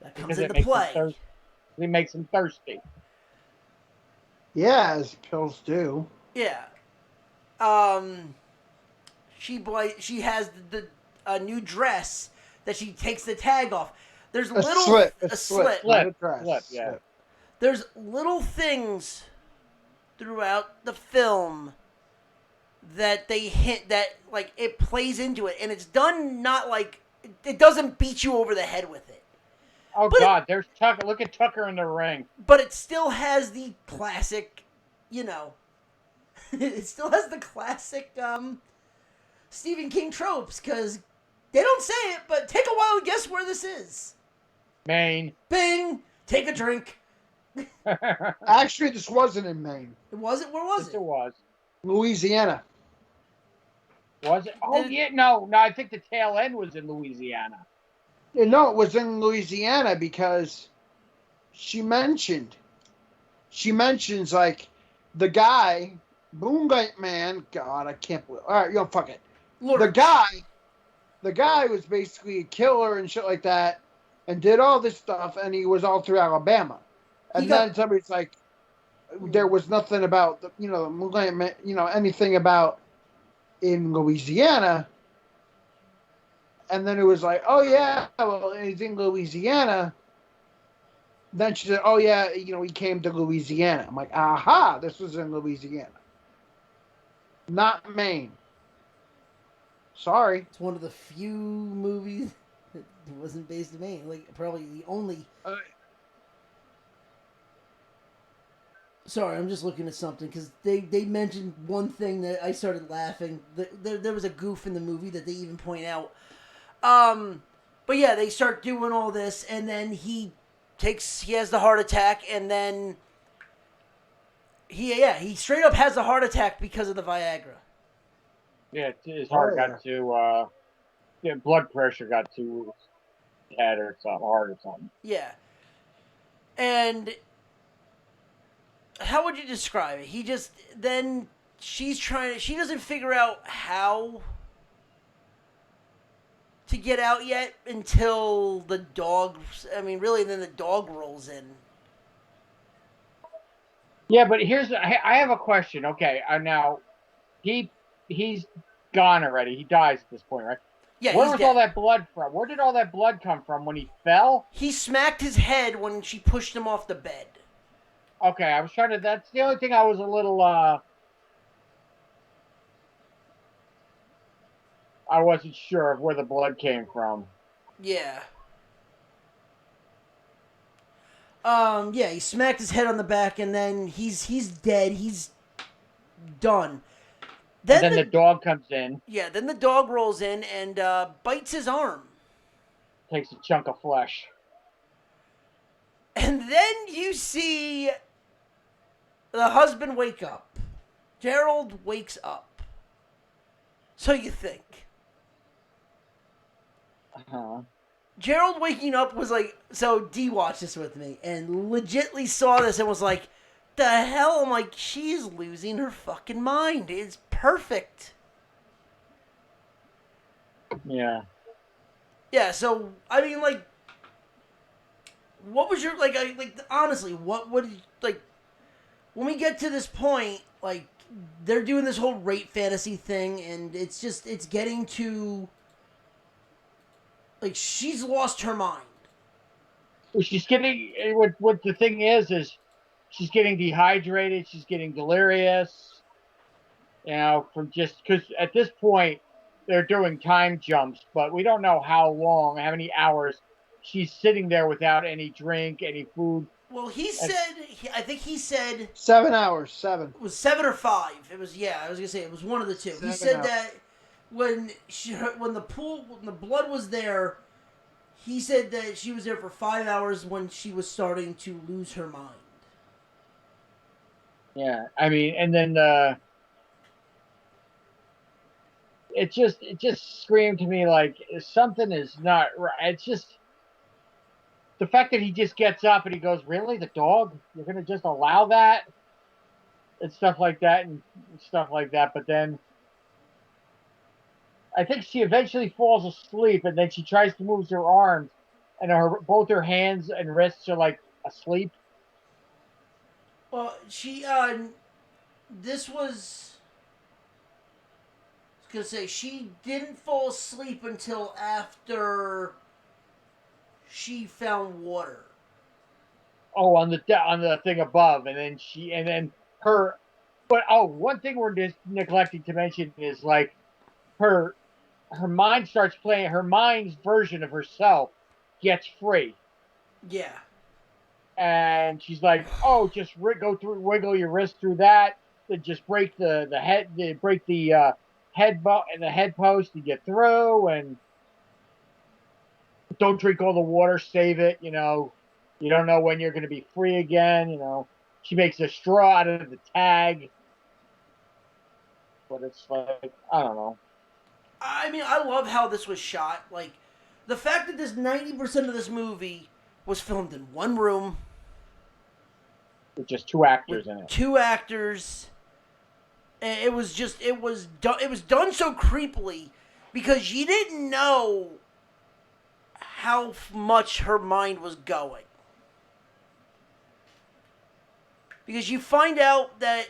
That comes into play. He makes him thirsty. Yeah, as pills do. Yeah. She has a new dress that she takes the tag off. There's A little slit. A a slit. slit. Not a dress. Slip, yeah. Slip. There's little things throughout the film that they hint that like it plays into it, and it's done not like it doesn't beat you over the head with it, Oh But- God, there's Tucker. Look at Tucker in the ring. but it still has the classic, it still has the classic Stephen King tropes because they don't say it, but take a wild guess where this is. Maine. Bing, take a drink. Actually, this wasn't in Maine. Was it? Where was Yes, it? it was. Louisiana. Was it? Oh Did- yeah, no. I think the tail end was in Louisiana. No, it was in Louisiana because she mentions like the guy, Boom Gate Man. God, I can't believe. All right, fuck it. Lurch. The guy was basically a killer and shit like that, and did all this stuff, and he was all through Alabama. And then somebody's like, there was nothing about anything about in Louisiana. And then it was like, oh yeah, well, he's in Louisiana. Then she said, oh yeah, he came to Louisiana. I'm like, aha, this was in Louisiana, not Maine. Sorry. It's one of the few movies that wasn't based in Maine. Like probably the only. Sorry, I'm just looking at something because they mentioned one thing that I started laughing. There was a goof in the movie that they even point out. But yeah, they start doing all this, and then he has the heart attack, and then he straight up has the heart attack because of the Viagra. Yeah, his heart got too. Blood pressure got too bad or something, hard or something. Yeah, and how would you describe it? She doesn't figure out how to get out yet until the dog. Then the dog rolls in. Yeah, but I have a question. Okay, now he's gone already. He dies at this point, right? Yeah, Where he's was dead. all that blood from? Where did all that blood come from when he fell? He smacked his head when she pushed him off the bed. Okay, I was trying to. That's the only thing I was a little. I wasn't sure of where the blood came from. Yeah. Yeah, he smacked his head on the back, and then he's dead. He's done. Then the dog comes in, Yeah, then the dog rolls in and bites his arm. takes a chunk of flesh. And then you see the husband wake up. Gerald wakes up. So you think. Uh-huh. Gerald waking up was like, so D watched this with me and legitly saw this and was like, the hell? I'm like, she's losing her fucking mind. It's perfect. Yeah. Yeah, so, what was your, honestly, what would, when we get to this point, they're doing this whole rape fantasy thing, and it's getting to, she's lost her mind. Well, she's getting, what the thing is she's getting dehydrated, she's getting delirious, from just, because at this point, they're doing time jumps, but we don't know how long, how many hours she's sitting there without any drink, any food. Well, I think he said 7 hours. 7. it was 7 or 5. It was, I was gonna say it was one of the two. He said that when the blood was there, he said that she was there for 5 hours when she was starting to lose her mind. Yeah, and then it just screamed to me like something is not right. It's just the fact that he just gets up and he goes, "Really, the dog? You're gonna just allow that?" And stuff like that, But then I think she eventually falls asleep, and then she tries to move her arms, and both her hands and wrists are like asleep. Well, this was. I was gonna say she didn't fall asleep until after she found water. Oh, on the thing above, and then her. But one thing we're just neglecting to mention is like her her mind starts playing. Her mind's version of herself gets free, Yeah. and she's like, "Oh, just go through, wiggle your wrist through that, then just break the head, break the head post to get through, and don't drink all the water, save it. You don't know when you're going to be free again. She makes a straw out of the tag, but it's like I don't know. I mean, I love how this was shot. Like, the fact that this 90% of this movie was filmed in one room With just two actors with in it. two actors. And it was done so creepily because you didn't know how much her mind was going. Because you find out that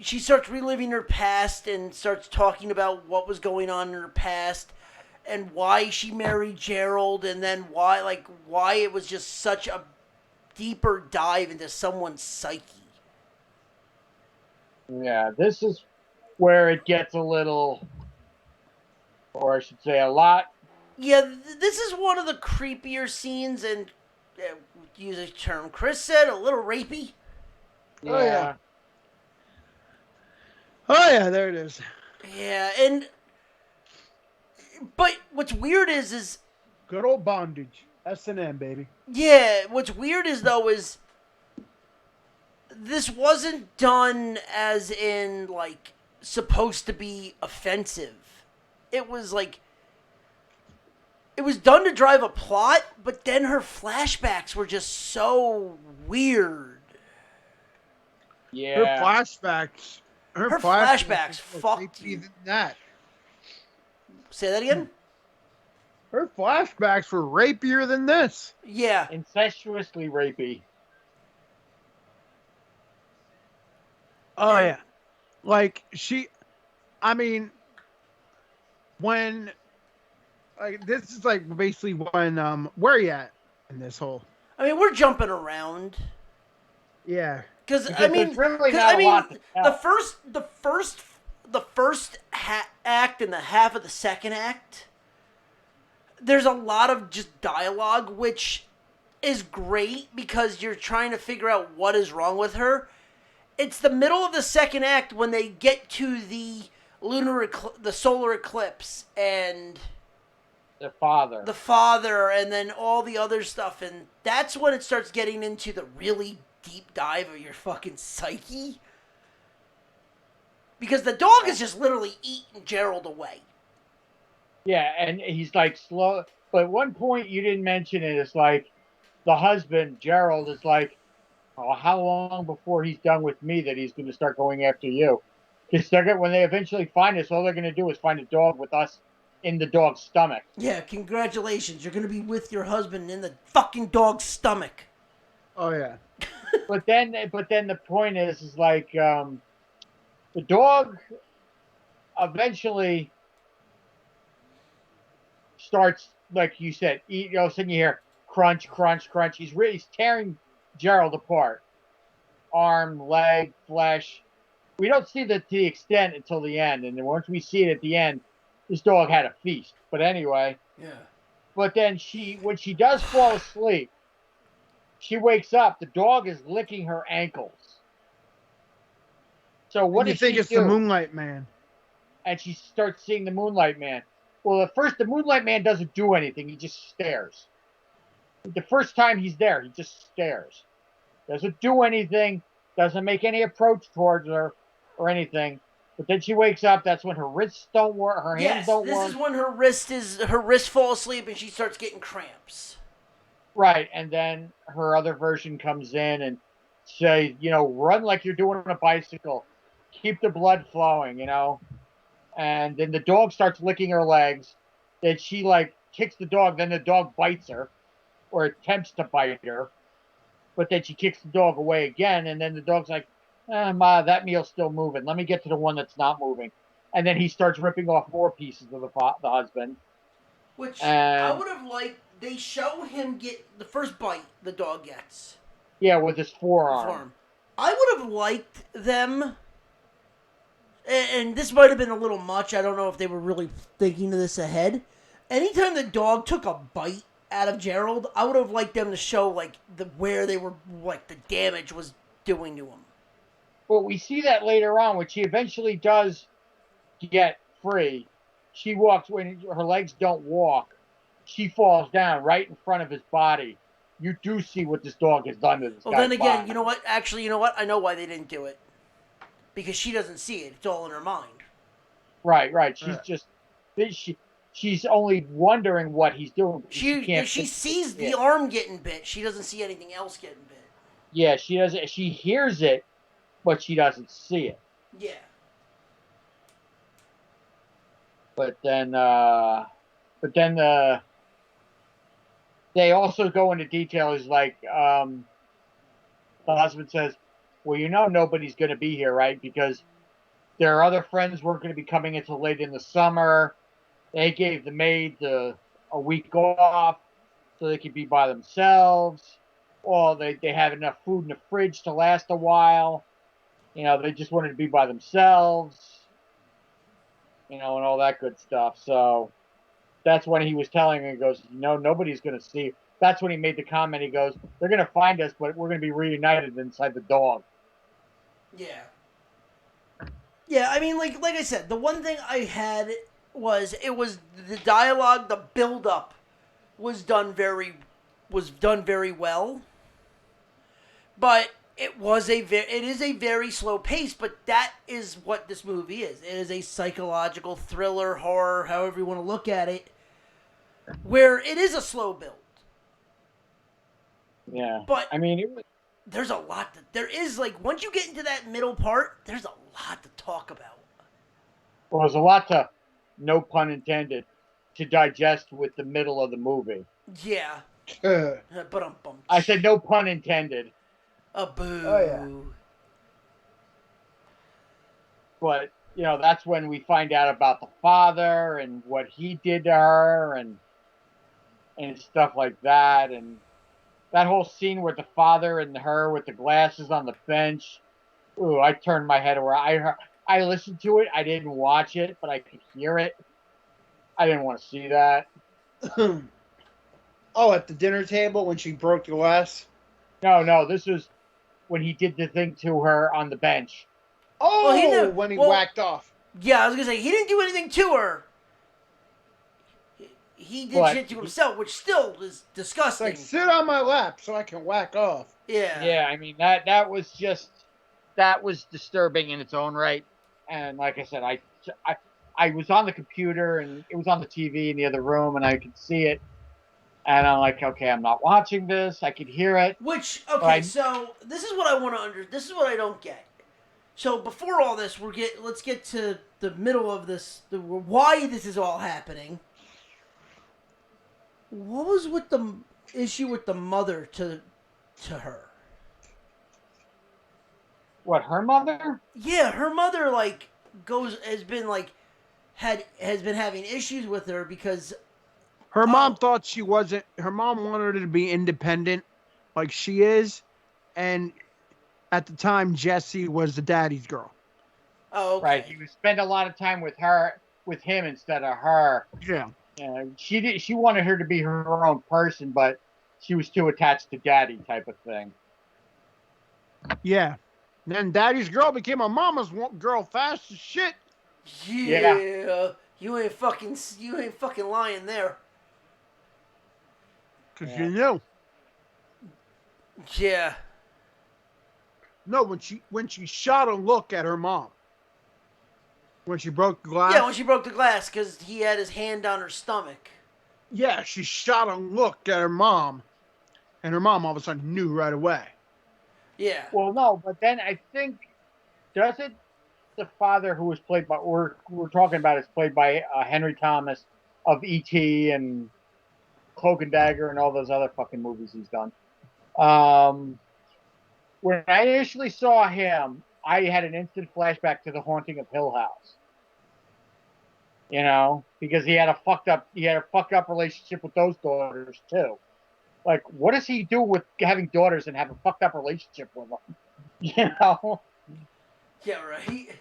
she starts reliving her past and starts talking about what was going on in her past and why she married Gerald, and then why it was just such a deeper dive into someone's psyche. Yeah, this is where it gets a little, or I should say, a lot. Yeah, this is one of the creepier scenes, and to use a term Chris said, a little rapey. Yeah. Oh, yeah. Oh yeah, there it is. Yeah, but what's weird is Good old bondage. S&M, baby. yeah, what's weird is this wasn't done as in like supposed to be offensive. It was like it was done to drive a plot, but then her flashbacks were just so weird. Yeah. Her flashbacks were fucked creepier you. than that. Say that again? Her flashbacks were rapier than this. Yeah. Incestuously rapey. Oh yeah. Like I mean, when like this is like basically when where are you at in this whole? I mean, we're jumping around. Yeah. Because There's really not a lot to tell. the first act and the half of the second act, there's a lot of just dialogue, which is great because you're trying to figure out what is wrong with her. It's the middle of the second act when they get to the the solar eclipse and The father, and then all the other stuff, and that's when it starts getting into the really deep dive of your fucking psyche. Because the dog is just literally eating Gerald away. Yeah, and he's like slow. But one point you didn't mention is like the husband, Gerald, is like, oh, how long before he's done with me that he's going to start going after you? Because when they eventually find us, all they're going to do is find a dog with us in the dog's stomach. Yeah, congratulations. You're going to be with your husband in the fucking dog's stomach. Oh yeah. But then the point is like the dog eventually starts, like you said, eat. Suddenly you hear crunch, crunch, crunch. He's tearing Gerald apart, arm, leg, flesh. We don't see that to the extent until the end, and then once we see it at the end, this dog had a feast. But anyway, Yeah. but then when she does fall asleep, she wakes up. The dog is licking her ankles. So what You does think she it's do? the Moonlight Man? And she starts seeing the Moonlight Man. Well, at first the Moonlight Man doesn't do anything. He just stares. The first time he's there, he just stares. Doesn't do anything. Doesn't make any approach towards her or anything. But then she wakes up. That's when her wrists don't work. Her hands don't work. This is when her wrist falls asleep and she starts getting cramps. Right, and then her other version comes in and say, run like you're doing on a bicycle. Keep the blood flowing, And then the dog starts licking her legs. Then she kicks the dog. Then the dog bites her, or attempts to bite her. but then she kicks the dog away again, and then the dog's like, Ma, that meal's still moving. Let me get to the one that's not moving. And then he starts ripping off more pieces of the husband. Which I And would have liked. They show him get the first bite the dog gets. yeah, with his forearm. Farm. I would have liked them, and this might have been a little much. I don't know if they were really thinking of this ahead. Anytime the dog took a bite out of Gerald, I would have liked them to show like where they were, like the damage was doing to him. Well, we see that later on when she eventually does get free. She walks when her legs don't walk. She falls down right in front of his body. You do see what this dog has done to this Well, guy's then again, body. you know what? Actually, you know what? I know why they didn't do it. Because she doesn't see it. It's all in her mind. Right. She's only wondering what he's doing. She sees the arm getting bit. She doesn't see anything else getting bit. Yeah, she doesn't. She hears it, but she doesn't see it. Yeah. But then they also go into details like the husband says, "Well, you know nobody's going to be here, right? Because their other friends weren't going to be coming until late in the summer. They gave the maids a week off so they could be by themselves. Well, they have enough food in the fridge to last a while. You know, they just wanted to be by themselves, you know, and all that good stuff." So that's when he was telling me, he goes, nobody's going to see. That's when he made the comment. He goes, they're going to find us, but we're going to be reunited inside the dog. Yeah. Yeah, I mean, like I said, the one thing I had was the dialogue, the build up was done very well, but it is a very slow pace. But that is what this movie is. It is a psychological thriller, horror, however you want to look at it, where it is a slow build. Yeah, but I mean, there's a lot. There is like once you get into that middle part, there's a lot to talk about. Well, there's a lot to, no pun intended, to digest with the middle of the movie. Yeah. But I said no pun intended. A boo. Oh, yeah. But, you know, that's when we find out about the father and what he did to her and stuff like that. And that whole scene with the father and her with the glasses on the bench. Ooh, I turned my head around. I listened to it. I didn't watch it, but I could hear it. I didn't want to see that. Oh, at the dinner table when she broke the glass? No, this was when he did the thing to her on the bench. Oh, when he whacked off. Yeah, I was going to say, he didn't do anything to her. He did shit to himself, which still is disgusting. Like, sit on my lap so I can whack off. Yeah. Yeah, I mean, that was disturbing in its own right. And like I said, I was on the computer and it was on the TV in the other room and I could see it. And I'm like, okay, I'm not watching this. I could hear it. Which, okay, so this is what I want to this is what I don't get. So before all this, let's get to the middle of this, why this is all happening. What was with the issue with the mother to her? What, her mother? Yeah, her mother has been having issues with her because her mom thought she wasn't. Her mom wanted her to be independent, like she is, and at the time Jesse was the daddy's girl. Oh, okay. Right. He would spend a lot of time with him instead of her. Yeah. She wanted her to be her own person, but she was too attached to daddy, type of thing. Yeah. And then daddy's girl became a mama's girl fast as shit. Yeah. You ain't fucking lying there. Cause you knew. Yeah. No, when she shot a look at her mom. When she broke the glass? Yeah, when she broke the glass because he had his hand on her stomach. Yeah, she shot a look at her mom, and her mom all of a sudden knew right away. Yeah. Well, no, but then I think, doesn't the father who was played by, we're talking about is played by Henry Thomas of E.T. and Cloak and Dagger and all those other fucking movies he's done. when I initially saw him, I had an instant flashback to The Haunting of Hill House. You know, because he had a fucked up relationship with those daughters too. Like, what does he do with having daughters and have a fucked up relationship with them? You know? Yeah, right.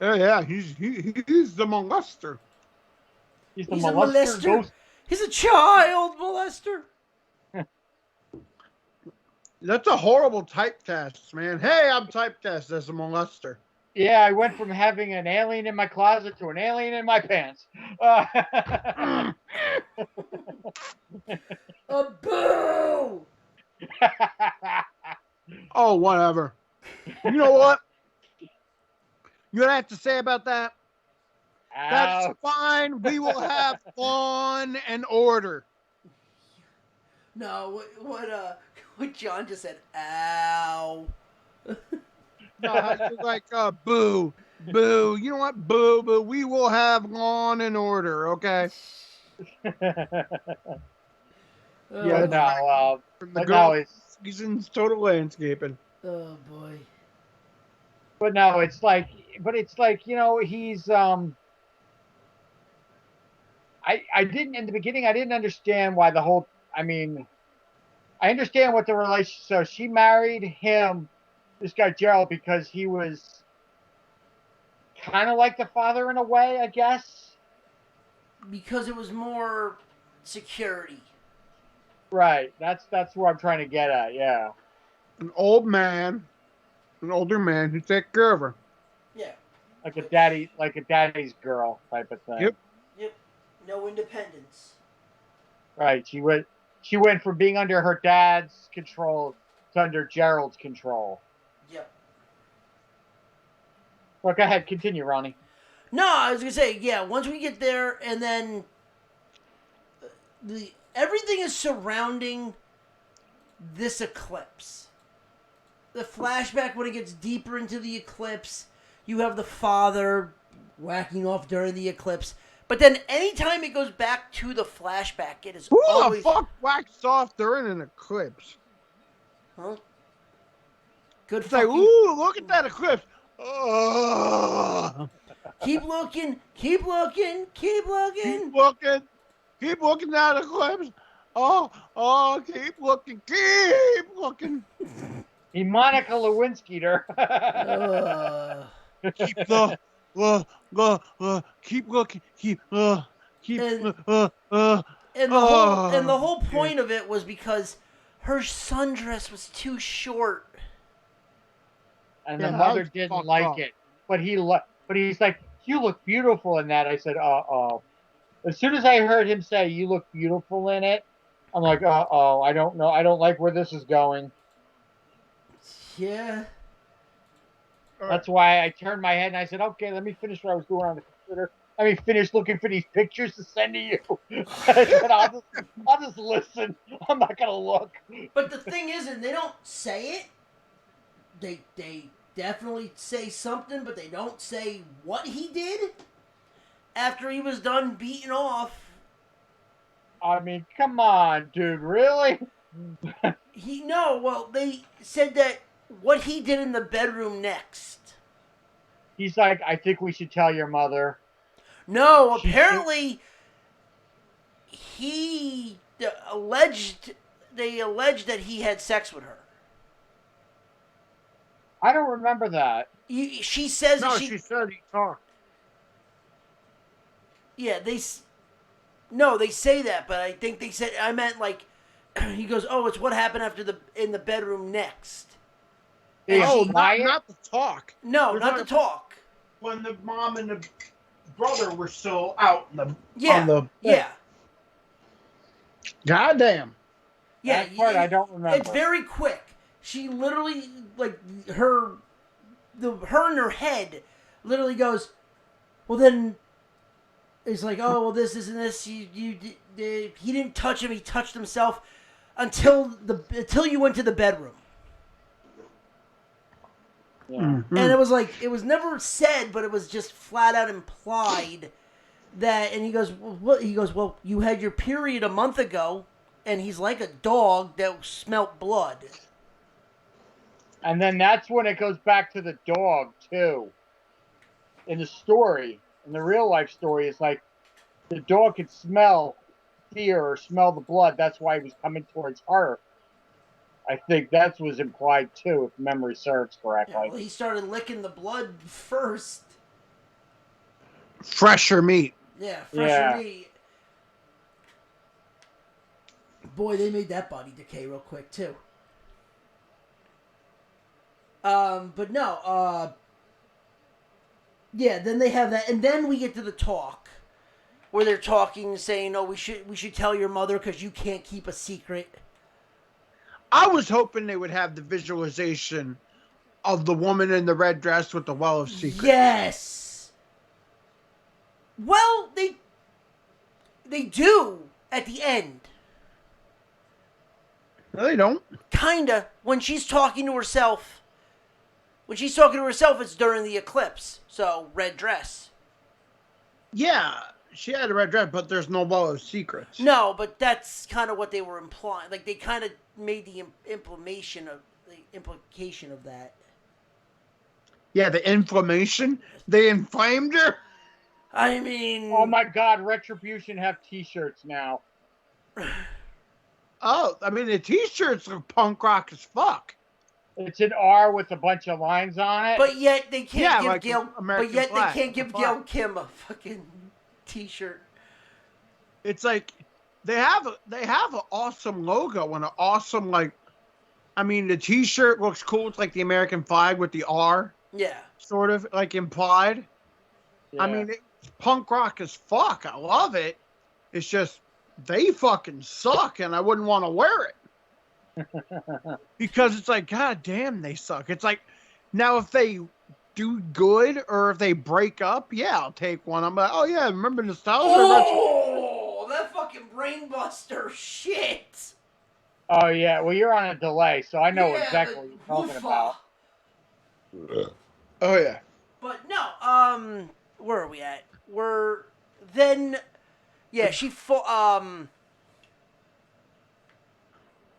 Yeah, he's the molester. He's the He's a molester molester. ghost. He's a child molester. That's a horrible typecast, man. Hey, I'm typecast as a molester. Yeah, I went from having an alien in my closet to an alien in my pants. Boo! Oh, whatever. You know what? You know what I have to say about that? That's fine. We will have fun and order. No, what John just said? Ow. No, you're like, boo, boo. You know what? Boo, boo. We will have lawn and order, okay? Yeah, no, From the but girl no, it's seasons total landscaping. Oh boy. but no, it's like, you know, he's I didn't in the beginning. I didn't understand why the whole. I mean, I understand what the relation. So she married him, this guy Gerald, because he was kind of like the father in a way, I guess. Because it was more security. Right. That's where I'm trying to get at. Yeah. An older man who take care of her. Yeah. Like a daddy's girl type of thing. Yep. Yep. No independence. Right. She went from being under her dad's control to under Gerald's control. Yep. Well, go ahead, continue, Ronnie. No, I was gonna say, yeah. Once we get there, and then everything is surrounding this eclipse. The flashback when it gets deeper into the eclipse, you have the father whacking off during the eclipse. But then anytime it goes back to the flashback, it is Who always... the fuck waxed off during an eclipse? Huh? Good It's like, fucking... ooh, look at that eclipse. Oh. Keep looking, keep looking, keep looking. Keep looking. Keep looking at the eclipse. Oh, keep looking. Keep looking. He Monica Lewinsky'd her. Keep keep looking. And the whole point of it was because her sundress was too short. And the mother didn't like it. But he's like, you look beautiful in that. I said, uh-oh. As soon as I heard him say, you look beautiful in it, I'm like, uh-oh, I don't know. I don't like where this is going. Yeah. That's why I turned my head and I said, okay, let me finish what I was doing on the computer. Let me finish looking for these pictures to send to you. I said, I'll just listen. I'm not going to look. But the thing is, and they don't say it. They definitely say something, but they don't say what he did after he was done beating off. I mean, come on, dude, really? They said that what he did in the bedroom next. He's like, I think we should tell your mother. No, apparently they alleged that he had sex with her. I don't remember that. She says she said he talked. Yeah, they say that, but I think they said, I meant like, he goes, oh, it's what happened in the bedroom next. Not the talk. No, not the talk. When the mom and the brother were still out on the yeah. Goddamn. Yeah, that part I don't remember. It's very quick. She literally, like, her in her head literally goes, well then, it's like, oh, well, this isn't this. He didn't touch him. He touched himself until you went to the bedroom. Yeah. Mm-hmm. And it was like, it was never said, but it was just flat out implied that. And he goes, well, what? He goes, well, you had your period a month ago, and he's like a dog that smelt blood. And then that's when it goes back to the dog too. In the story, in the real life story, it's like the dog could smell fear or smell the blood. That's why he was coming towards her. I think that was implied too, if memory serves Yeah, correctly. well, he started licking the blood first. Fresher meat. Yeah, fresher Yeah. meat. Boy, they made that body decay real quick too. But no, yeah. Then they have that, and then we get to the talk where they're talking, saying, "Oh, we should tell your mother because you can't keep a secret." I was hoping they would have the visualization of the woman in the red dress with the well of secrets. Yes. Well, they do at the end. No, they don't. Kinda. When she's talking to herself. When she's talking to herself, it's during the eclipse. So, red dress. Yeah, she had a red dress, but there's no well of secrets. No, but that's kind of what they were implying. Like, they kind of made the implication of that. Yeah, the inflammation. They inflamed her. I mean... Oh my God, Retribution have T-shirts now. Oh, I mean, the T-shirts are punk rock as fuck. It's an R with a bunch of lines on it. But yet they can't give like Gail... American But yet flag, they can't give the flag. Gail Kim a fucking T-shirt. It's like they have an awesome logo and an awesome, like, I mean, the T-shirt looks cool. It's like the American flag with the R. Yeah. Sort of like implied. Yeah. I mean, it's punk rock as fuck. I love it. It's just they fucking suck, and I wouldn't want to wear it because it's like, God damn, they suck. It's like now if they do good or if they break up, yeah, I'll take one. I'm like, oh yeah, remember nostalgia? Oh, that fucking brainbuster shit. Oh yeah, well you're on a delay, so I know Yeah, exactly but what you're talking woofa. about. Oh yeah. But no, where are we at? Yeah,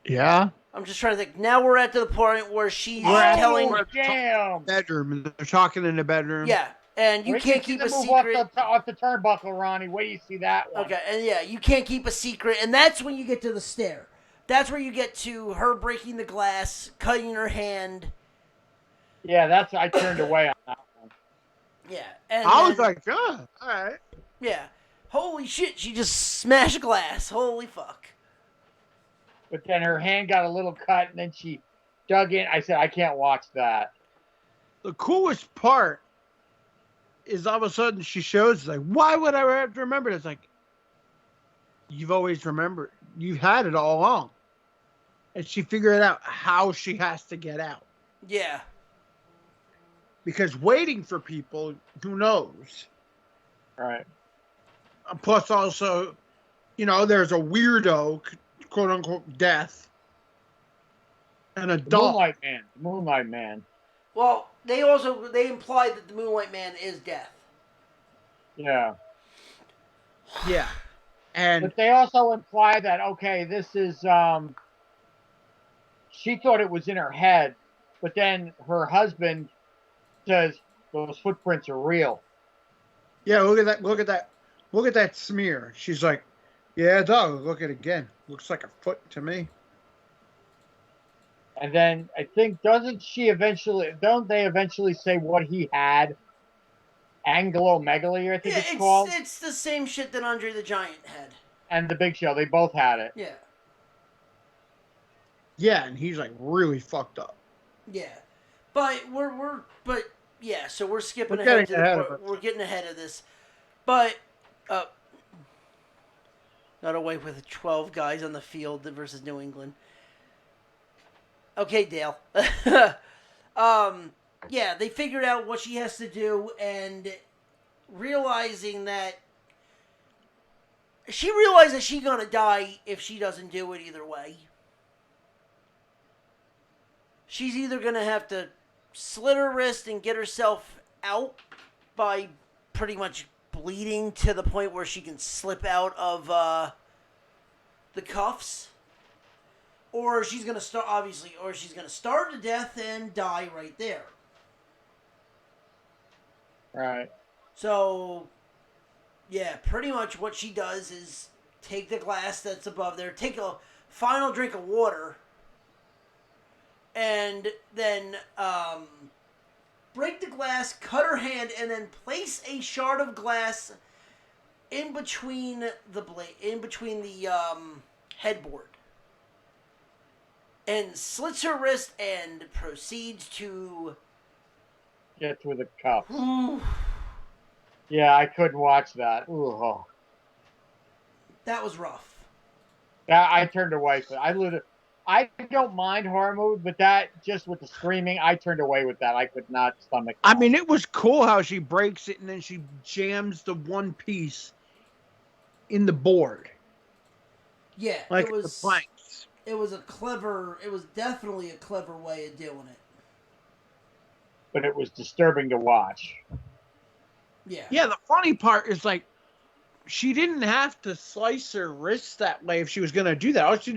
Yeah. I'm just trying to think. Now we're at the point where she's Oh, telling. damn! Bedroom. And they're talking in the bedroom. Yeah, and you Wait can't till you keep a move secret. off the turnbuckle, Ronnie. Wait till you see that one. Okay, and yeah, you can't keep a secret, and that's when you get to the stair. That's where you get to her breaking the glass, cutting her hand. Yeah, I turned away on that one. Yeah, and I was then- like, all right. yeah, holy shit, she just smashed glass. Holy fuck. But then her hand got a little cut, and then she dug in. I said, I can't watch that. The coolest part is all of a sudden she shows, like, why would I have to remember this? Like, you've always remembered. You've had it all along. And she figured out how she has to get out. Yeah. Because waiting for people, who knows? Right. Plus also, there's a weirdo, quote unquote, death. And a The dog. Moonlight Man. Well, they imply that the Moonlight Man is death. Yeah. Yeah. And But they also imply that, okay, this is, she thought it was in her head, but then her husband says those footprints are real. yeah, look at that smear. She's like, yeah, dog, look at it again. Looks like a foot to me. And then I think, don't they eventually say what he had? Anglomegaly, I think it's called. It's the same shit that Andre the Giant had. And the Big Show, they both had it. Yeah. Yeah, and he's like really fucked up. Yeah. But so we're skipping We're ahead getting ahead of it. We're getting ahead of this. But not away with 12 guys on the field versus New England. Okay, Dale. Yeah, they figured out what she has to do, and realizing that she's gonna die if she doesn't do it either way. She's either gonna have to slit her wrist and get herself out by pretty much bleeding to the point where she can slip out of the cuffs, or she's gonna start obviously, or she's gonna starve to death and die right there. Right. So, yeah, pretty much what she does is take the glass that's above there, take a final drink of water, and then break the glass, cut her hand, and then place a shard of glass in between the headboard, and slits her wrist and proceeds to Get through the cuffs. Yeah, I couldn't watch that. Ooh, oh. That was rough. Yeah, I turned away from it. I don't mind horror movies, but that just with the screaming, I turned away with that. I could not stomach that. I mean, it was cool how she breaks it and then she jams the one piece in the board. Yeah, Like it was the planks. It was definitely a clever way of doing it. But it was disturbing to watch. Yeah. Yeah, the funny part is like she didn't have to slice her wrist that way if she was going to do that. All she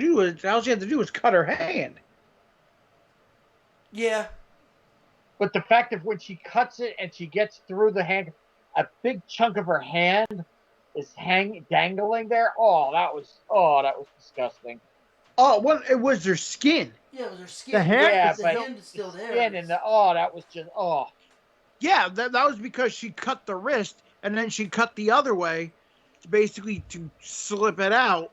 had to do was cut her hand. Yeah. But the fact that when she cuts it and she gets through the hand, a big chunk of her hand is dangling there. Oh, that was disgusting. Oh, well, it was her skin. Yeah, it was her skin. The hand, yeah, the but hand is still there. Skin and that was just Yeah, that was because she cut the wrist and then she cut the other way, basically to slip it out.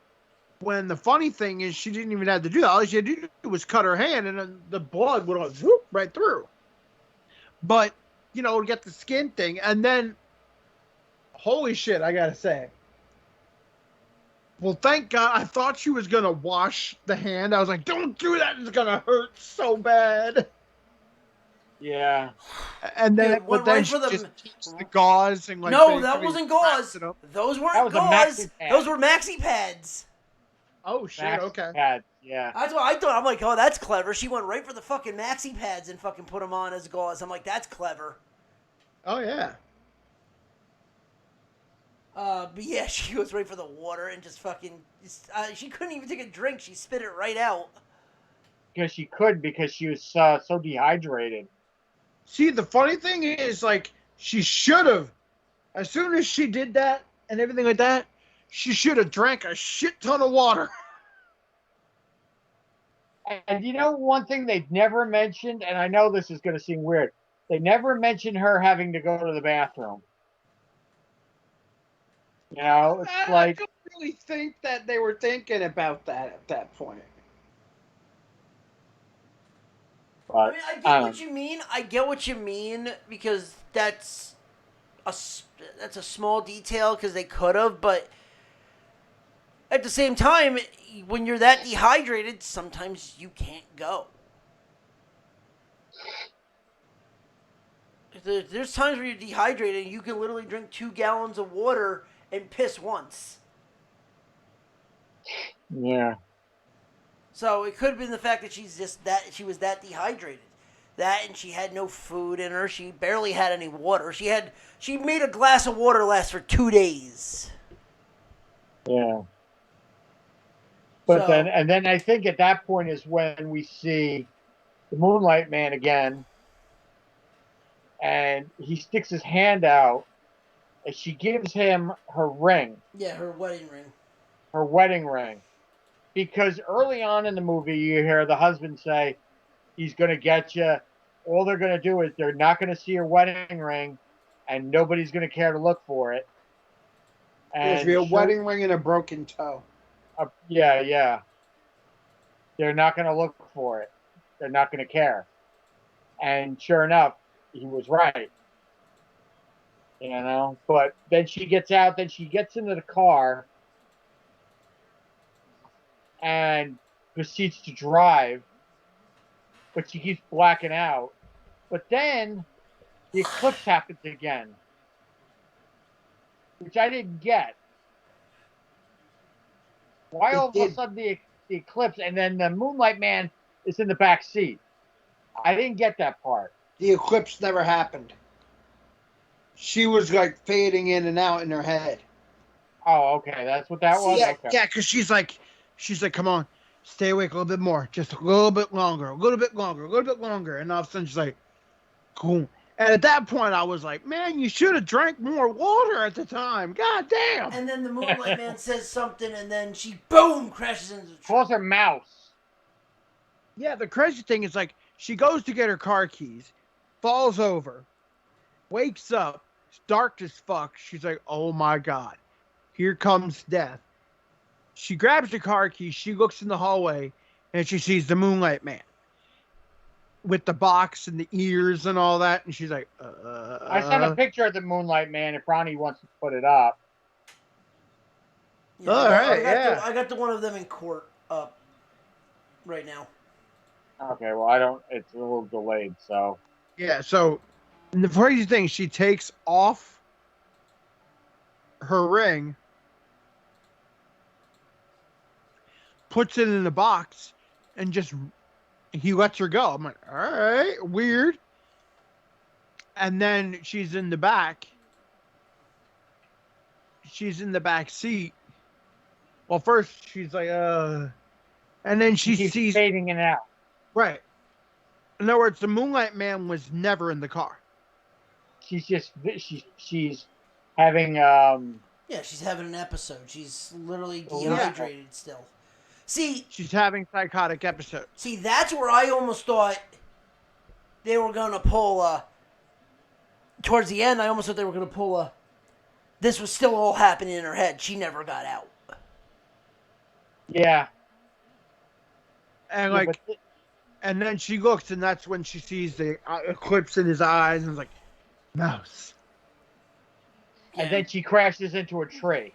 When the funny thing is, she didn't even have to do that. All she had to do was cut her hand, and then the blood would have whoop right through. But to get the skin thing, and then, holy shit, I gotta say. Well, thank God. I thought she was gonna wash the hand. I was like, "Don't do that! It's gonna hurt so bad." yeah. And then, Dude, then right she for the- just takes the gauze and No, that wasn't gauze. Those weren't That was a gauze. maxi pad. Those were maxi pads. Oh shit! Maxi Okay. pads, yeah. That's what I thought. I'm like, oh, that's clever. She went right for the fucking maxi pads and fucking put them on as gauze. I'm like, that's clever. Oh yeah. But yeah, she goes right for the water and just fucking. She couldn't even take a drink. She spit it right out. Because she could, because she was so dehydrated. See, the funny thing is, like, she should have, as soon as she did that and everything like that, she should have drank a shit ton of water. And one thing they've never mentioned, and I know this is going to seem weird, they never mentioned her having to go to the bathroom. It's I don't really think that they were thinking about that at that point. But, I get what you mean. I get what you mean because that's a small detail because they could have, but at the same time, when you're that dehydrated, sometimes you can't go. There's times where you're dehydrated and you can literally drink 2 gallons of water and piss once. Yeah. So it could have been the fact that she was that dehydrated. That and she had no food in her. She barely had any water. She made a glass of water last for 2 days. Yeah. But then I think at that point is when we see the Moonlight Man again, and he sticks his hand out, and she gives him her ring. Yeah, her wedding ring. Her wedding ring. Because early on in the movie, you hear the husband say, he's going to get you. All they're going to do is they're not going to see your wedding ring, and nobody's going to care to look for it. There's be a wedding ring and a broken toe. Yeah. They're not going to look for it. They're not going to care. And sure enough, he was right. But then she gets out, then she gets into the car and proceeds to drive, but she keeps blacking out. But then the eclipse happens again, which I didn't get. Why all of a sudden the eclipse, and then the Moonlight Man is in the back seat? I didn't get that part. The eclipse never happened. She was like fading in and out in her head. Oh, okay, that's what that was. Yeah, okay. yeah, because she's like, come on. stay awake a little bit more, just a little bit longer, a little bit longer, a little bit longer. And all of a sudden she's like, cool. And at that point I was like, man, you should have drank more water at the time. God damn. And then the Moonlight Man says something, and then she, boom, crashes into the truck. Calls her mouse. Yeah, the crazy thing is, like, she goes to get her car keys, falls over, wakes up, it's dark as fuck. She's like, oh my God, here comes death. She grabs the car keys, she looks in the hallway, and she sees the Moonlight Man with the box and the ears and all that, and she's like, I sent a picture of the Moonlight Man if Ronnie wants to put it up. Yeah, All right, yeah. I got the one of them in court up right now. Okay, well, I don't. It's a little delayed, so. Yeah, so the crazy thing, she takes off her ring, puts it in the box, and just he lets her go. I'm like, all right, weird. And then she's in the back. She's in the back seat. Well, first she's like, and then she She's sees fading in and out. right. In other words, the Moonlight Man was never in the car. She's just she's having Yeah, she's having an episode. She's literally Oh, dehydrated still. See, She's having psychotic episodes. see, that's where I almost thought they were gonna pull. Towards the end, I almost thought they were gonna pull. This was still all happening in her head. She never got out. yeah. And Yeah, like, and then she looks, and that's when she sees the eclipse in his eyes, and is like, mouse. And then she crashes into a tree.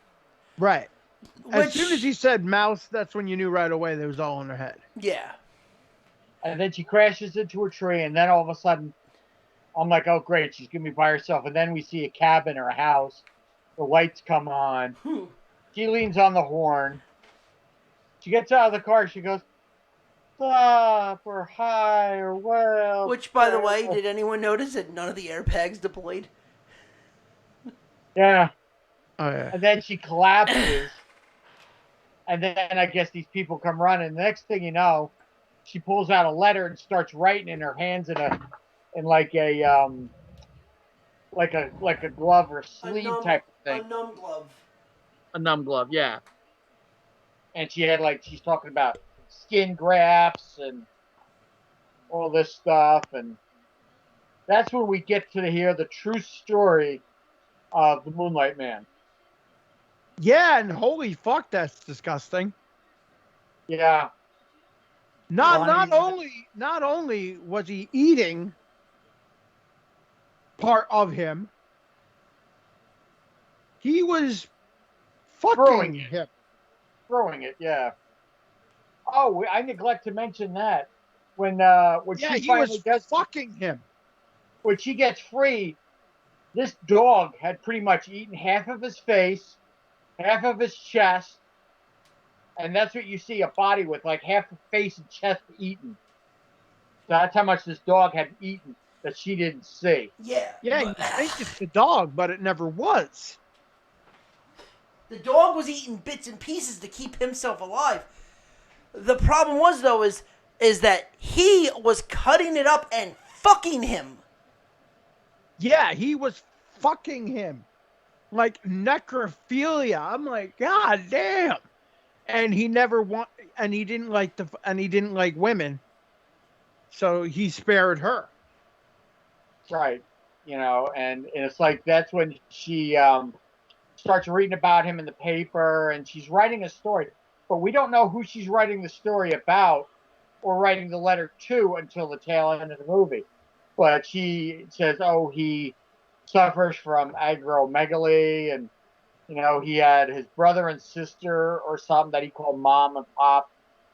Right. As Which- soon as he said mouse, that's when you knew right away that it was all in her head. Yeah. And then she crashes into a tree, and then all of a sudden, I'm like, oh, great, she's going to be by herself. And then we see a cabin or a house. The lights come on. She leans on the horn. She gets out of the car. She goes, stop, or hi, or well. Which, by the way, did anyone notice that none of the airbags deployed? Yeah. Oh, yeah. And then she collapses. And then I guess these people come running. The next thing you know, she pulls out a letter and starts writing in her hands in like a glove or sleeve type of thing. A numb glove. A numb glove, yeah. And she had she's talking about skin grafts and all this stuff, and that's when we get to hear the true story of the Moonlight Man. Yeah, and holy fuck, that's disgusting. Yeah. Not only was he eating part of him, he was fucking Throwing it. him. Throwing it, yeah. Oh, I neglect to mention that when Yeah, she he finally was fucking him. when she gets free, this dog had pretty much eaten half of his face, half of his chest, and that's what you see, a body with like half the face and chest eaten. So that's how much this dog had eaten that she didn't see. Yeah. Yeah, you but- think it's the dog, but it never was. The dog was eating bits and pieces to keep himself alive. The problem was, though, is that he was cutting it up and fucking him. Yeah, he was fucking him. Like necrophilia. I'm like, God damn. And he didn't like women. So he spared her. Right. And it's like that's when she starts reading about him in the paper, and she's writing a story. But we don't know who she's writing the story about or writing the letter to until the tail end of the movie. But she says, oh, he suffers from acromegaly, and, he had his brother and sister or something that he called mom and pop.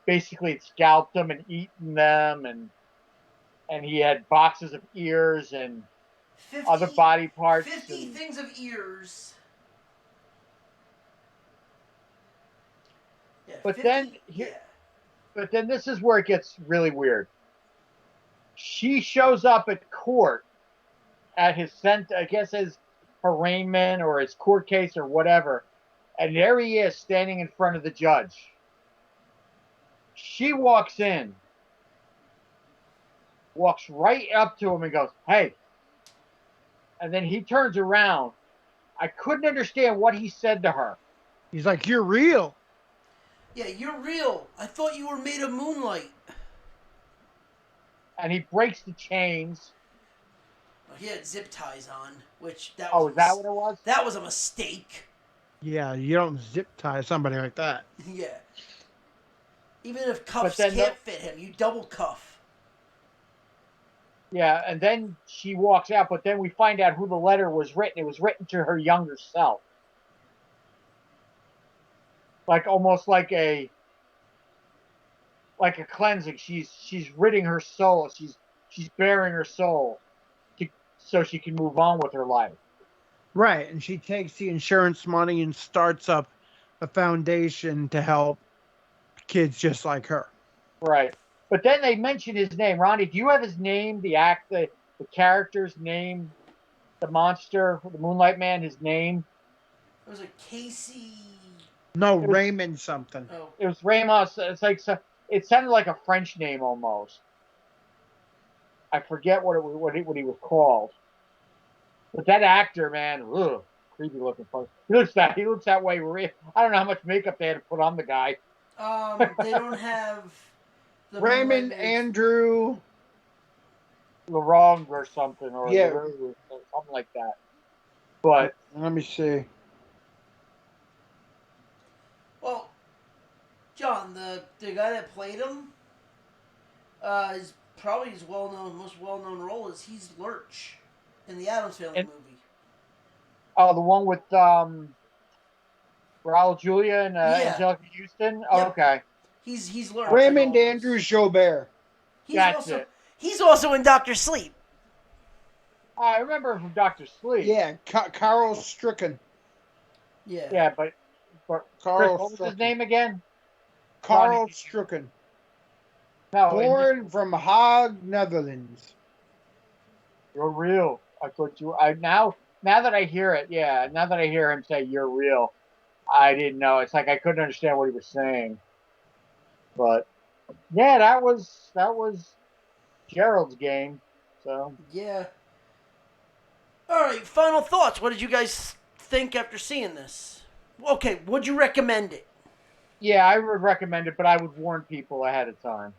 Basically, it scalped them and eaten them, and he had boxes of ears and 50, other body parts. 50 and, things of ears. Yeah, But 50, then yeah. But then this is where it gets really weird. She shows up at court at his arraignment or his court case or whatever, and there he is standing in front of the judge. She walks in, walks right up to him and goes, "Hey." And then he turns around. I couldn't understand what he said to her. He's like, "You're real." Yeah, you're real. I thought you were made of moonlight. And he breaks the chains. Well, he had zip ties on, which Oh, is that what it was? that was a mistake. Yeah, you don't zip tie somebody like that. Yeah. Even if cuffs then can't fit him, you double cuff. Yeah, and then she walks out, but then we find out who the letter was written. It was written to her younger self. Like almost like a cleansing. She's ridding her soul. She's bearing her soul so she can move on with her life. Right, and she takes the insurance money and starts up a foundation to help kids just like her. Right. But then they mention his name. Ronnie, do you have his name, the character's name, the monster, the Moonlight Man, his name? It was a Casey. No, Raymond something. Oh. It was Ramos. It's like it sounded like a French name almost. I forget what he was called. But that actor, man, ugh, creepy looking. He looks that way. I don't know how much makeup they had to put on the guy. They don't have the Raymond Andrew Laurent or something, or yeah, something like that. But let me see. Well, John, the guy that played him, is probably his most well known role is he's Lurch in the Addams Family movie. Oh, the one with Raul Julia and Angelica Houston. Oh, yep. Okay. He's Lurch. Raymond Andrews Jobert. He's also in Dr. Sleep. I remember him from Dr. Sleep. Yeah, Carl Stricken. Yeah. Yeah, but Carl Chris, what was his name again? Carl Stricken. No, born from Hague, Netherlands. You're real. I thought you. Now that I hear it, yeah. Now that I hear him say "you're real," I didn't know. It's like I couldn't understand what he was saying. But yeah, that was Gerald's game. So yeah. All right. Final thoughts. What did you guys think after seeing this? Okay. Would you recommend it? Yeah, I would recommend it, but I would warn people ahead of time.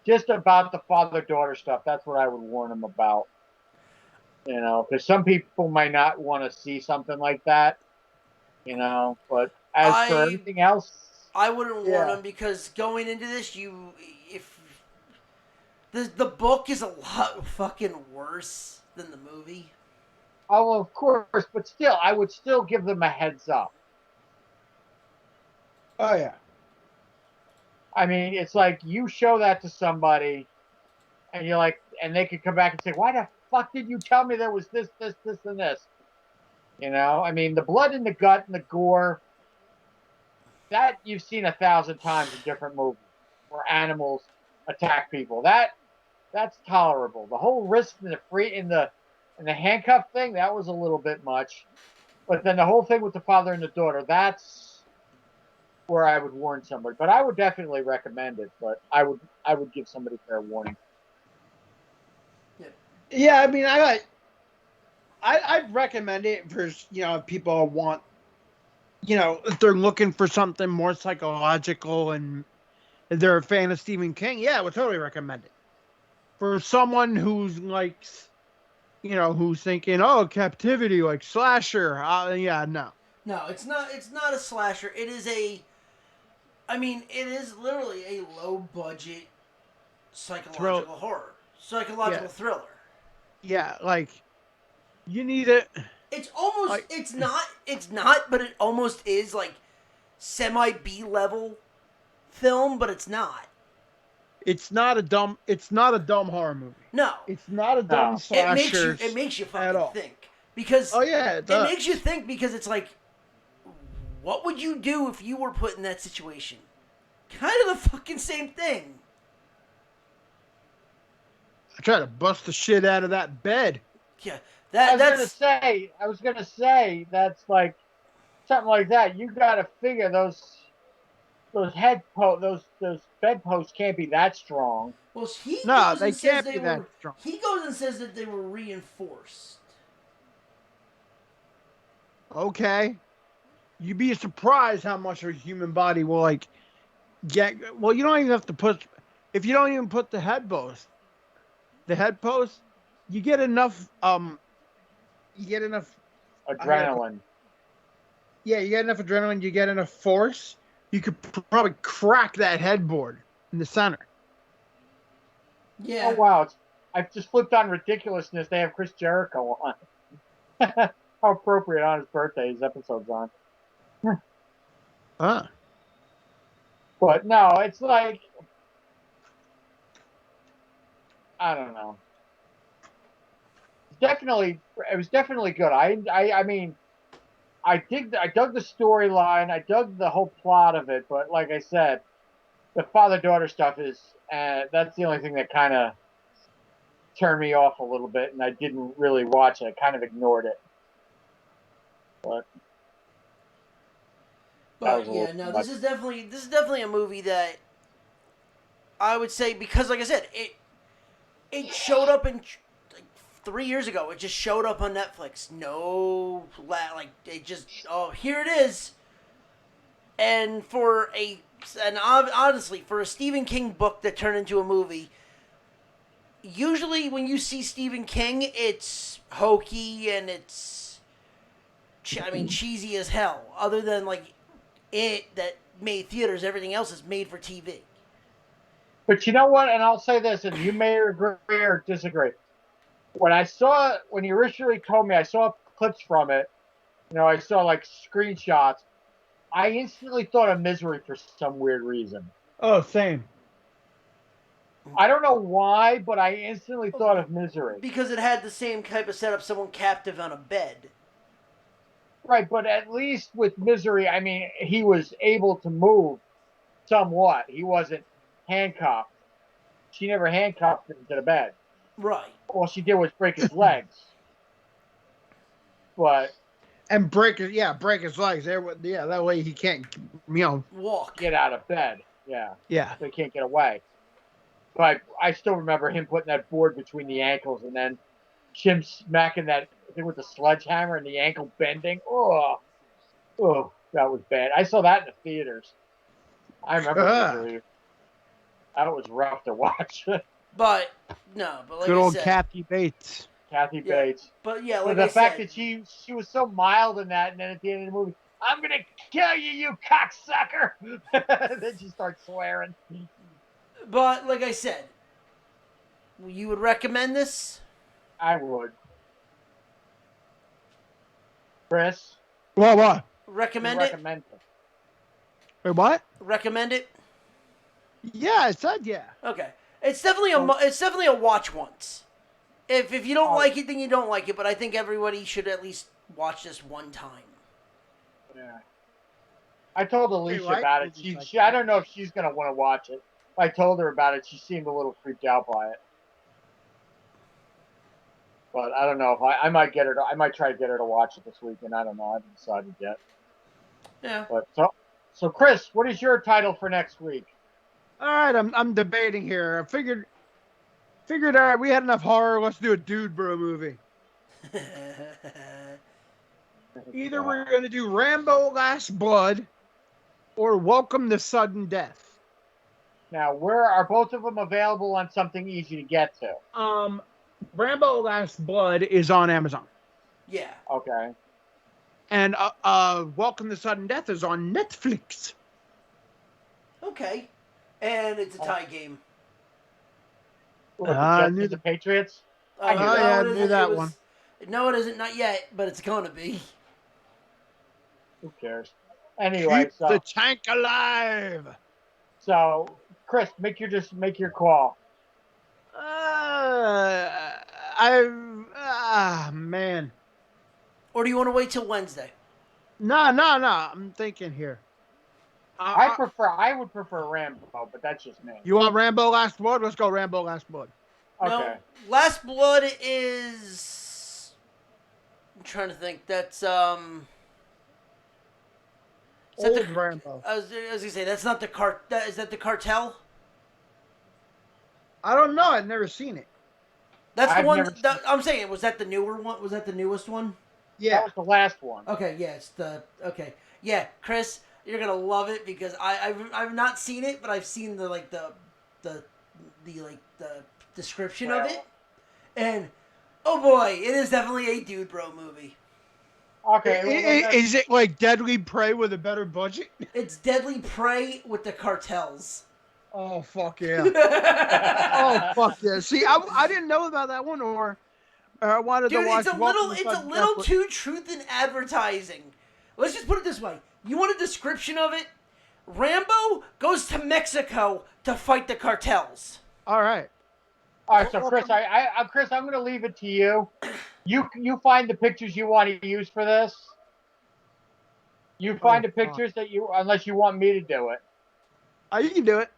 Just about the father-daughter stuff. That's what I would warn them about. You know, because some people might not want to see something like that. You know, but as for everything else, I wouldn't warn them because going into this, if the book is a lot fucking worse than the movie. Oh, of course, but still, I would still give them a heads up. Oh yeah. I mean, it's like you show that to somebody, and you're like, and they could come back and say, "Why the fuck did you tell me there was this, and this?" You know, I mean, the blood in the gut and the gore, that you've seen 1,000 times in different movies where animals attack people. That's tolerable. The whole wrist and the handcuff thing, that was a little bit much. But then the whole thing with the father and the daughter, that's where I would warn somebody. But I would definitely recommend it. But I would give somebody fair warning. Yeah, I mean, I'd recommend it for if people want, if they're looking for something more psychological and if they're a fan of Stephen King. Yeah, I would totally recommend it. For someone who's like, who's thinking, oh, captivity, like slasher. Yeah, no. No, it's not. It's not a slasher. It is it is literally a low budget psychological horror, psychological thriller. Yeah, like you need it. It's almost. Like, it's not. But it almost is like semi B level film, but it's not. It's not a dumb horror movie. No, it's not a dumb slasher. It makes you fucking think because it makes you think because it's like, what would you do if you were put in that situation? Kind of the fucking same thing. I try to bust the shit out of that bed. Yeah, I was gonna say that's like something like that. You got to figure those those bedposts can't be that strong. Well, he No, goes they and says can't they be that were. strong. He goes and says that they were reinforced. Okay. You'd be surprised how much a human body will like get. Well, you don't even have to put. If you don't even put the head post, you get enough. You get enough. How do I put? Adrenaline. Yeah, you get enough adrenaline. You get enough force. You could probably crack that headboard in the center. Yeah. Oh wow! I've just flipped on ridiculousness. They have Chris Jericho on. How appropriate on his birthday his episode's on. Ah. But no, it's like I don't know. It was definitely good. I mean, I dug the storyline. I dug the whole plot of it. But like I said, the father daughter stuff is that's the only thing that kind of turned me off a little bit, and I didn't really watch it. I kind of ignored it. But that was But a yeah, little no, too this much. is definitely a movie that I would say, because like I said, it showed up in like 3 years ago. It just showed up on Netflix. No, like it just, oh, here it is. And honestly, for a Stephen King book that turned into a movie, usually when you see Stephen King, it's hokey and it's, I mean, cheesy as hell. Other than like it that made theaters, everything else is made for TV. But you know what? And I'll say this, and you may agree or disagree. When you originally told me, I saw clips from it. You know, I saw like screenshots. I instantly thought of Misery for some weird reason. Oh, same. I don't know why, but I instantly thought of Misery. Because it had the same type of setup, someone captive on a bed. Right, but at least with Misery, I mean, he was able to move somewhat. He wasn't handcuffed. She never handcuffed him to the bed. Right. All she did was break his legs. But And break his legs. Yeah, that way he can't, Walk. get out of bed. Yeah. yeah. They can't get away. But I still remember him putting that board between the ankles and then Jim smacking that thing with the sledgehammer and the ankle bending. Oh, that was bad. I saw that in the theaters. I remember Misery. That was rough to watch. But no, but like Good I old said, Kathy Bates. Kathy yeah. Bates. But yeah, But like the I fact said, that she was so mild in that, and then at the end of the movie, I'm gonna kill you, you cocksucker. Then she starts swearing. but like I said, you would recommend this? I would. Chris, What? you Recommend it? recommend it. Wait, what? Recommend it? Yeah, I said yeah. Okay. It's definitely a watch once. If you don't like it, then you don't like it. But I think everybody should at least watch this one time. Yeah. I told Alicia like about it. movies like I that. don't know if she's gonna want to watch it. I told her about it. She seemed a little creeped out by it. But I don't know if I might get her. I might try to get her to watch it this weekend. I don't know. I haven't decided yet. Yeah. But so Chris, what is your title for next week? All right, I'm debating here. I figured all right, we had enough horror. Let's do a dude bro movie. Either we're gonna do Rambo: Last Blood or Welcome to Sudden Death. Now, where are both of them available on something easy to get to? Rambo: Last Blood is on Amazon, Yeah. Okay. and Welcome to Sudden Death is on Netflix. Okay. And it's a tie game. What, the I Jets knew and the Patriots? Oh, I knew Oh that. yeah, I it knew isn't. that It one. was, no, it isn't. Not yet, but it's gonna be. Who cares? Anyway, Keep the tank alive. so Chris, make your call. Man. Or do you want to wait till Wednesday? No. I'm thinking here. I would prefer Rambo, but that's just me. You want Rambo: Last Blood? Let's go Rambo: Last Blood. Okay. No. Last Blood is. I'm trying to think. That's Is that Old the, Rambo. I was gonna say that's not the is that the cartel? I don't know. I've never seen it. That's the I've one. never seen I'm saying, was that the newer one? Was that the newest one? That Yeah. was the last one. Okay, yeah, it's the okay. Yeah, Chris, you're gonna love it because I've not seen it, but I've seen the the description of it, and oh boy, it is definitely a dude bro movie. Okay, well, that's, Is it like Deadly Prey with a better budget? It's Deadly Prey with the cartels. Oh fuck yeah! Oh fuck yeah! See, I didn't know about that one, or I wanted Dude, to watch. it's a little too truth in advertising. Let's just put it this way: you want a description of it? Rambo goes to Mexico to fight the cartels. All right. all right. So Chris, Chris, I'm going to leave it to you. You find the pictures you want to use for this. You find the pictures that you, unless you want me to do it. You can do it.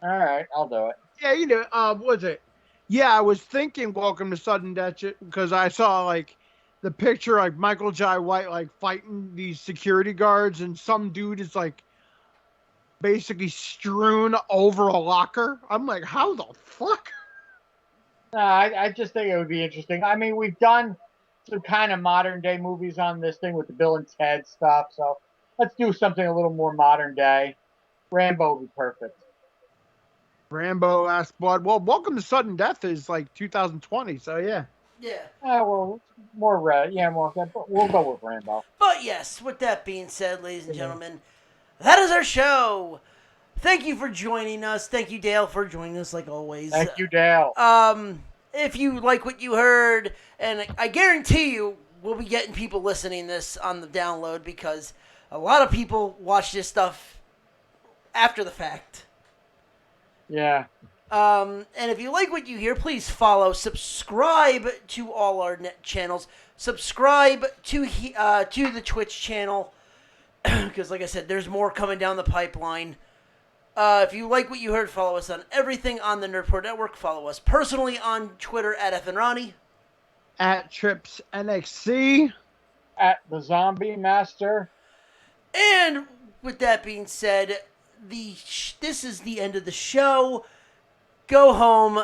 All right, I'll do it. Yeah, you do it. What was it? Yeah, I was thinking Welcome to Sudden Death because I saw like the picture like Michael Jai White like fighting these security guards, and some dude is like basically strewn over a locker. I'm like, how the fuck? I just think it would be interesting. I mean, we've done some kind of modern day movies on this thing with the Bill and Ted stuff, so let's do something a little more modern day. Rambo would be perfect. Rambo, Last Blood. Well, Welcome to Sudden Death is like 2020, so yeah. Yeah. Well, more red. Yeah, more. We'll go with Rambo. But yes, with that being said, ladies and gentlemen, that is our show. Thank you for joining us. Thank you, Dale, for joining us like always. Thank you, Dale. If you like what you heard, and I guarantee you we'll be getting people listening this on the download because a lot of people watch this stuff after the fact. Yeah. And if you like what you hear, please follow, subscribe to all our net channels, subscribe to the Twitch channel, because like I said, there's more coming down the pipeline. If you like what you heard, follow us on everything on the Nerdport Network. Follow us personally on Twitter at FNRonnie. At Trips NXC. At the Zombie Master. And with that being said, this is the end of the show. Go home.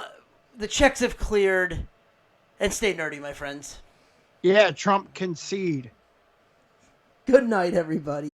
The checks have cleared. And stay nerdy, my friends. Yeah, Trump concede. Good night, everybody.